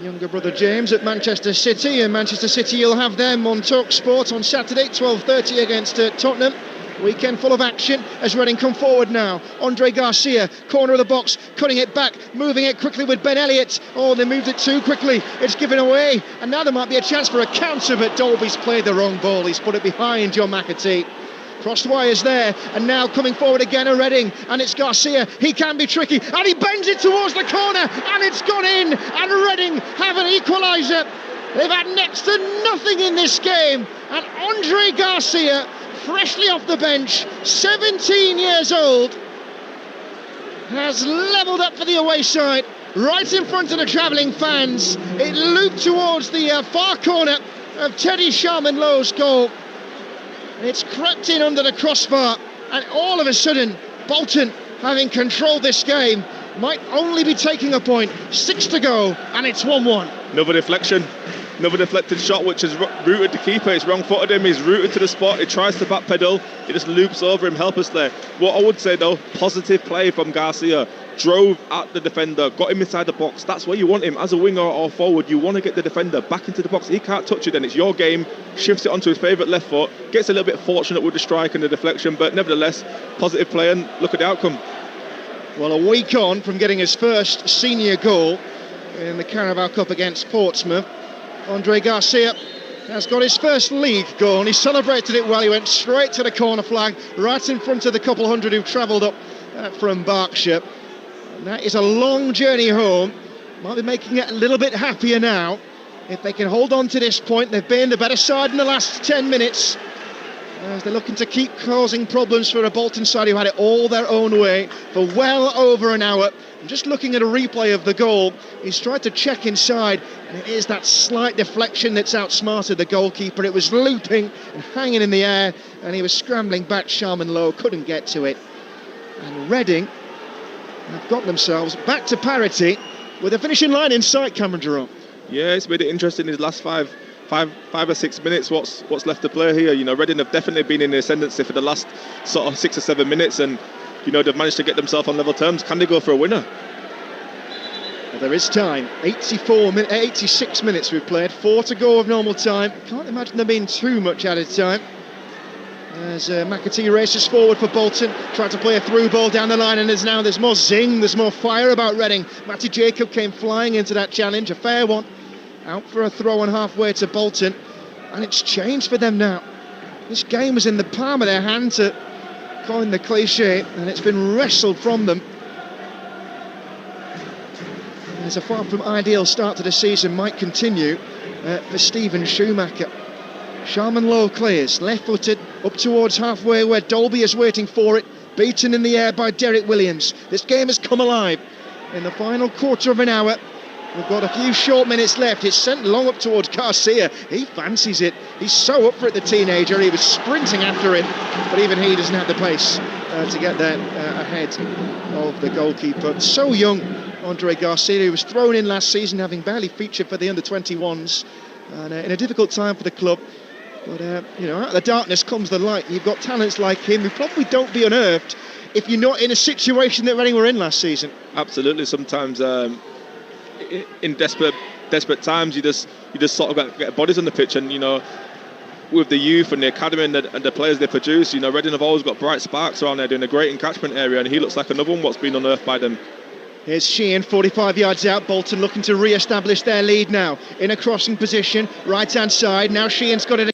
Younger brother James at Manchester City, and Manchester City you'll have them on Talksport on Saturday 12:30 against Tottenham. Weekend full of action as Reading come forward now. Andre Garcia, corner of the box, cutting it back, moving it quickly with Ben Elliott. Oh, they moved it too quickly, it's given away, and now there might be a chance for a counter, but Dolby's played the wrong ball. He's put it behind John McAtee. Crossed wires there, and now coming forward again are Reading, and it's Garcia. He can be tricky, and he bends it towards the corner, and it's gone in, and Reading have an equaliser. They've had next to nothing in this game, and Andre Garcia, freshly off the bench, 17 years old, has levelled up for the away side, right in front of the travelling fans. It looped towards the far corner of Teddy Sharman Lowe's goal. It's crept in under the crossbar, and all of a sudden Bolton, having controlled this game, might only be taking a point. 6 to go, and it's 1-1. Another deflected shot which is rooted the keeper. It's wrong-footed him, he's rooted to the spot, he tries to backpedal, it just loops over him helplessly. What I would say though, positive play from Garcia. Drove at the defender, got him inside the box. That's where you want him as a winger or forward. You want to get the defender back into the box. He can't touch it, then it's your game. Shifts it onto his favourite left foot, gets a little bit fortunate with the strike and the deflection, but nevertheless positive play, and look at the outcome. Well, a week on from getting his first senior goal in the Carabao Cup against Portsmouth, Andre Garcia has got his first league goal, and he celebrated it well. He went straight to the corner flag, right in front of the couple hundred who've travelled up from Berkshire. And that is a long journey home. Might be making it a little bit happier now. If they can hold on to this point, they've been the better side in the last 10 minutes. As they're looking to keep causing problems for a Bolton side who had it all their own way for well over an hour. And just looking at a replay of the goal, he's tried to check inside, and it is that slight deflection that's outsmarted the goalkeeper. It was looping and hanging in the air, and he was scrambling back. Sharman Lowe couldn't get to it. And Reading have got themselves back to parity with a finishing line in sight, Cameron Jerome. Yeah, it's made it interesting in his last five or 6 minutes. What's left to play here? Reading have definitely been in the ascendancy for the last sort of 6 or 7 minutes, and they've managed to get themselves on level terms. Can they go for a winner? Well, there is time. 86 minutes we've played, 4 to go of normal time. Can't imagine there being too much added time. As McAtee races forward for Bolton, tried to play a through ball down the line, and there's more zing, there's more fire about Reading. Matty Jacob came flying into that challenge, a fair one, out for a throw on halfway to Bolton, and it's changed for them now. This game was in the palm of their hand, to coin the cliche, and it's been wrestled from them. As a far from ideal start to the season might continue for Stephen Schumacher. Sharman Lowe clears, left-footed, up towards halfway where Dolby is waiting for it. Beaten in the air by Derek Williams. This game has come alive in the final quarter of an hour. We've got a few short minutes left. It's sent long up towards Garcia. He fancies it. He's so up for it, the teenager. He was sprinting after him, but even he doesn't have the pace to get there ahead of the goalkeeper. So young, Andre Garcia, who was thrown in last season, having barely featured for the under-21s, and in a difficult time for the club. But, out of the darkness comes the light. You've got talents like him who probably don't be unearthed if you're not in a situation that Reading were in last season. Absolutely. Sometimes in desperate times, you just sort of get bodies on the pitch, and with the youth and the academy and the players they produce, Reading have always got bright sparks around there doing a great in catchment area, and he looks like another one what's been unearthed by them. Here's Sheehan, 45 yards out. Bolton looking to re-establish their lead now in a crossing position, right hand side. Now Sheehan's got it.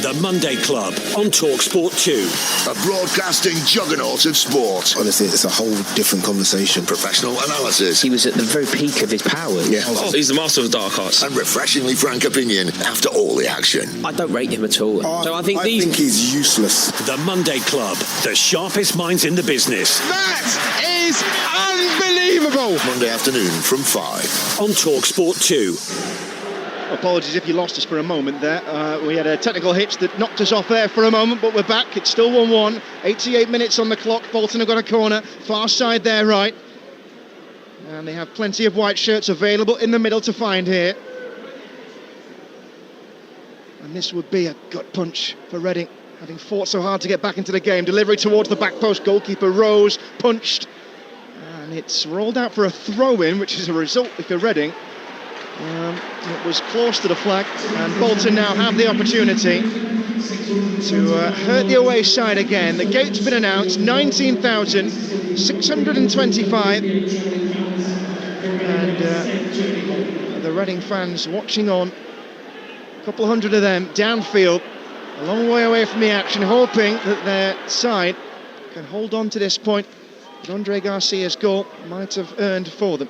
The Monday Club on Talksport 2. A broadcasting juggernaut of sport. Honestly, it's a whole different conversation. Professional analysis. He was at the very peak of his powers. Yeah. He's the master of dark arts. And refreshingly frank opinion after all the action. I don't rate him at all. So I think he's useless. The Monday Club, the sharpest minds in the business. That is unbelievable. Monday afternoon from 5. On Talksport 2. Apologies if you lost us for a moment there. We had a technical hitch that knocked us off there for a moment, but we're back. It's still 1-1. 88 minutes on the clock. Bolton have got a corner. Far side there, right. And they have plenty of white shirts available in the middle to find here. And this would be a gut punch for Reading, having fought so hard to get back into the game. Delivery towards the back post. Goalkeeper Rose punched. And it's rolled out for a throw-in, which is a result for Reading. It was close to the flag, and Bolton now have the opportunity to hurt the away side again. The gate's been announced, 19,625, and the Reading fans watching on, a couple hundred of them downfield, a long way away from the action, hoping that their side can hold on to this point that Andre Garcia's goal might have earned for them.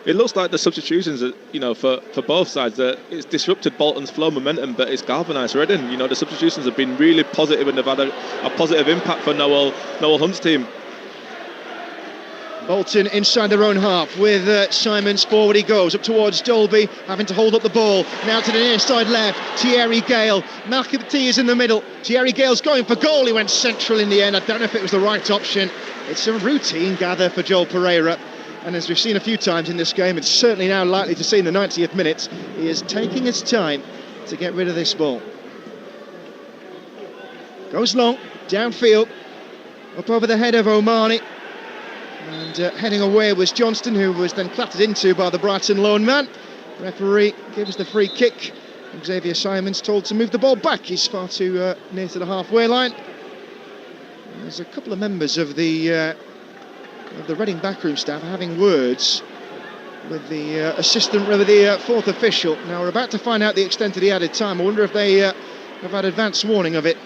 It looks like the substitutions, for both sides, it's disrupted Bolton's flow momentum, but it's galvanised Reading. The substitutions have been really positive and they've had a positive impact for Noel Hunt's team. Bolton inside their own half with Simons. Forward he goes, up towards Dolby, having to hold up the ball. Now to the near side left, Thierry Gale. Malcolm T is in the middle. Thierry Gale's going for goal. He went central in the end. I don't know if it was the right option. It's a routine gather for Joel Pereira. And as we've seen a few times in this game, it's certainly now likely to see in the 90th minute, he is taking his time to get rid of this ball. Goes long, downfield, up over the head of Omani. And heading away was Johnston, who was then clattered into by the Brighton lone man. Referee gives the free kick. Xavier Simons told to move the ball back. He's far too near to the halfway line. There's a couple of members of the Reading backroom staff having words with the fourth official. Now we're about to find out the extent of the added time. I wonder if they have had advance warning of it.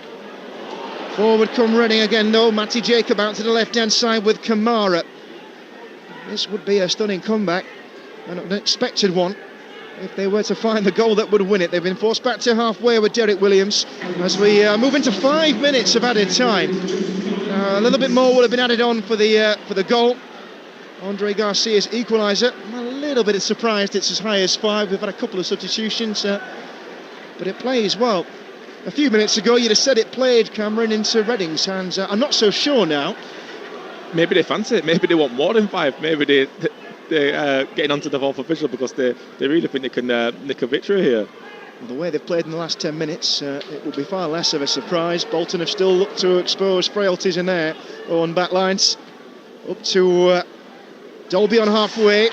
Forward come Reading again though. Matty Jacob out to the left hand side with Kamara. This would be a stunning comeback, an unexpected one, if they were to find the goal that would win it. They've been forced back to halfway with Derek Williams as we move into 5 minutes of added time. A little bit more will have been added on for the goal. Andre Garcia's equaliser. I'm a little bit surprised it's as high as 5. We've had a couple of substitutions, but it plays well. A few minutes ago you'd have said it played, Cameron, into Reading's hands. I'm not so sure now. Maybe they fancy it. Maybe they want more than 5. Maybe they're getting onto the fourth official because they really think they can nick a victory here. The way they've played in the last 10 minutes, it will be far less of a surprise. Bolton have still looked to expose frailties in their own back lines. Up to Dolby on halfway,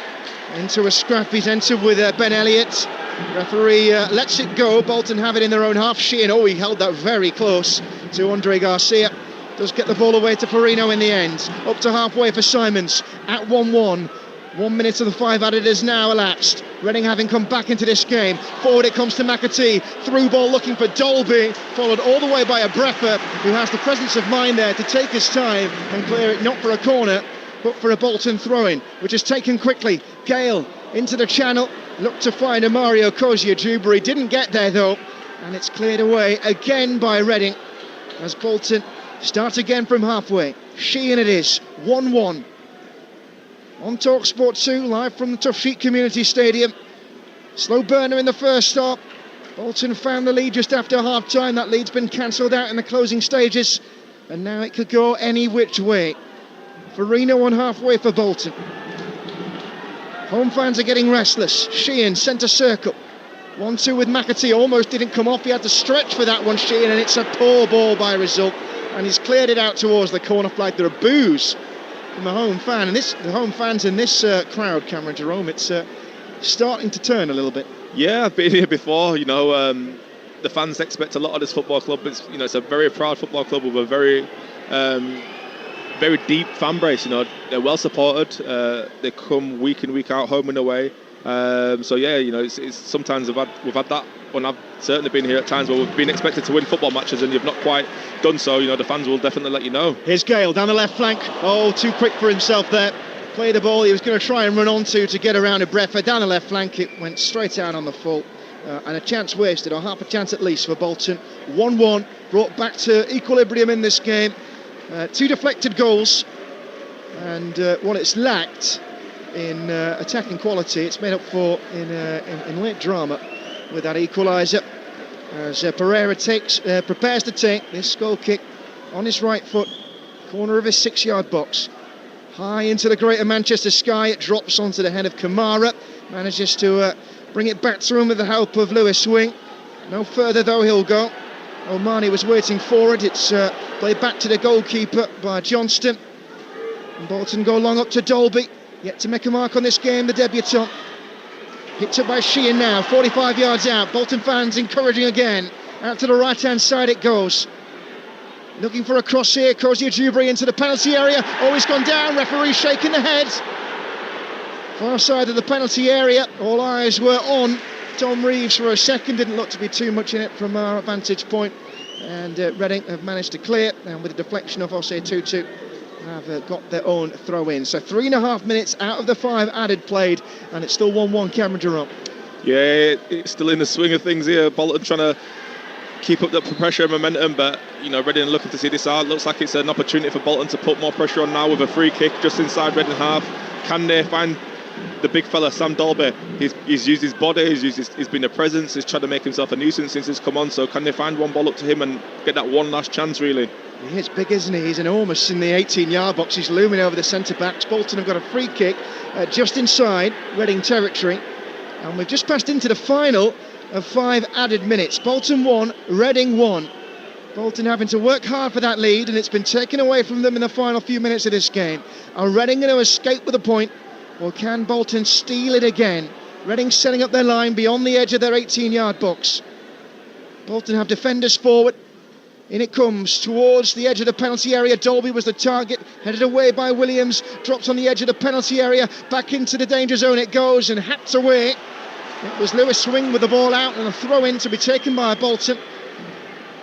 into a scrap. He's entered with Ben Elliott. Referee lets it go. Bolton have it in their own half. Sheehan, he held that very close to Andre Garcia. Does get the ball away to Perino in the end. Up to halfway for Simons at 1-1. 1 minute of the 5 added is now elapsed. Reading having come back into this game. Forward it comes to McAtee. Through ball looking for Dolby. Followed all the way by a Breffer, who has the presence of mind there to take his time and clear it not for a corner, but for a Bolton throw-in, which is taken quickly. Gale into the channel, looked to find a Mario Kozia-Dewberry, didn't get there though, and it's cleared away again by Reading as Bolton start again from halfway. Sheehan it is, 1-1. On Talksport 2, live from the Tough Sheet Community Stadium. Slow burner in the first stop. Bolton found the lead just after half-time. That lead's been cancelled out in the closing stages, and now it could go any which way. Farino on halfway for Bolton. Home fans are getting restless. Sheehan, centre circle. 1-2 with McAtee, almost didn't come off. He had to stretch for that one, Sheehan, and it's a poor ball by result. And he's cleared it out towards the corner flag. There are boos from the home fan, and the home fans in this crowd, Cameron Jerome, it's starting to turn a little bit. Yeah, I've been here before. The fans expect a lot of this football club. It's a very proud football club with a very deep fan base. They're well supported. They come week in, week out, home and away. It's sometimes we've had that when I've certainly been here at times where we've been expected to win football matches and you've not quite done so. The fans will definitely let you know. Here's Gale down the left flank. Oh, too quick for himself there. Played the ball he was going to try and run onto to get around a Breffer. Down the left flank, it went straight out on the full. And a chance wasted, or half a chance at least for Bolton. 1-1, brought back to equilibrium in this game. 2 deflected goals. And what it's lacked in attacking quality, it's made up for in late drama with that equaliser. As Pereira prepares to take this goal kick on his right foot, corner of his 6-yard box. High into the Greater Manchester sky, it drops onto the head of Kamara. Manages to bring it back to him with the help of Lewis Wing. No further though he'll go. Omani was waiting for it. It's played back to the goalkeeper by Johnston. And Bolton go long up to Dolby. Yet to make a mark on this game, the debutant. Picked up by Sheehan now, 45 yards out. Bolton fans encouraging again. Out to the right-hand side it goes. Looking for a cross here, Kozia-Dewberry into the penalty area. Oh, he's gone down, referee shaking the head. Far side of the penalty area, all eyes were on Tom Reeves for a second. Didn't look to be too much in it from our vantage point. And Reading have managed to clear, and with a deflection of Osei Tutu, have got their own throw in. So 3.5 minutes out of the 5 added played, and it's still 1-1, Cameron Jerome. Yeah, it's still in the swing of things here. Bolton trying to keep up the pressure and momentum, but Reading looking to see this out. Looks like it's an opportunity for Bolton to put more pressure on now with a free kick just inside Reading half. Can they find the big fella, Sam Dolby? He's used his body, he's been a presence, he's tried to make himself a nuisance since he's come on. So can they find one ball up to him and get that one last chance, really? He is big, isn't he? He's enormous in the 18-yard box. He's looming over the centre-backs. Bolton have got a free kick just inside Reading territory. And we've just passed into the final of 5 added minutes. Bolton 1, Reading 1. Bolton having to work hard for that lead, and it's been taken away from them in the final few minutes of this game. Are Reading going to escape with a point, or can Bolton steal it again? Reading setting up their line beyond the edge of their 18-yard box. Bolton have defenders forward. In it comes towards the edge of the penalty area. Dolby was the target, headed away by Williams, drops on the edge of the penalty area, back into the danger zone it goes and hacked away. It was Lewis Swing with the ball out and a throw in to be taken by Bolton.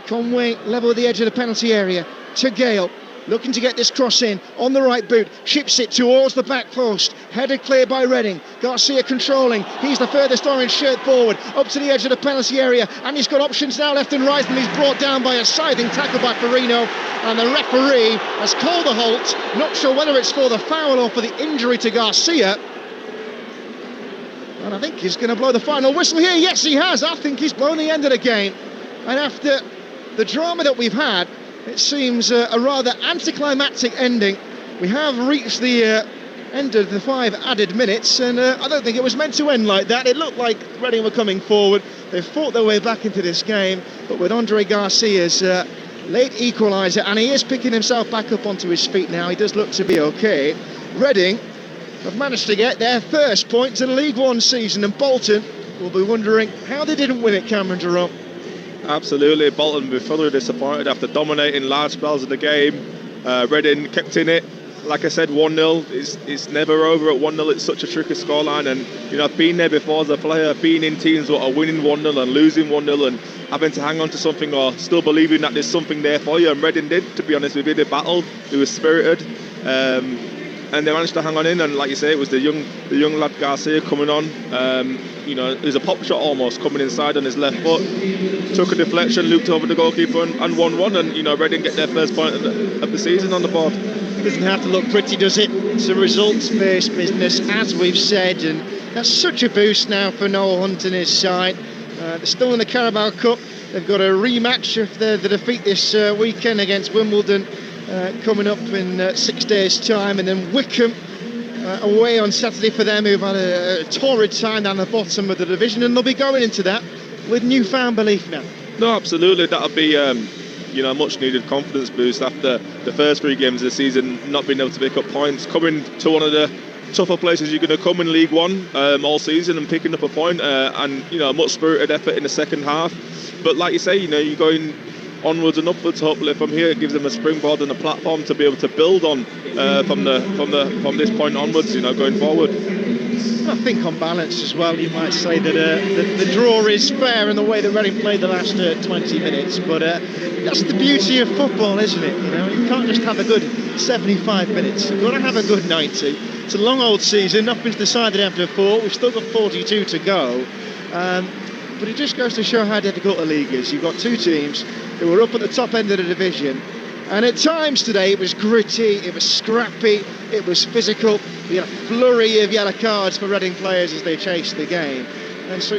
Conway level with the edge of the penalty area to Gale, looking to get this cross in on the right boot, ships it towards the back post, headed clear by Reading. Garcia controlling, he's the furthest orange shirt forward, up to the edge of the penalty area, and he's got options now left and right, and he's brought down by a scything tackle by Farino, and the referee has called the halt. Not sure whether it's for the foul or for the injury to Garcia, and I think he's going to blow the final whistle here. Yes, he has. I think he's blown the end of the game, and after the drama that we've had, it seems a rather anticlimactic ending. We have reached the end of the 5 added minutes, and I don't think it was meant to end like that. It looked like Reading were coming forward. They fought their way back into this game, but with Andre Garcia's late equaliser, and he is picking himself back up onto his feet now. He does look to be okay. Reading have managed to get their first point to the League One season, and Bolton will be wondering how they didn't win it, Cameron Jerome. Absolutely, Bolton were further disappointed after dominating large spells of the game. Reading kept in it. Like I said, 1-0. It's never over at 1-0. It's such a tricky scoreline, and I've been there before as a player, being in teams that are winning 1-0 and losing 1-0 and having to hang on to something or still believing that there's something there for you. And Reading did, to be honest with you. They battled, they were spirited, and and they managed to hang on in. And like you say, it was the young lad Garcia coming on. It was a pop shot almost coming inside on his left foot, took a deflection, looped over the goalkeeper and 1-1. And Reading get their first point of the season on the board. Doesn't have to look pretty, does it? It's a results-based business, as we've said, and that's such a boost now for Noel Hunt and his side. They're still in the Carabao Cup. They've got a rematch of the defeat this weekend against Wimbledon coming up in 6 days' time, and then Wickham away on Saturday for them, who've had a torrid time down the bottom of the division, and they'll be going into that with newfound belief now. No, absolutely. That'll be a much needed confidence boost after the first 3 games of the season not being able to pick up points, coming to one of the tougher places you're going to come in League One all season and picking up a point, and a much spirited effort in the second half. But like you say, you're going onwards and upwards. Hopefully from here it gives them a springboard and a platform to be able to build on from this point onwards, going forward. I think on balance as well, you might say that the draw is fair in the way that Reading played the last 20 minutes. But that's the beauty of football, isn't it? You can't just have a good 75 minutes. You've got to have a good 90. It's a long old season. Nothing's decided after 4. We've still got 42 to go. But it just goes to show how difficult the league is. You've got 2 teams who are up at the top end of the division. And at times today it was gritty, it was scrappy, it was physical. We had a flurry of yellow cards for Reading players as they chased the game. And so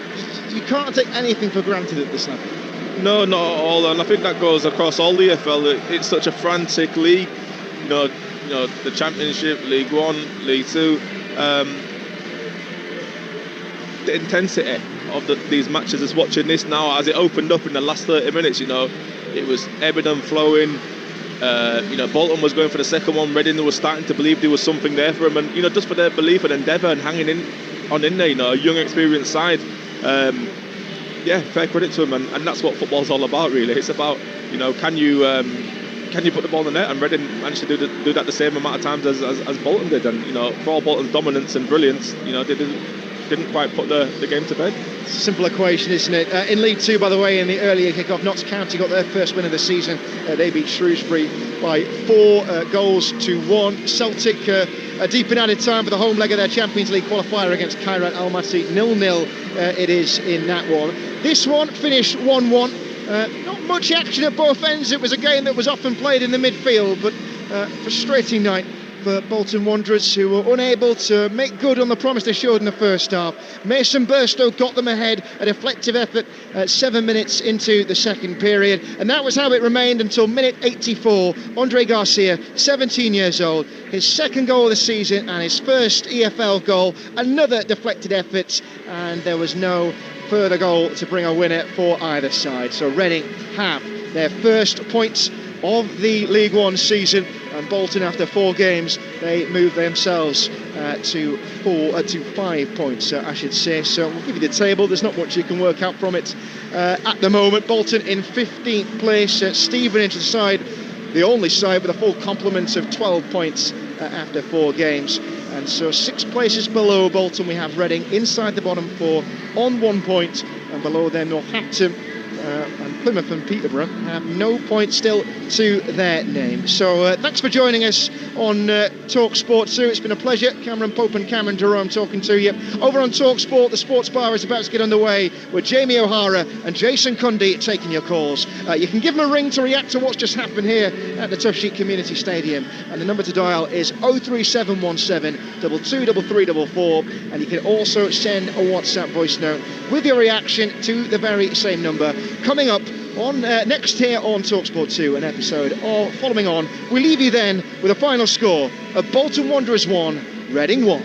you can't take anything for granted at this level. No, not at all. And I think that goes across all the EFL. It's such a frantic league. The Championship, League One, League Two. The intensity of these matches, is watching this now as it opened up in the last 30 minutes. It was ebbing and flowing. Bolton was going for the second one. Reading was starting to believe there was something there for them, and just for their belief and endeavour and hanging in there. A young, experienced side. Fair credit to them, and that's what football's all about, really. It's about can you put the ball in the net, and Reading managed to do that the same amount of times as Bolton did, and for all Bolton's dominance and brilliance, they didn't quite put the game to bed. It's a simple equation, isn't it? In League Two, by the way, in the earlier kick-off, Notts County got their first win of the season. They beat Shrewsbury by 4 goals to 1. Celtic deep in added time for the home leg of their Champions League qualifier against Kairat Almaty. 0-0 it is in that one. This one finished 1-1. Not much action at both ends. It was a game that was often played in the midfield, but frustrating night for Bolton Wanderers, who were unable to make good on the promise they showed in the first half. Mason Burstow got them ahead, a deflective effort 7 minutes into the second period, and that was how it remained until minute 84. Andre Garcia, 17 years old, his second goal of the season and his first EFL goal, another deflected effort, and there was no further goal to bring a winner for either side. So Reading have their first points of the League One season, and Bolton, after 4 games, they move themselves to 5 points, I should say. So we'll give you the table. There's not much you can work out from it at the moment. Bolton in 15th place. Stevenage, the side, the only side with a full complement of 12 points after 4 games. And so 6 places below Bolton we have Reading inside the bottom 4 on 1 point, and below them Northampton and Plymouth and Peterborough have no points still to their name. So thanks for joining us on Talksport 2. It's been a pleasure. Cameron Pope and Cameron Jerome talking to you. Over on Talksport, the Sports Bar is about to get underway with Jamie O'Hara and Jason Cundy taking your calls. You can give them a ring to react to what's just happened here at the Tough Sheet Community Stadium, and the number to dial is 03717 223344, and you can also send a WhatsApp voice note with your reaction to the very same number. Coming up on next here on Talksport 2, an episode of Following On. We leave you then with a final score of Bolton Wanderers 1, Reading 1.